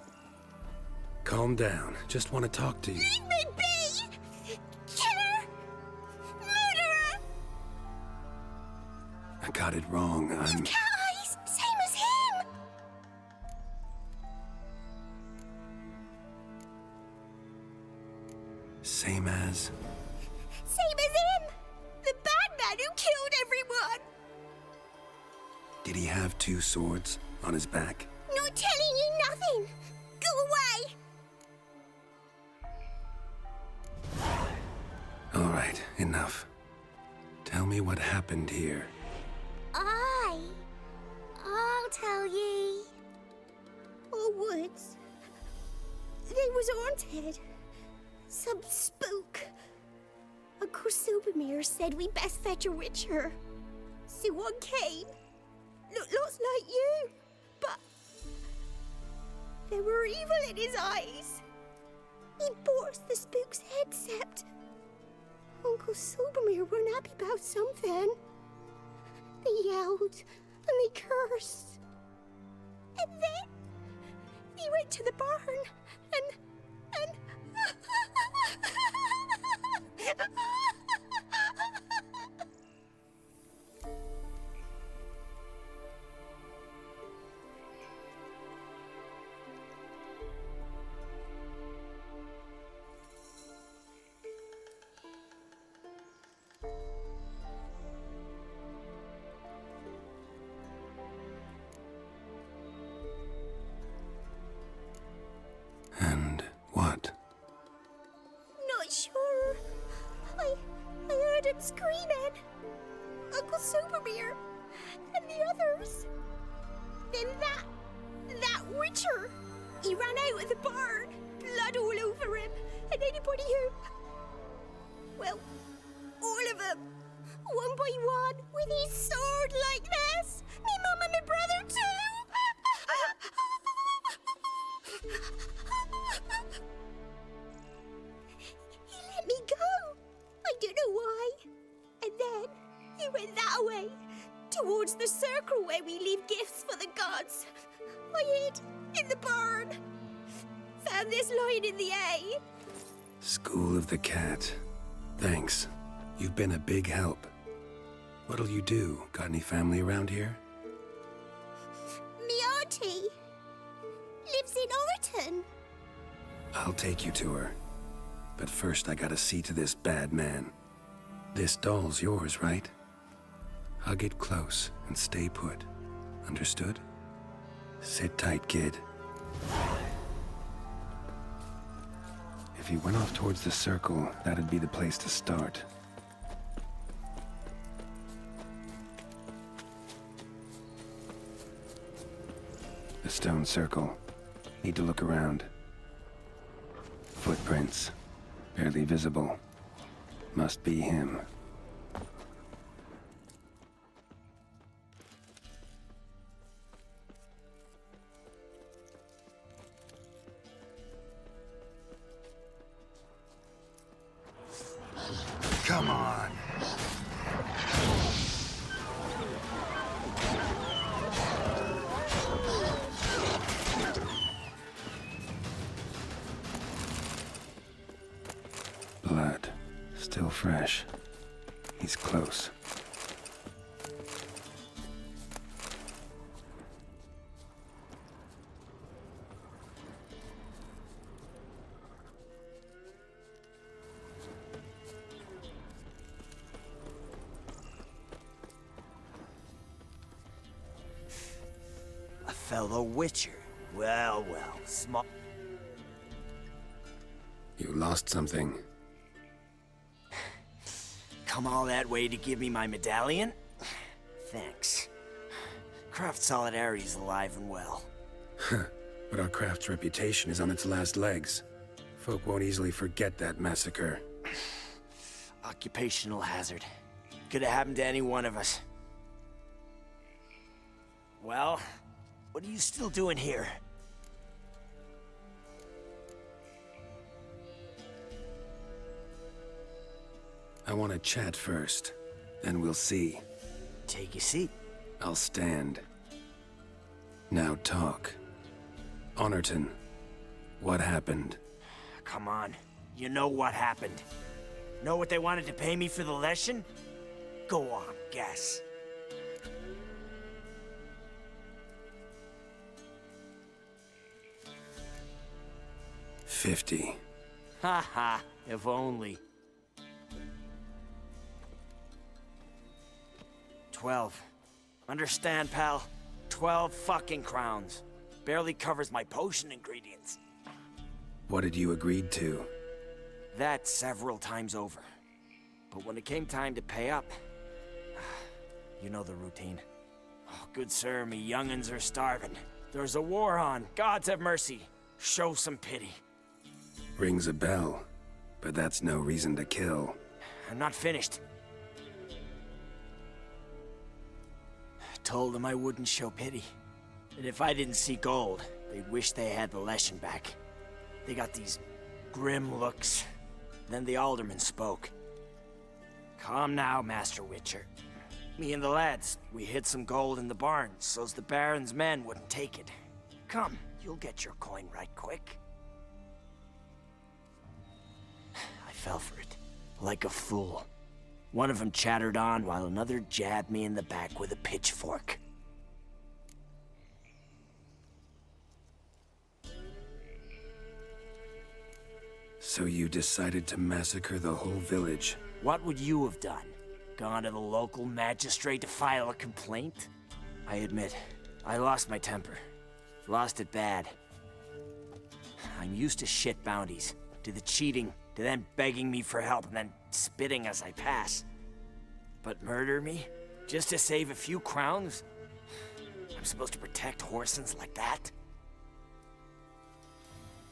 Calm down. Just want to talk to you. Leave me be! Killer! Murderer! I got it wrong. I'm... Cat eyes! Same as him! Same as... Same as him! The bad man who killed everyone! Did he have two swords on his back? Not telling you nothing! Go away! All right, enough. Tell me what happened here. I'll tell ye. Oh, woods. They was haunted. Some spook. Uncle Silvermere said we best fetch a witcher. So one came. Looked lots like you, but there were evil in his eyes. He bore the spook's head, except Uncle Silvermere weren't happy about something. They yelled and they cursed. And then he went to the barn and And what? Not sure. I heard him screaming. Uncle Silvermere and the others. Then that witcher. He ran out of the barn, blood all over him, and anybody who... Well, all of them, one by one, with his sword like this. Me mum and my brother too. He let me go. I don't know why. And then he went that way, towards the circle where we leave gifts for the gods. I hid in the barn. Found this line in the A. School of the Cat. Thanks. You've been a big help. What'll you do? Got any family around here? Me auntie lives in Orton. I'll take you to her. But first I gotta see to this bad man. This doll's yours, right? Hug it close and stay put. Understood? Sit tight, kid. If he went off towards the circle, that'd be the place to start. The stone circle. Need to look around. Footprints. Barely visible. Must be him. Come on. Blood. Still fresh. He's close. fellow Witcher. Well, well, small... You lost something. Come all that way to give me my medallion? Thanks. Craft Solidarity's alive and well. But our craft's reputation is on its last legs. Folk won't easily forget that massacre. Occupational hazard. Could have happened to any one of us. Well, what are you still doing here? I want to chat first, then we'll see. Take a seat. I'll stand. Now talk. Honorton, what happened? Come on. You know what happened. Know what they wanted to pay me for the lesson? Go on, guess. $50. Ha ha, if only. 12. Understand, pal? 12 fucking crowns. Barely covers my potion ingredients. What did you agree to? That several times over. But when it came time to pay up, you know the routine. Oh, good sir, me young'uns are starving. There's a war on. Gods have mercy. Show some pity. Rings a bell, but that's no reason to kill. I'm not finished. Told them I wouldn't show pity. That if I didn't see gold, they'd wish they had the lesson back. They got these grim looks. Then the alderman spoke. Calm now, Master Witcher. Me and the lads, we hid some gold in the barn, so's the Baron's men wouldn't take it. Come, you'll get your coin right quick. I fell for it, like a fool. One of them chattered on while another jabbed me in the back with a pitchfork. So you decided to massacre the whole village? What would you have done? Gone to the local magistrate to file a complaint? I admit, I lost my temper. Lost it bad. I'm used to shit bounties, to the cheating, to them begging me for help and then spitting as I pass. But murder me? Just to save a few crowns? I'm supposed to protect Horsens like that?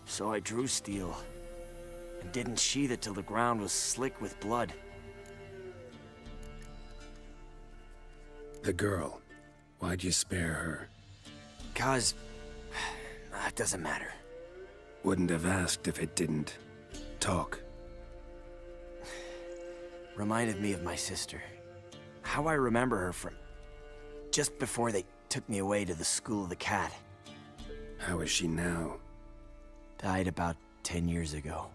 So I drew steel, and didn't sheathe it till the ground was slick with blood. The girl, why'd you spare her? 'Cause... it doesn't matter. Wouldn't have asked if it didn't. Talk. Reminded me of my sister. How I remember her from... just before they took me away to the School of the Cat. How is she now? Died about 10 years ago.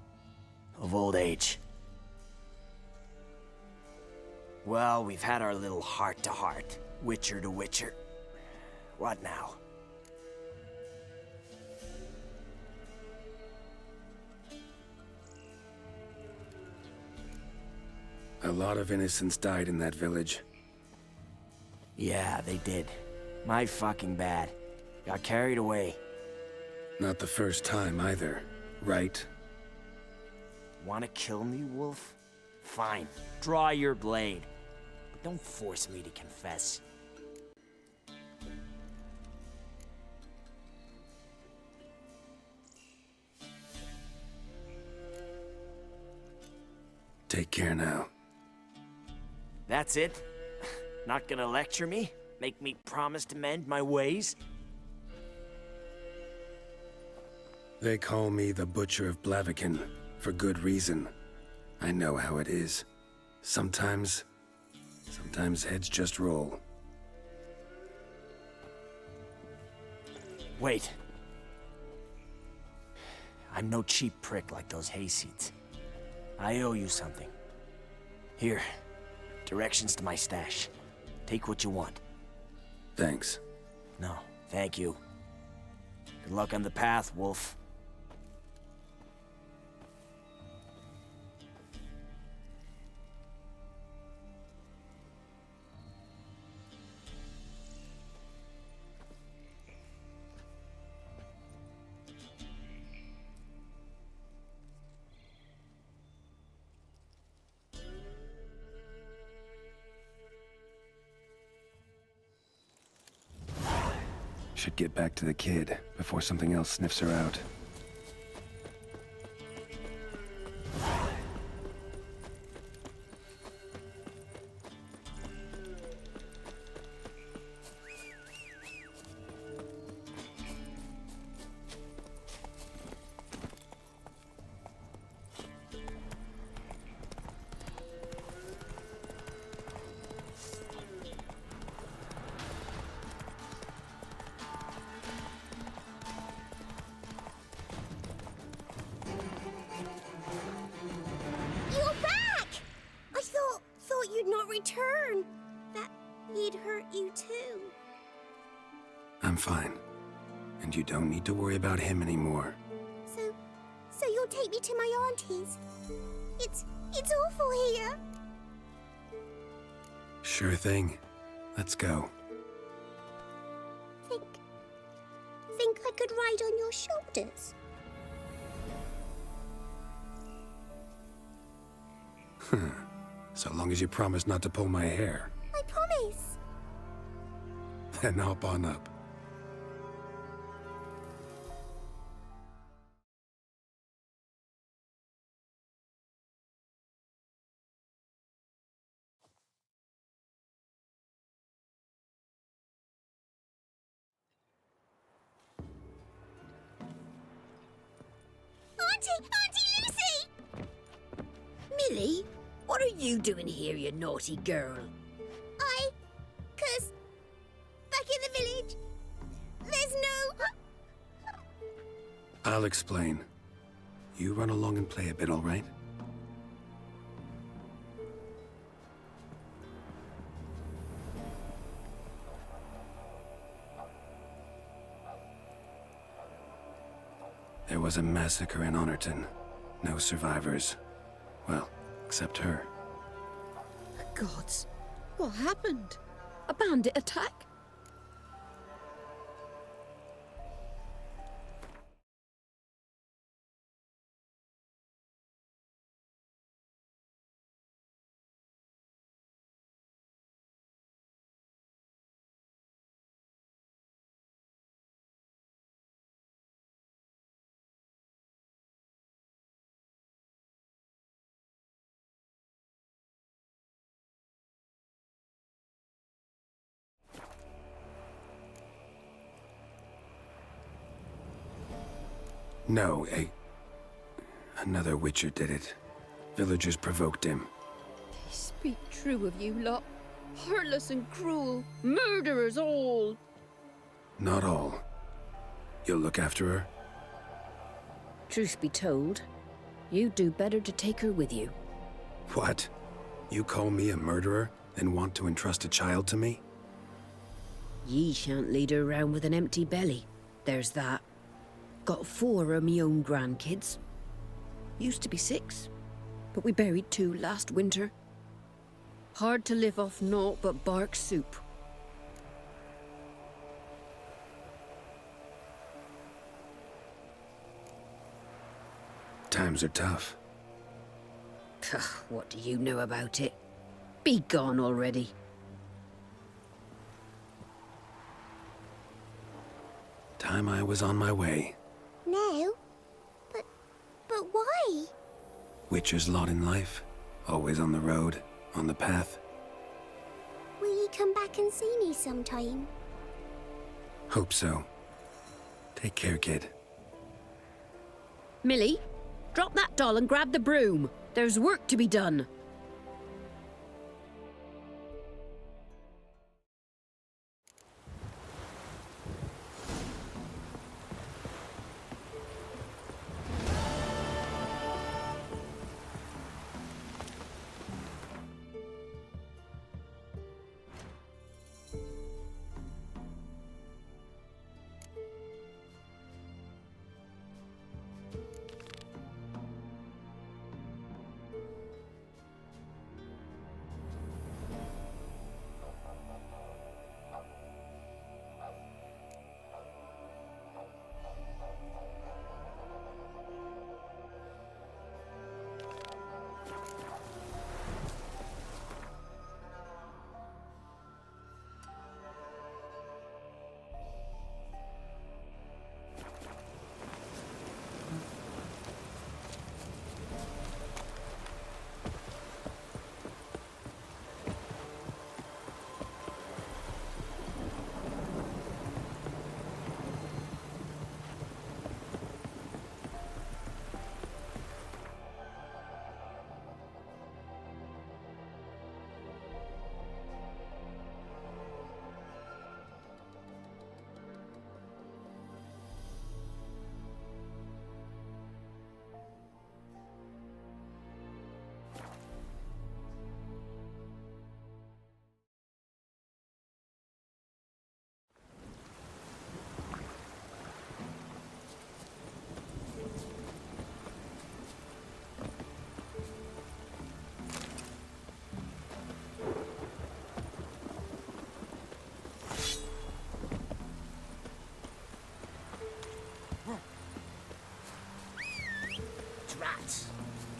Of old age. Well, we've had our little heart-to-heart. Witcher to Witcher. What now? A lot of innocents died in that village. Yeah, they did. My fucking bad. Got carried away. Not the first time either, right? Wanna kill me, Wolf? Fine. Draw your blade. But don't force me to confess. Take care now. That's it? Not gonna lecture me? Make me promise to mend my ways? They call me the Butcher of Blaviken, for good reason. I know how it is. Sometimes heads just roll. Wait. I'm no cheap prick like those hayseeds. I owe you something. Here, directions to my stash. Take what you want. Thanks. No, thank you. Good luck on the path, Wolf. Should get back to the kid before something else sniffs her out. You're back! I thought you'd not return. That he'd hurt you too. I'm fine. And you don't need to worry about him anymore. So you'll take me to my auntie's? It's awful here. Sure thing. Let's go. Think I could ride on your shoulders? So long as you promise not to pull my hair, I promise. then hop on up. Auntie Lucy! Millie, what are you doing here, you naughty girl? 'Cause back in the village, there's no... I'll explain. You run along and play a bit, all right? There was a massacre in Honorton. No survivors. Well, except her. Gods, what happened? A bandit attack? No, another Witcher did it. Villagers provoked him. They speak true of you lot. Heartless and cruel. Murderers all. Not all. You'll look after her? Truth be told, you'd do better to take her with you. What? You call me a murderer and want to entrust a child to me? Ye shan't lead her around with an empty belly. There's that. Got 4 of me own grandkids. Used to be 6, but we buried 2 last winter. Hard to live off naught but bark soup. Times are tough. What do you know about it? Be gone already. Time I was on my way. No? But why? Witcher's lot in life. Always on the road, on the path. Will you come back and see me sometime? Hope so. Take care, kid. Millie, drop that doll and grab the broom. There's work to be done.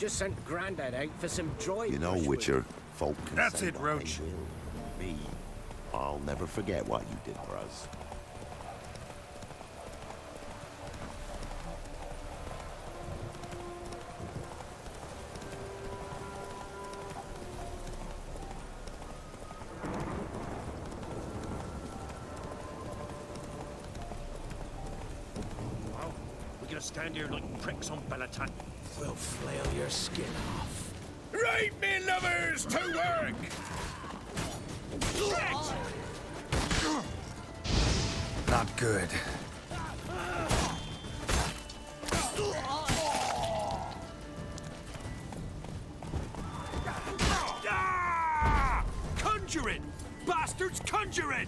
just sent Grandad out for some dried You know, brushwood. Witcher, folk can That's say it, what Roach. they will. Me, I'll never forget what you did for us. Wow, we're gonna stand here like pricks on Belatan. We'll flail your skin off. Right, me lovers, to work! Not good. Ah! Conjuring! Bastards conjuring!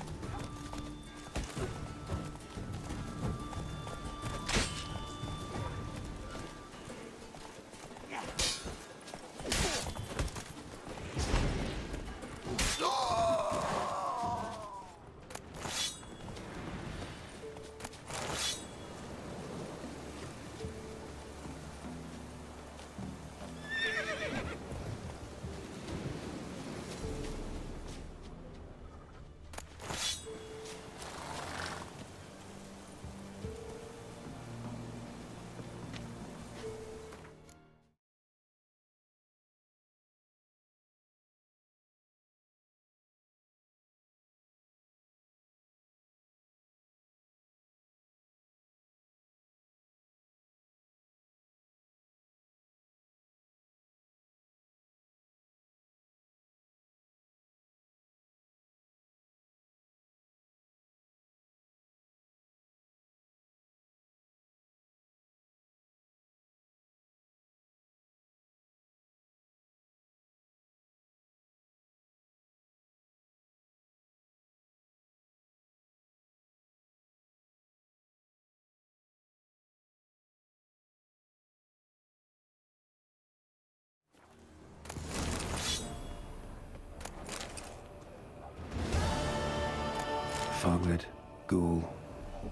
Foglet, Ghoul,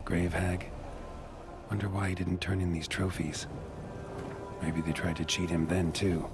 Grave Hag. Wonder why he didn't turn in these trophies. Maybe they tried to cheat him then, too.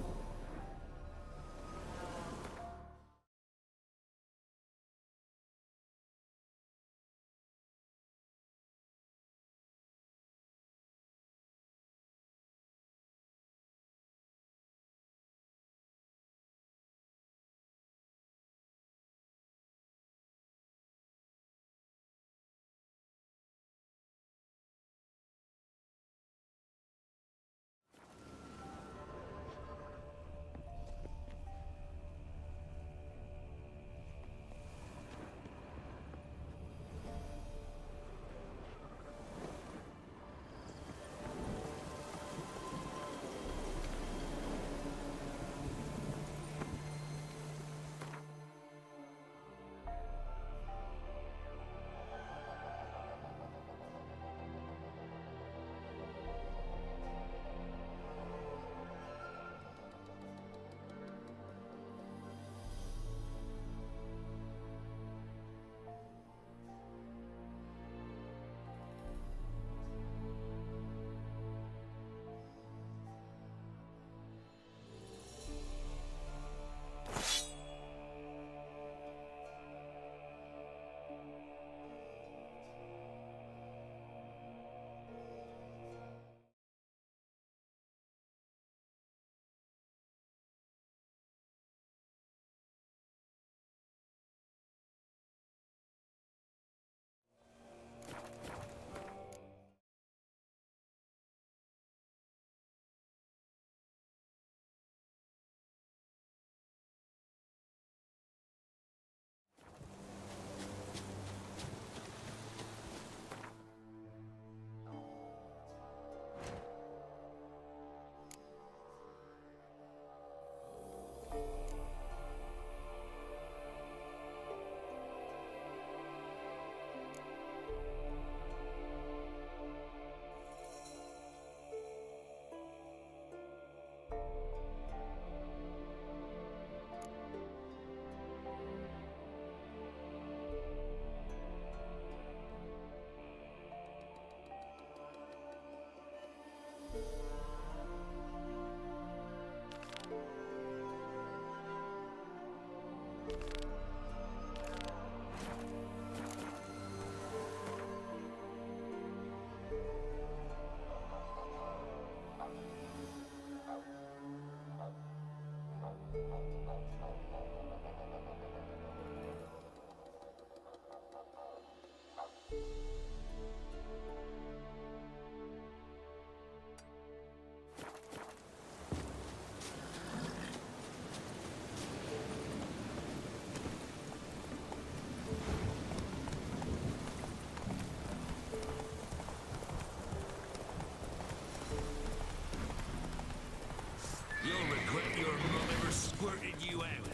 squirted you out.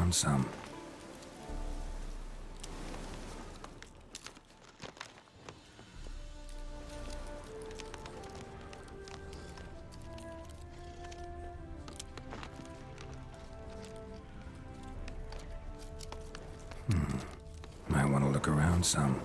around some. Might want to look around some.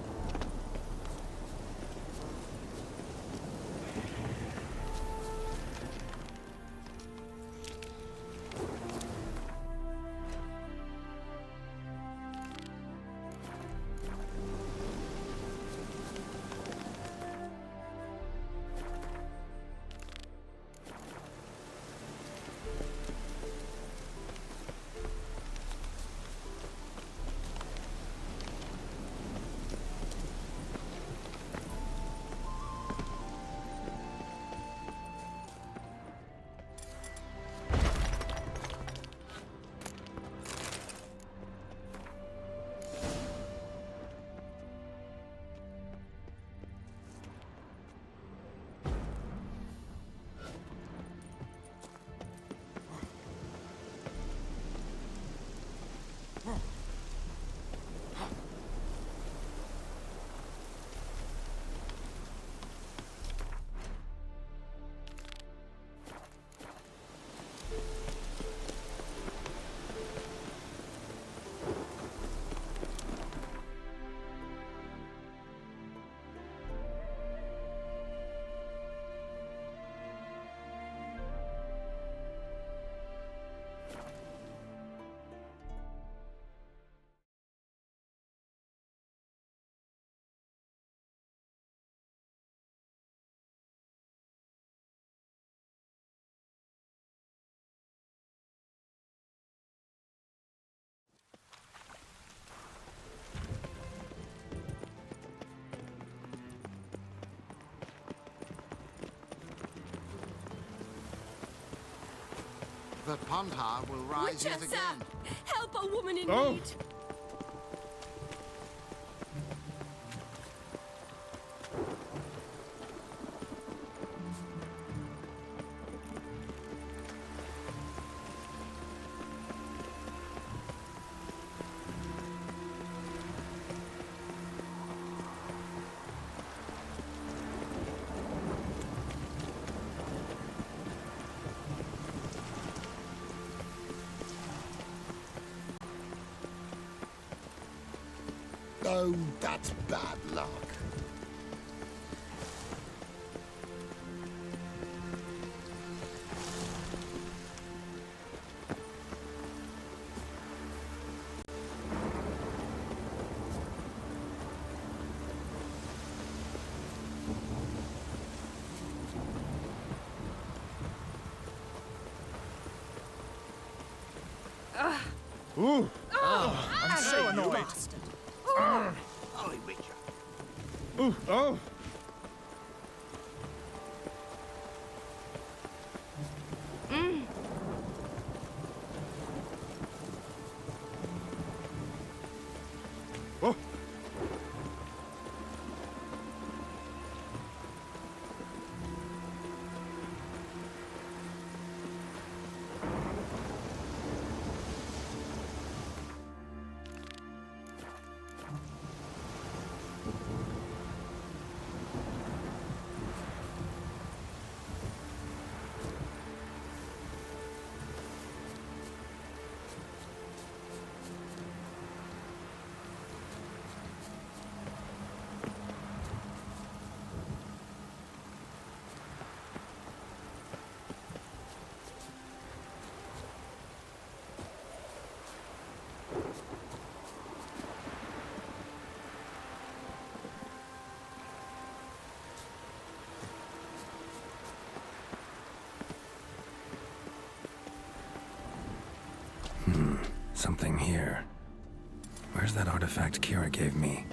The Pontar will rise yet Witcher, again. sir! Help a woman in Oh. need! Oh, that's bad luck. Ooh! I'm so annoyed. Ollie Witcher. Ooh, oh! Oh! Something here. Where's that artifact Kira gave me?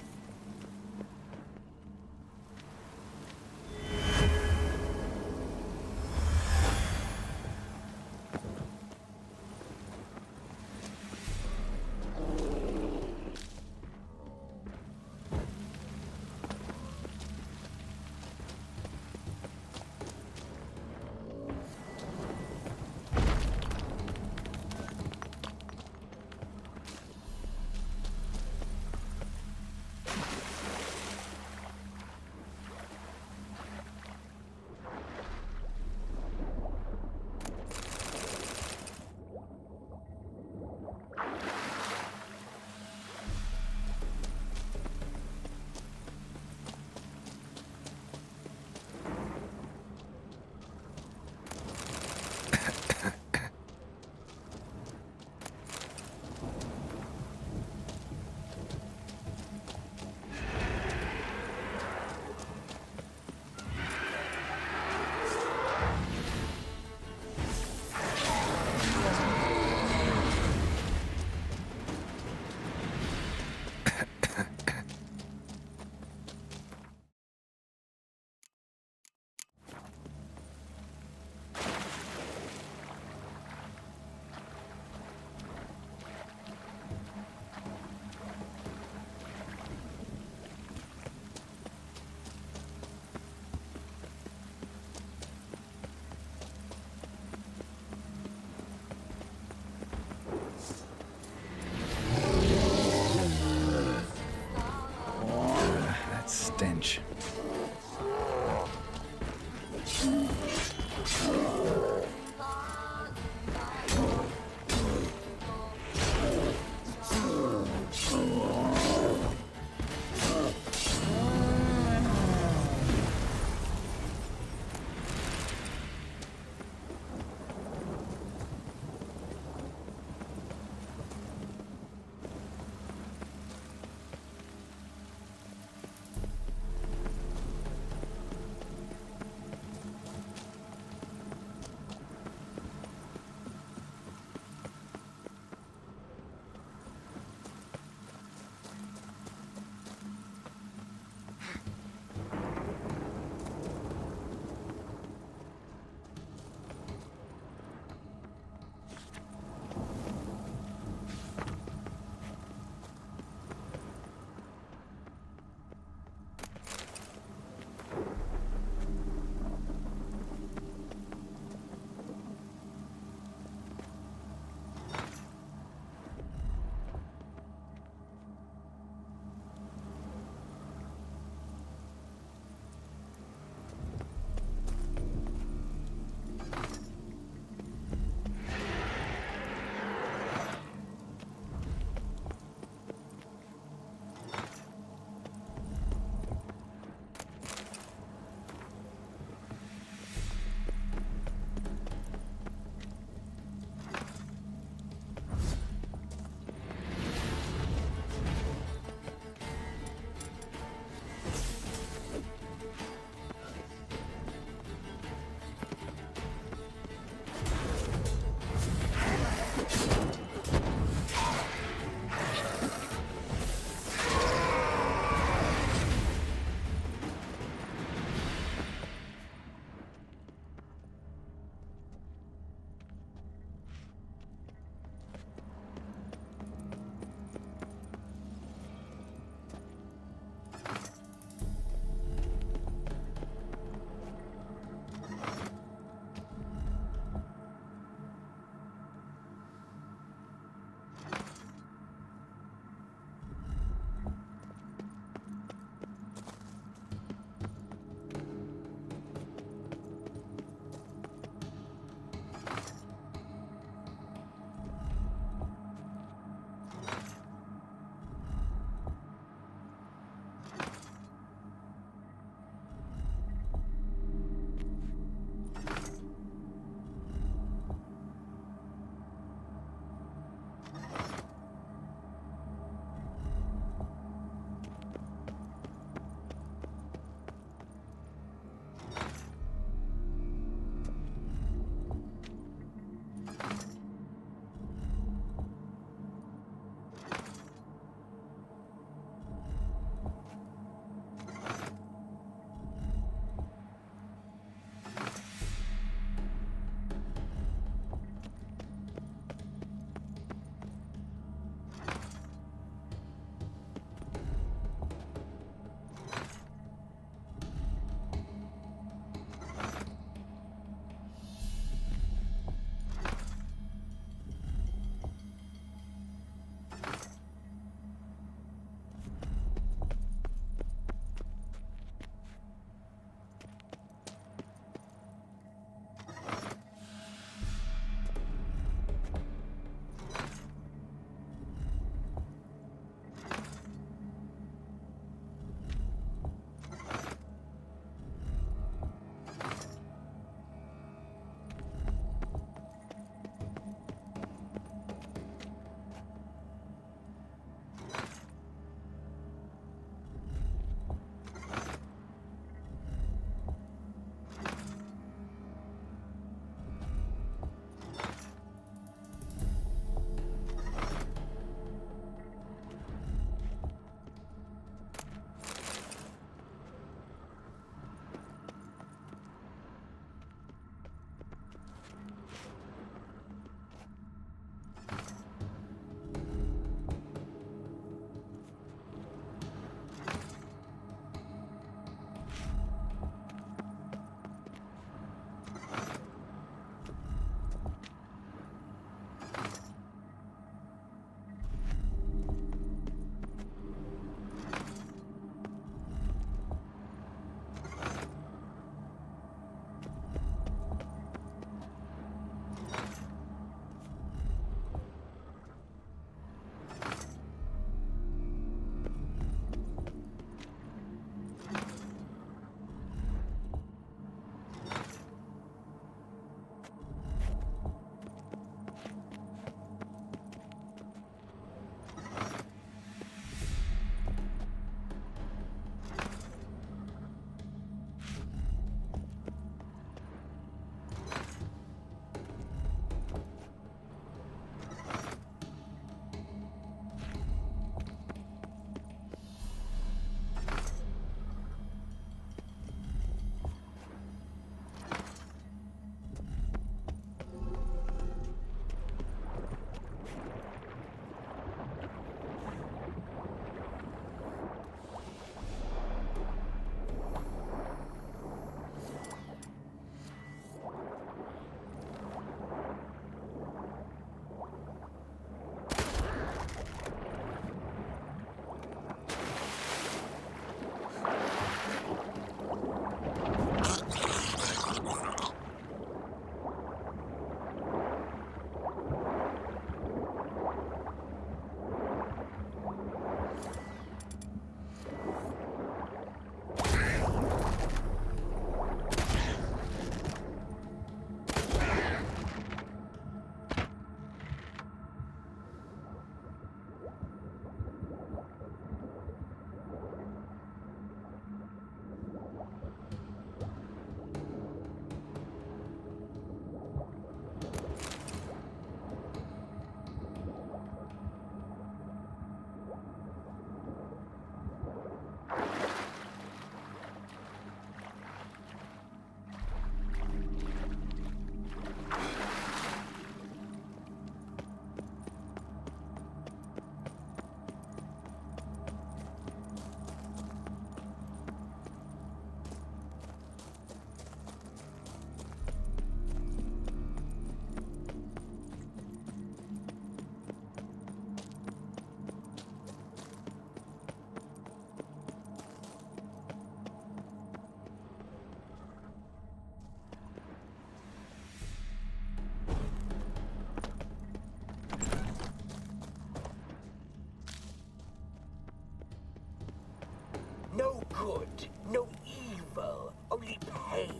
good, no evil, only pain.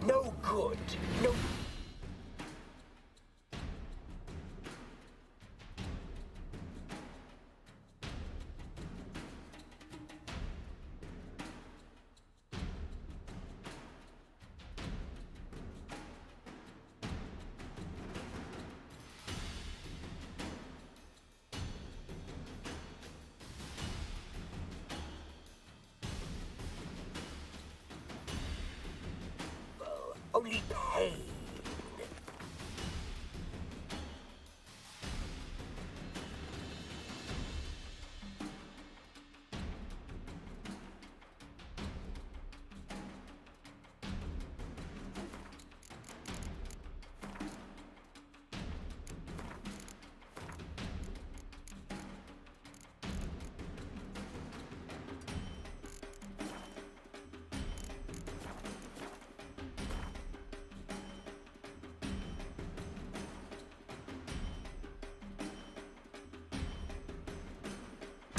No good, no... Only pain.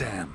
Damn.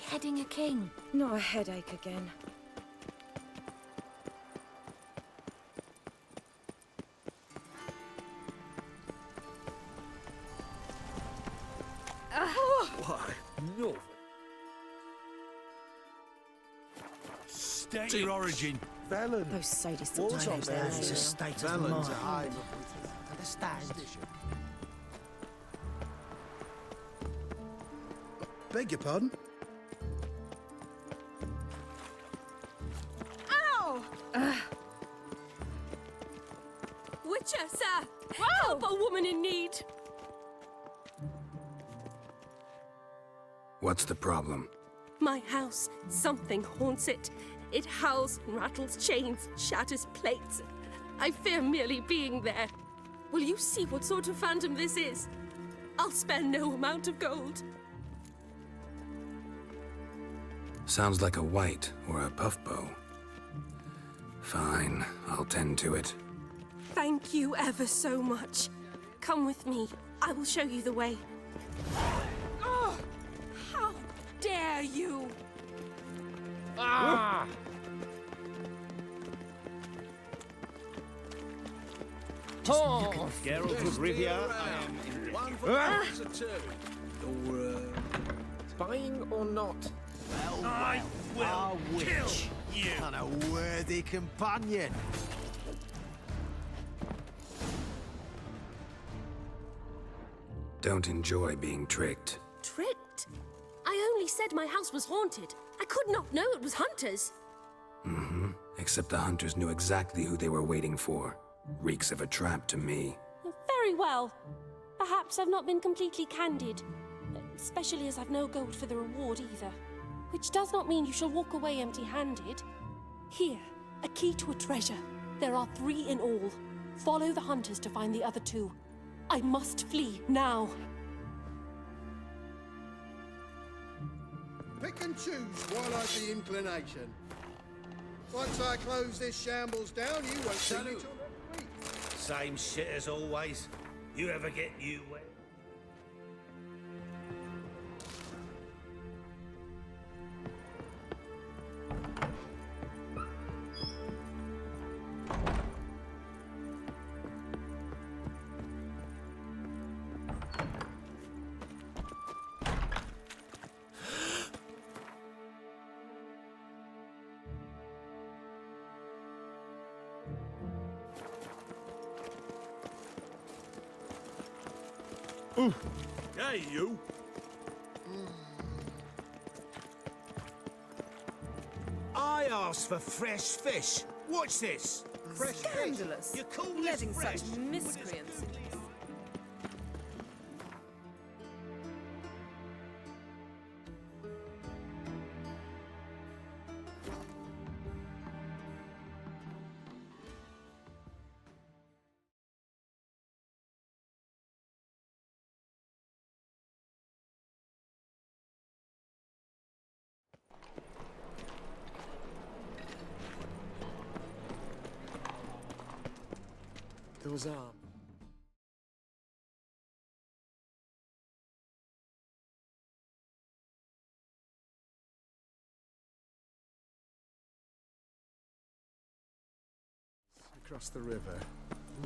beheading a king. Not a headache again. Why, no. State your origin. Velen. Those sadists Wars on there. It's a state of Velen's a mind. hive Understand? Beg your pardon? Ow! Witcher, sir! Help a woman in need! What's the problem? My house, something haunts it. It howls and rattles chains, shatters plates. I fear merely being there. Will you see what sort of phantom this is? I'll spare no amount of gold. Sounds like a white or a puffbow. Fine, I'll tend to it. Thank you ever so much. Come with me. I will show you the way. Oh, how dare you! Ah! Oh, Geralt of Rivia, I am in one for a two. Or, buying or not? I will kill you. And a worthy companion. Don't enjoy being tricked. Tricked? I only said my house was haunted. I could not know it was hunters. Mm-hmm. Except the hunters knew exactly who they were waiting for. Reeks of a trap to me. Very well. Perhaps I've not been completely candid. Especially as I've no gold for the reward either. Which does not mean you shall walk away empty-handed. Here, a key to a treasure. There are 3 in all. Follow the hunters to find the other 2. I must flee now. Pick and choose while I've the inclination. Once I close this shambles down, you won't see me till next week. Same shit as always. You ever get you wet? Hey, you! I asked for fresh fish. What's this? Fresh Scandalous. You call Letting this fresh? such miscreants. Those Across the river.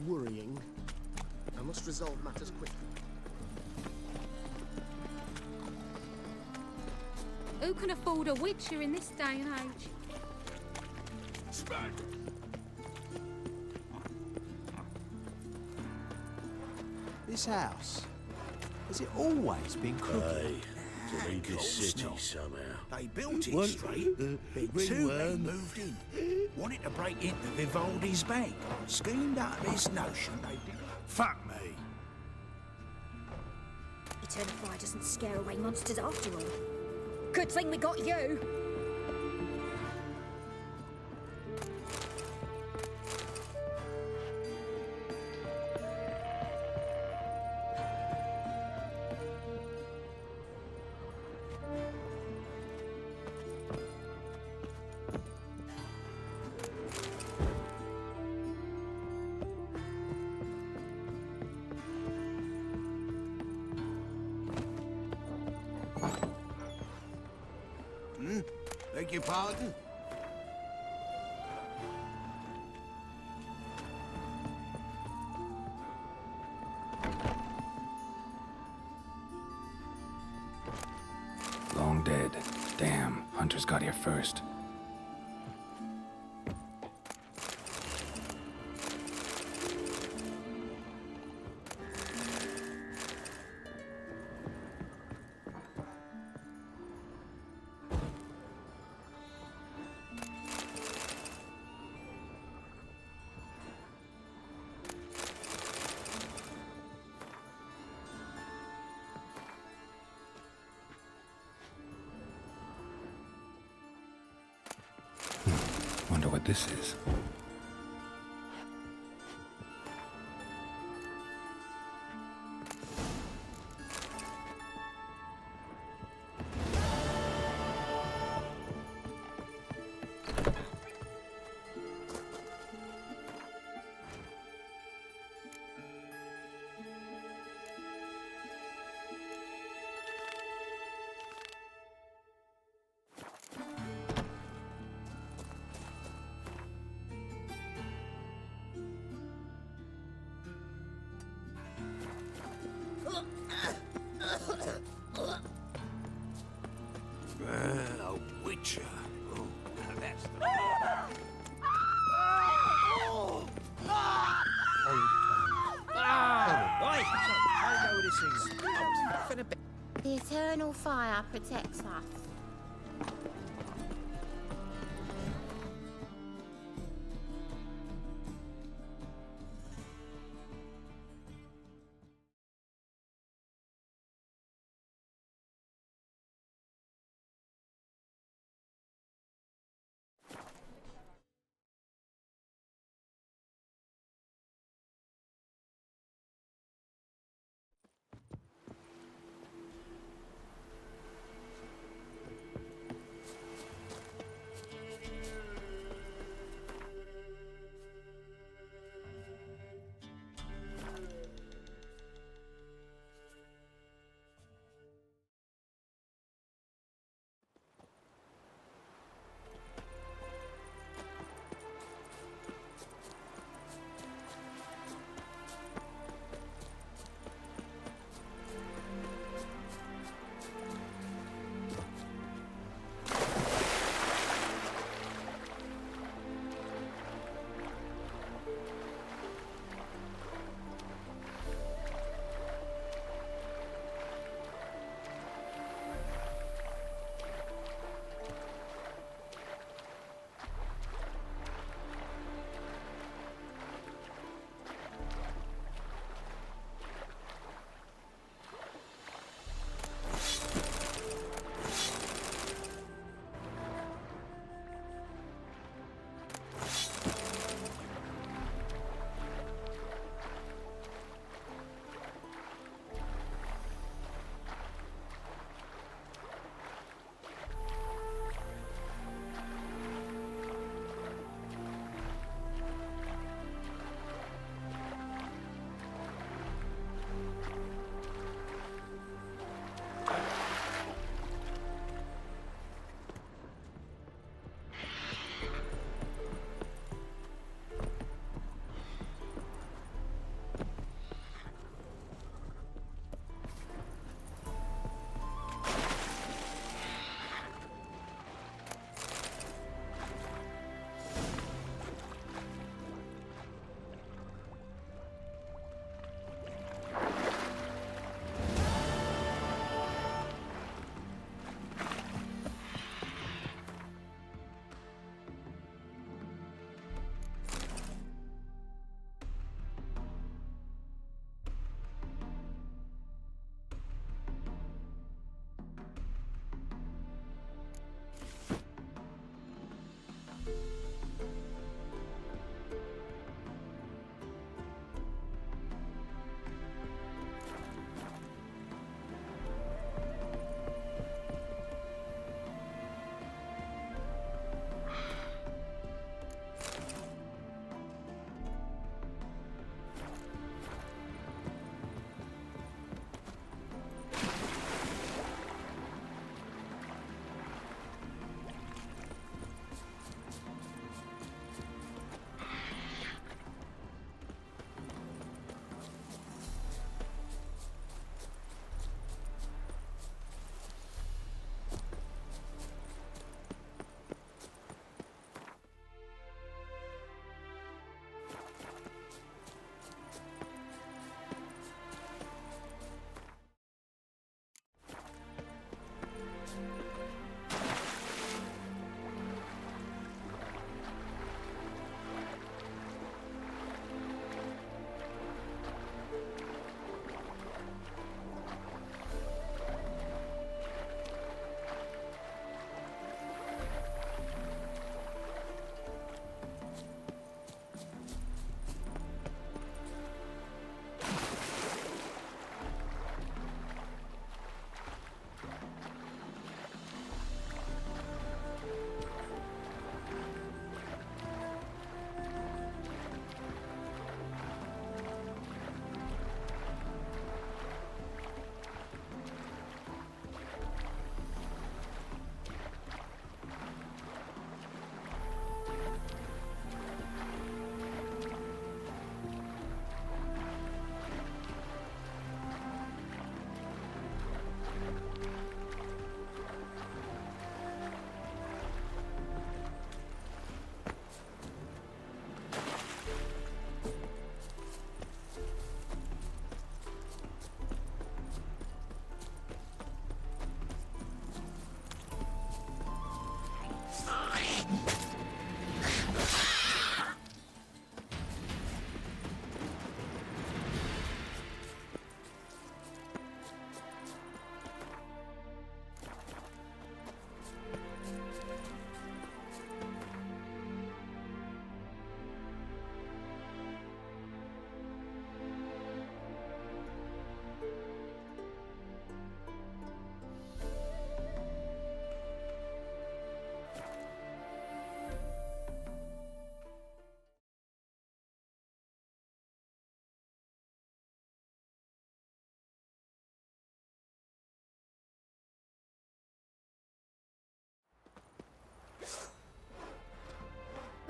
Worrying. I must resolve matters quickly. Who can afford a witcher in this day and age? Smack! This house, has it always been crooked? To leave this city somehow. They built it straight, then two men moved in. Wanted to break into Vivaldi's bank. Schemed up this notion they did. Fuck me. Eternal fire doesn't scare away monsters after all. Good thing we got you. your pardon? Long dead. Damn, Hunter's got here first. Wonder what this is. A witcher. Oh, now that's the... I know this is. The eternal fire protects us.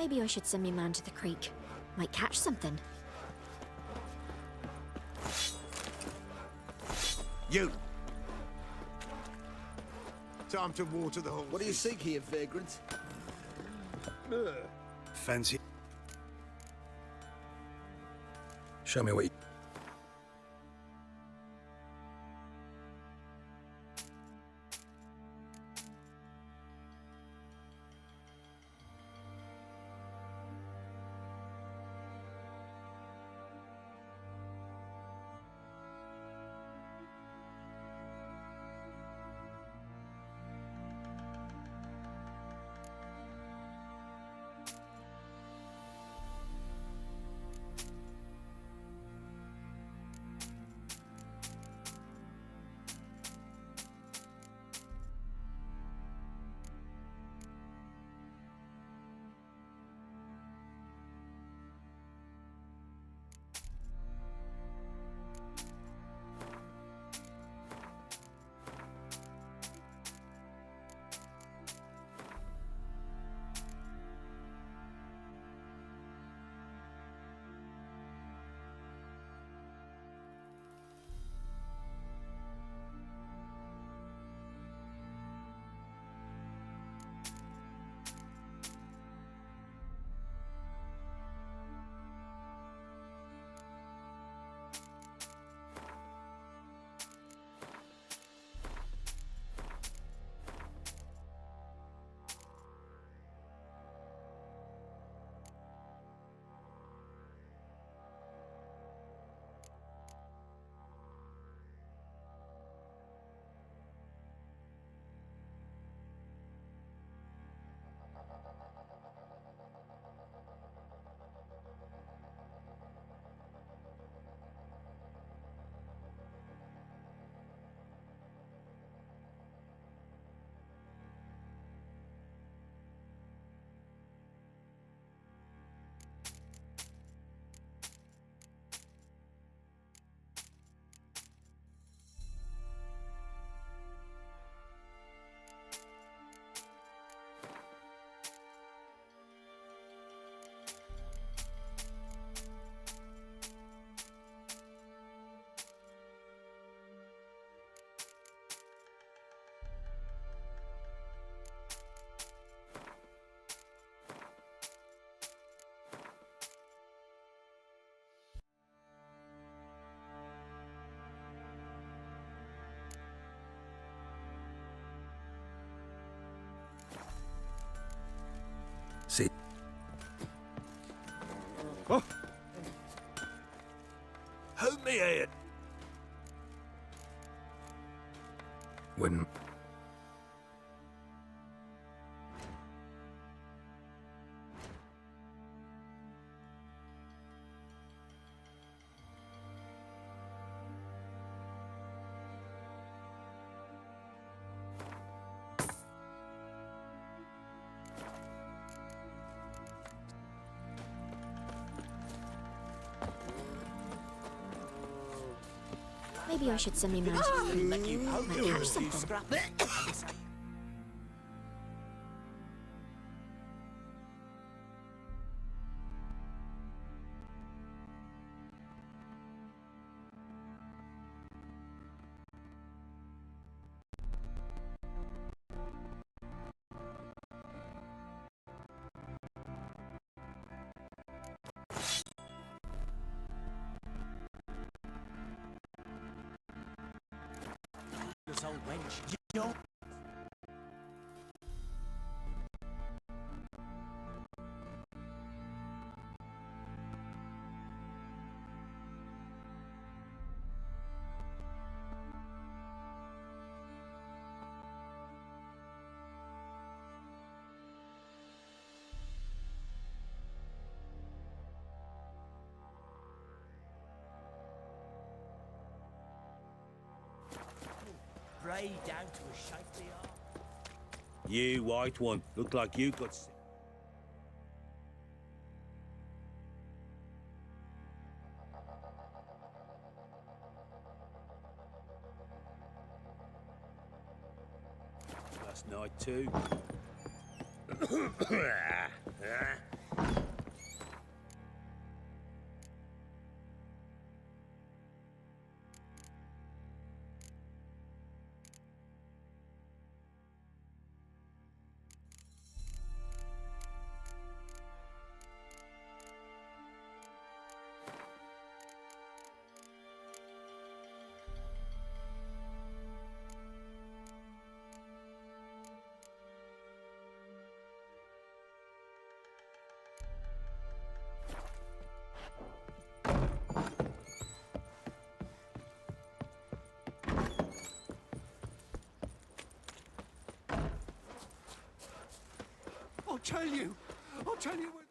Maybe I should send me man to the creek. Might catch something. You! Time to water the horses. What do you seek here, vagrant? Fancy. Show me what you... See. Oh. Hold me here. Wouldn't... Maybe I should send me man to Let you catch something. This old wench. You don't. Bray down to a shape they are. You white one, look like you got sick. Last night too. tell you. I'll tell you what...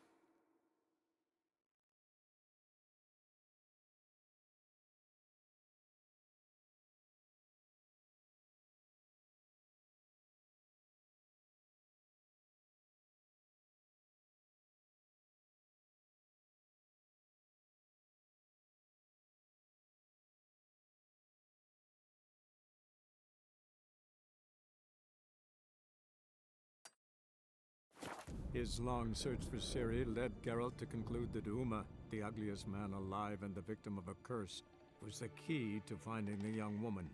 His long search for Ciri led Geralt to conclude that Uma, the ugliest man alive and the victim of a curse, was the key to finding the young woman.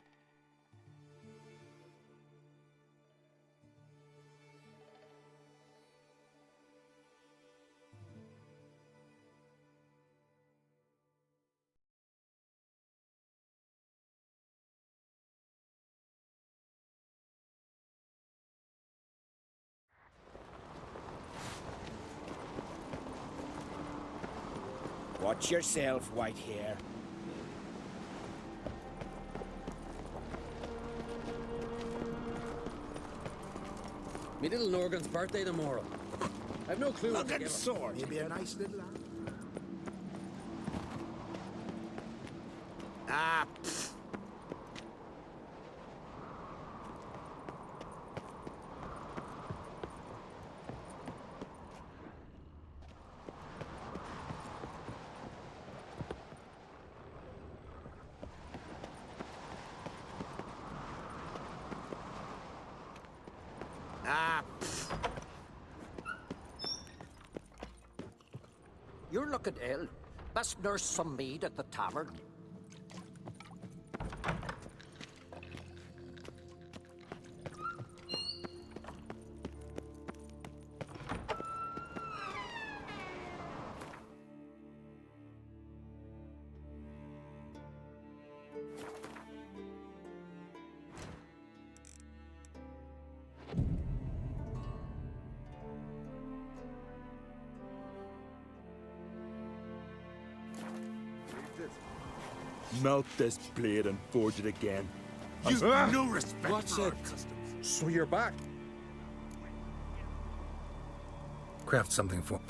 Watch yourself, Whitehair. Me little Norgan's birthday tomorrow. I've no clue what to Look give at him. sword. He'd be a nice little lad. Ah, pfft. Ah, pfft. You're looking ill. Best nurse some mead at the tavern. Melt this blade and forge it again. You've no respect What's for our it? customs. So you're back. Craft something for...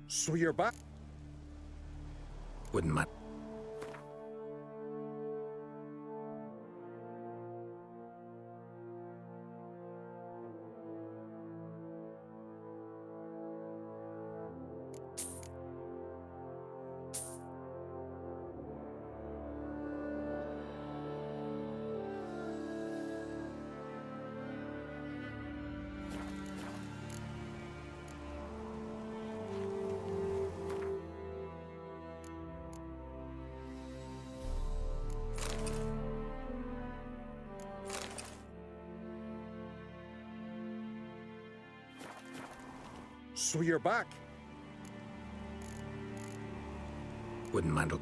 So you're back? Wouldn't matter. So you're back. Wooden mantle.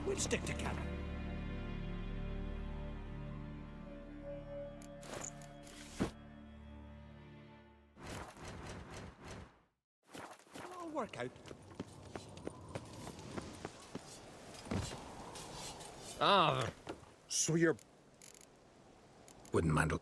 We'll stick together. It'll all work out. Ah. So you're... Wooden mantle.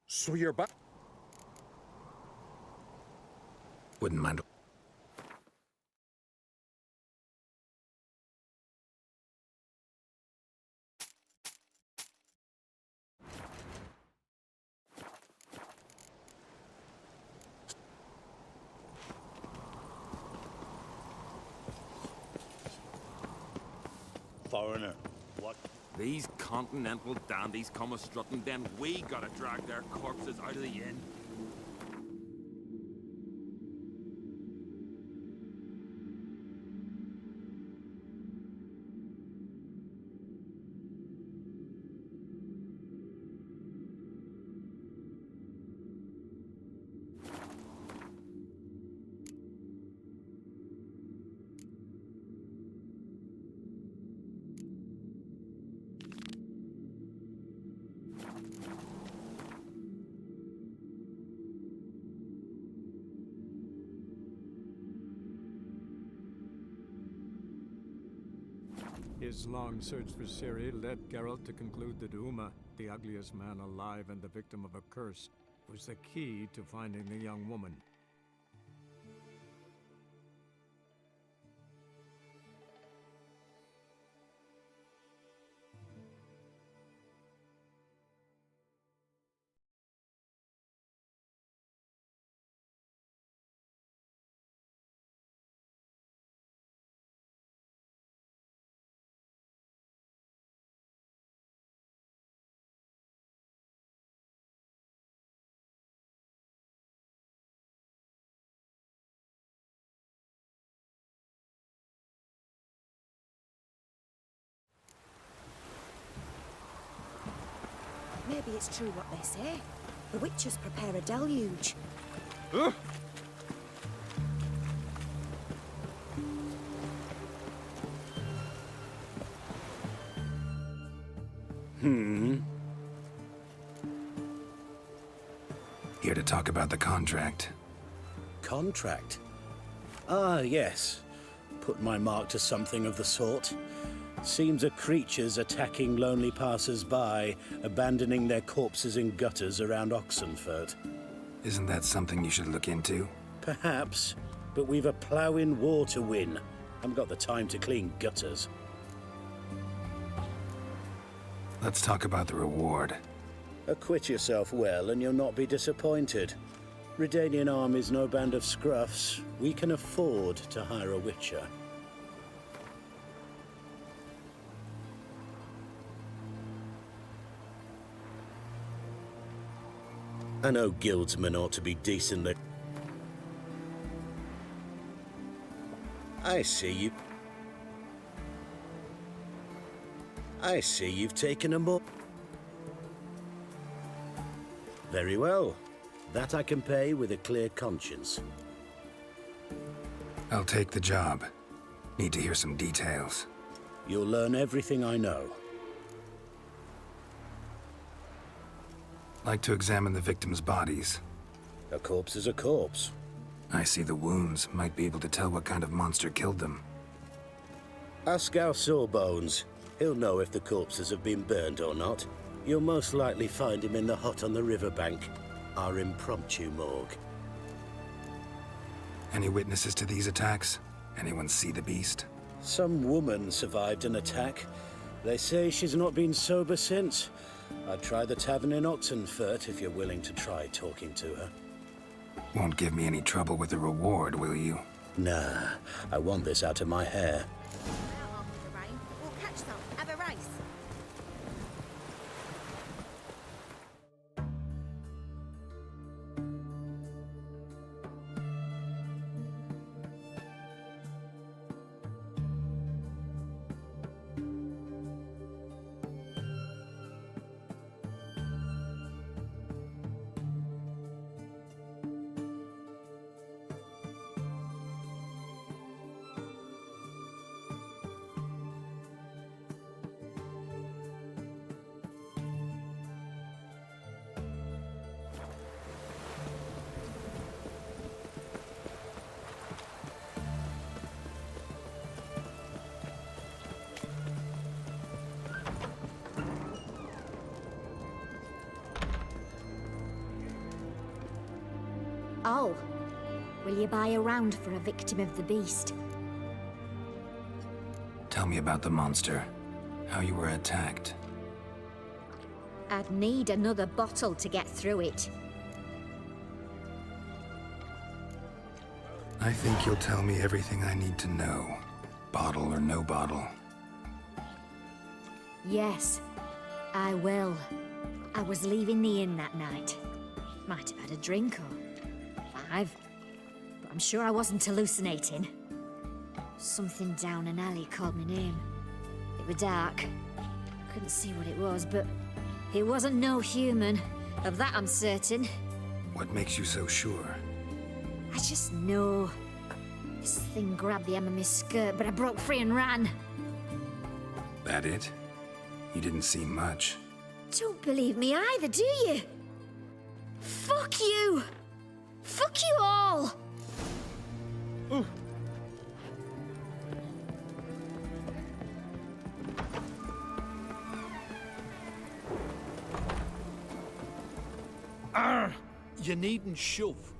So you're back. Wooden mantle. Foreigner, what? These continental dandies come a strutting, then we gotta drag their corpses out of the inn. His long search for Ciri led Geralt to conclude that Uma, the ugliest man alive and the victim of a curse, was the key to finding the young woman. Maybe it's true what they say. The witches prepare a deluge. Here to talk about the contract. Contract? Ah, yes. Put my mark to something of the sort. Seems a creature's attacking lonely passers-by, abandoning their corpses in gutters around Oxenfurt. Isn't that something you should look into? Perhaps, but we've a ploughing war to win. Haven't got the time to clean gutters. Let's talk about the reward. Acquit yourself well and you'll not be disappointed. Redanian Army's no band of scruffs. We can afford to hire a witcher. I know guildsmen ought to be decent. I see you've taken a more... Very well. That I can pay with a clear conscience. I'll take the job. Need to hear some details. You'll learn everything I know. Like to examine the victims' bodies. A corpse is a corpse. I see the wounds. Might be able to tell what kind of monster killed them. Ask our Sawbones. He'll know if the corpses have been burned or not. You'll most likely find him in the hut on the riverbank, our impromptu morgue. Any witnesses to these attacks? Anyone see the beast? Some woman survived an attack. They say she's not been sober since. I'd try the tavern in Oxenfurt if you're willing to try talking to her. Won't give me any trouble with the reward, will you? Nah, I want this out of my hair. We'll catch some. Have a race. Oh, will you buy a round for a victim of the beast? Tell me about the monster. How you were attacked. I'd need another bottle to get through it. I think you'll tell me everything I need to know. Bottle or no bottle. Yes, I will. I was leaving the inn that night. Might have had a drink or 5, but I'm sure I wasn't hallucinating. Something down an alley called my name. It was dark. Couldn't see what it was, but it wasn't no human. Of that I'm certain. What makes you so sure? I just know. This thing grabbed the hem of my skirt, but I broke free and ran. That it? You didn't see much. Don't believe me either, do you? Fuck you! Fuck you all! You needn't shove.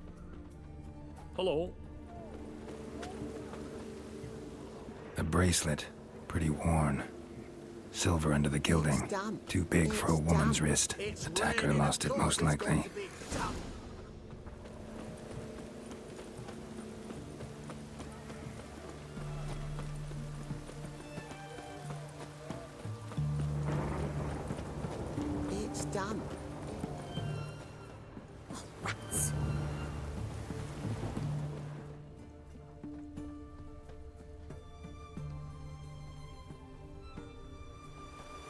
Hello. A bracelet. Pretty worn. Silver under the gilding. Too big for a woman's wrist. Attacker lost it, most likely. It's done. Rats.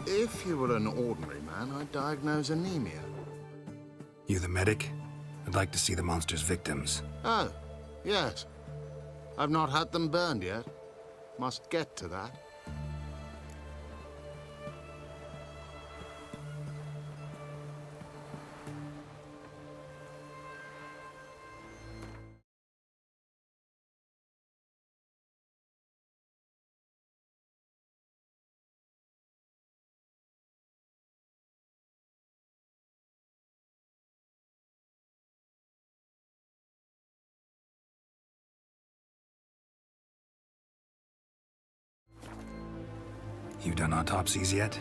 If you were an ordinary man, I'd diagnose anemia. You the medic? I'd like to see the monster's victims. Oh, yes. I've not had them burned yet. Must get to that. You done autopsies yet?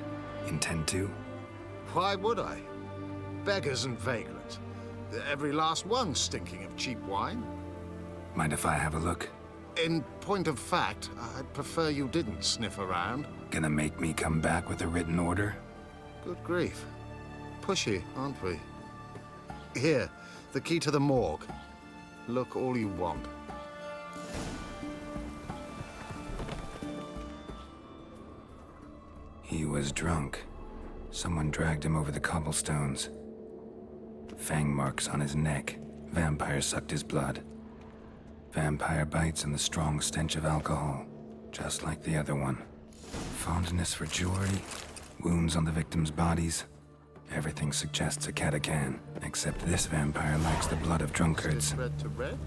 Intend to? Why would I? Beggars and vagrants. Every last one stinking of cheap wine. Mind if I have a look? In point of fact, I'd prefer you didn't sniff around. Gonna make me come back with a written order? Good grief. Pushy, aren't we? Here, the key to the morgue. Look all you want. He was drunk. Someone dragged him over the cobblestones. Fang marks on his neck. Vampire sucked his blood. Vampire bites and the strong stench of alcohol. Just like the other one. Fondness for jewelry. Wounds on the victims' bodies. Everything suggests a Catacan, except this vampire likes the blood of drunkards. Red to red?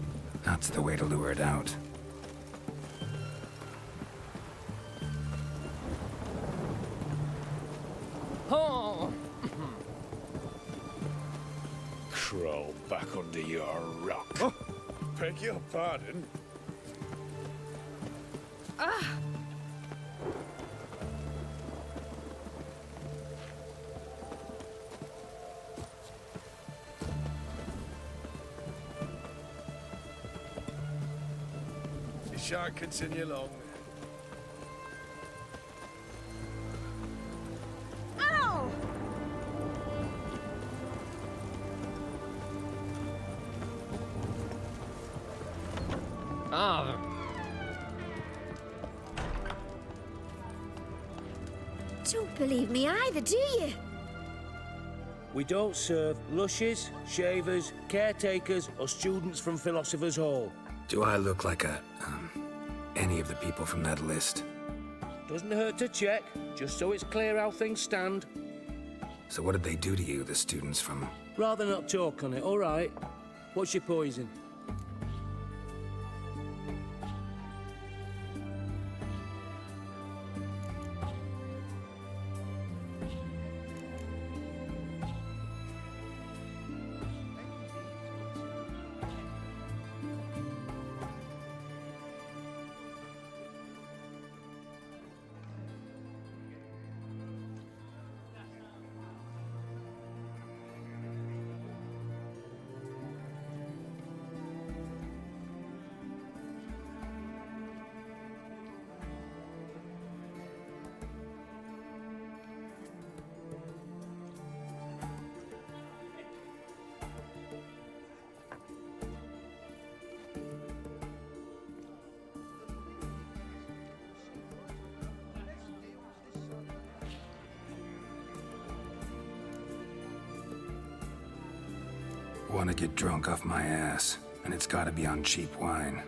That's the way to lure it out. under your rock. Oh, beg your pardon. Ah! You shan't continue long. Ow! Ah. Don't believe me either, do you? We don't serve lushes, shavers, caretakers, or students from Philosopher's Hall. Do I look like any of the people from that list? Doesn't hurt to check, just so it's clear how things stand. So what did they do to you, the students from... Rather not talk on it, all right? What's your poison? Want to get drunk off my ass, and it's gotta be on cheap wine.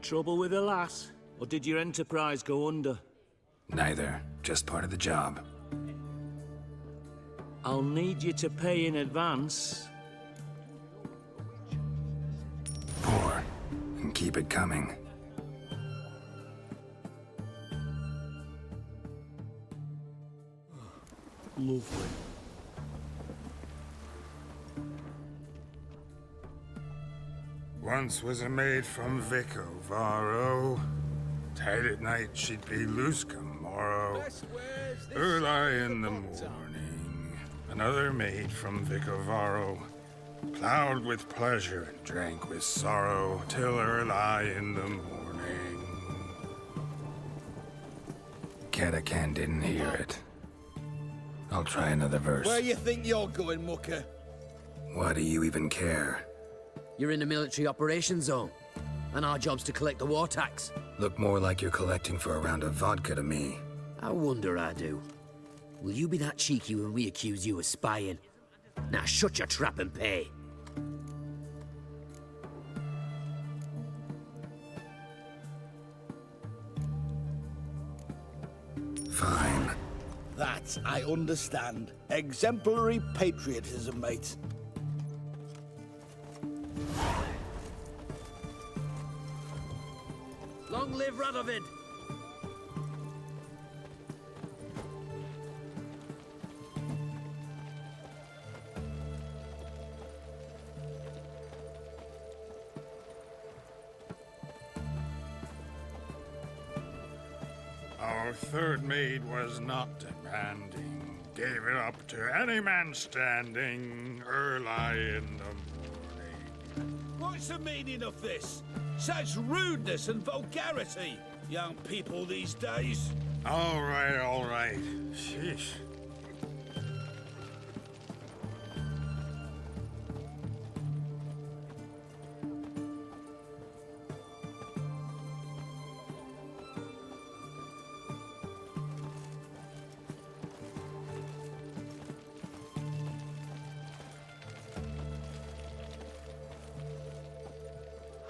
Trouble with the lass? Or did your enterprise go under? Neither. Just part of the job. I'll need you to pay in advance. Pour, and keep it coming. Lovely. Once was a maid from Vico Varro. Tight at night she'd be loose come morrow. Early in the morning, another maid from Vico Varro. Plowed with pleasure and drank with sorrow till early in the morning. Catacan didn't hear it. I'll try another verse. Where you think you're going, mucker? Why do you even care? You're in the military operations zone, and our job's to collect the war tax. Look more like you're collecting for a round of vodka to me. I wonder I do. Will you be that cheeky when we accuse you of spying? Now shut your trap and pay. Fine. That I understand. Exemplary patriotism, mate. Long live Radovid! Our third maid was not demanding. Gave it up to any man standing early in the morning. What's the meaning of this? Such rudeness and vulgarity, young people these days. All right, all right. Sheesh.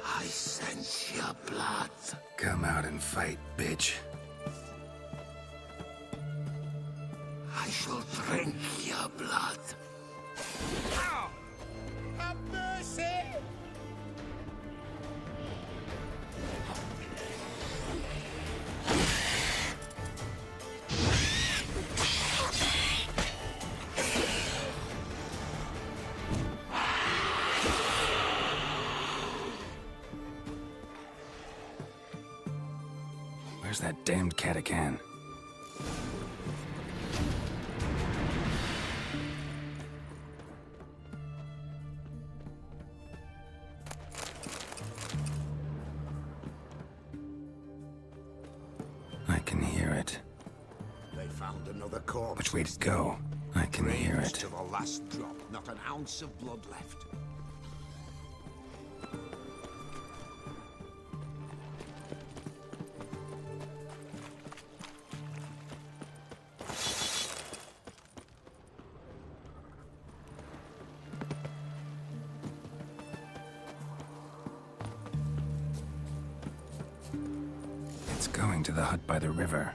I sense your blood. Come out and fight, bitch. I shall drink your blood. Ow! Have mercy! Where's that damned Catacan? I can hear it. They found another corpse. Which way to go? I can hear Raised it. to the last drop, not an ounce of blood left. It's going to the hut by the river.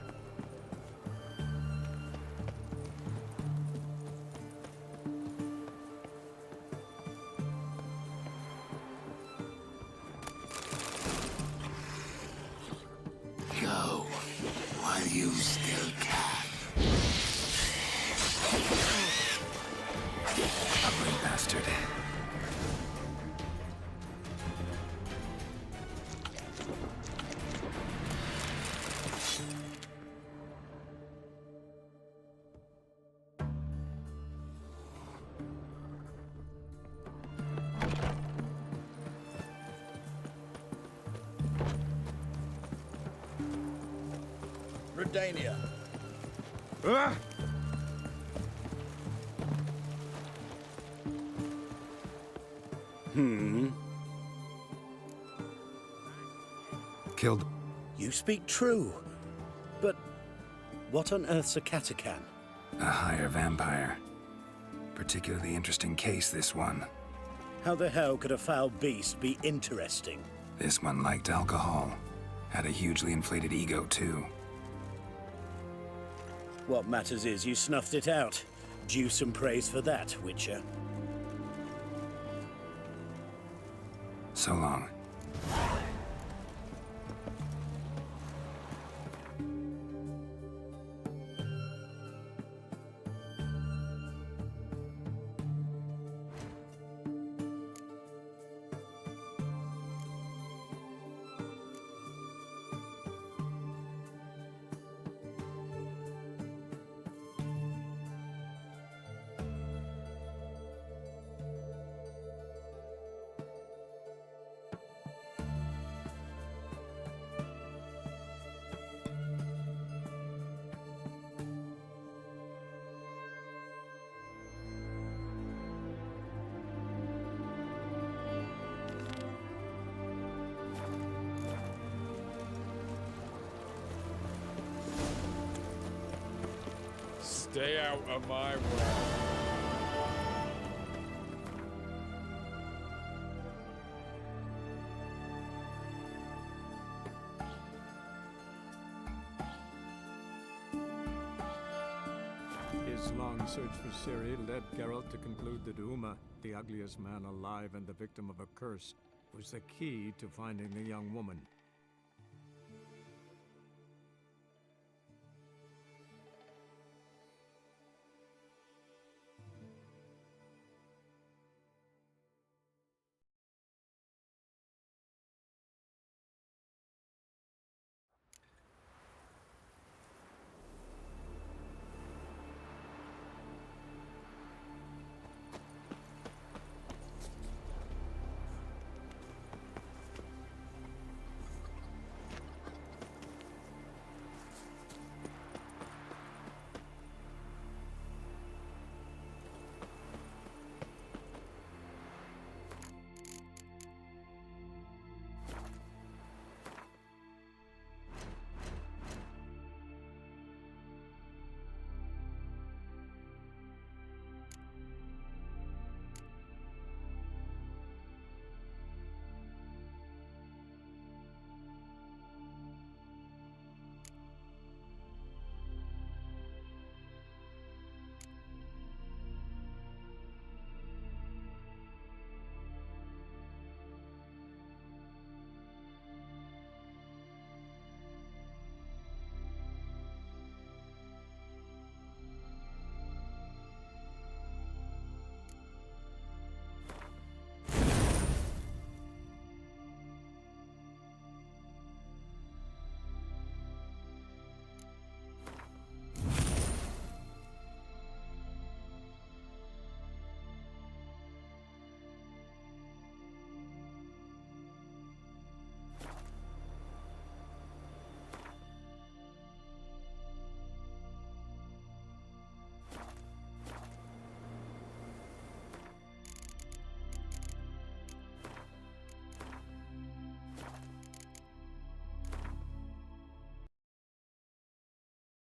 Go while you still can. Ugly bastard. Redania. Killed. You speak true. But what on earth's a Catacan? A higher vampire. Particularly interesting case, this one. How the hell could a foul beast be interesting? This one liked alcohol. Had a hugely inflated ego, too. What matters is you snuffed it out. Due some praise for that, Witcher. So long. Stay out of my way. His long search for Ciri led Geralt to conclude that Uma, the ugliest man alive and the victim of a curse, was the key to finding the young woman.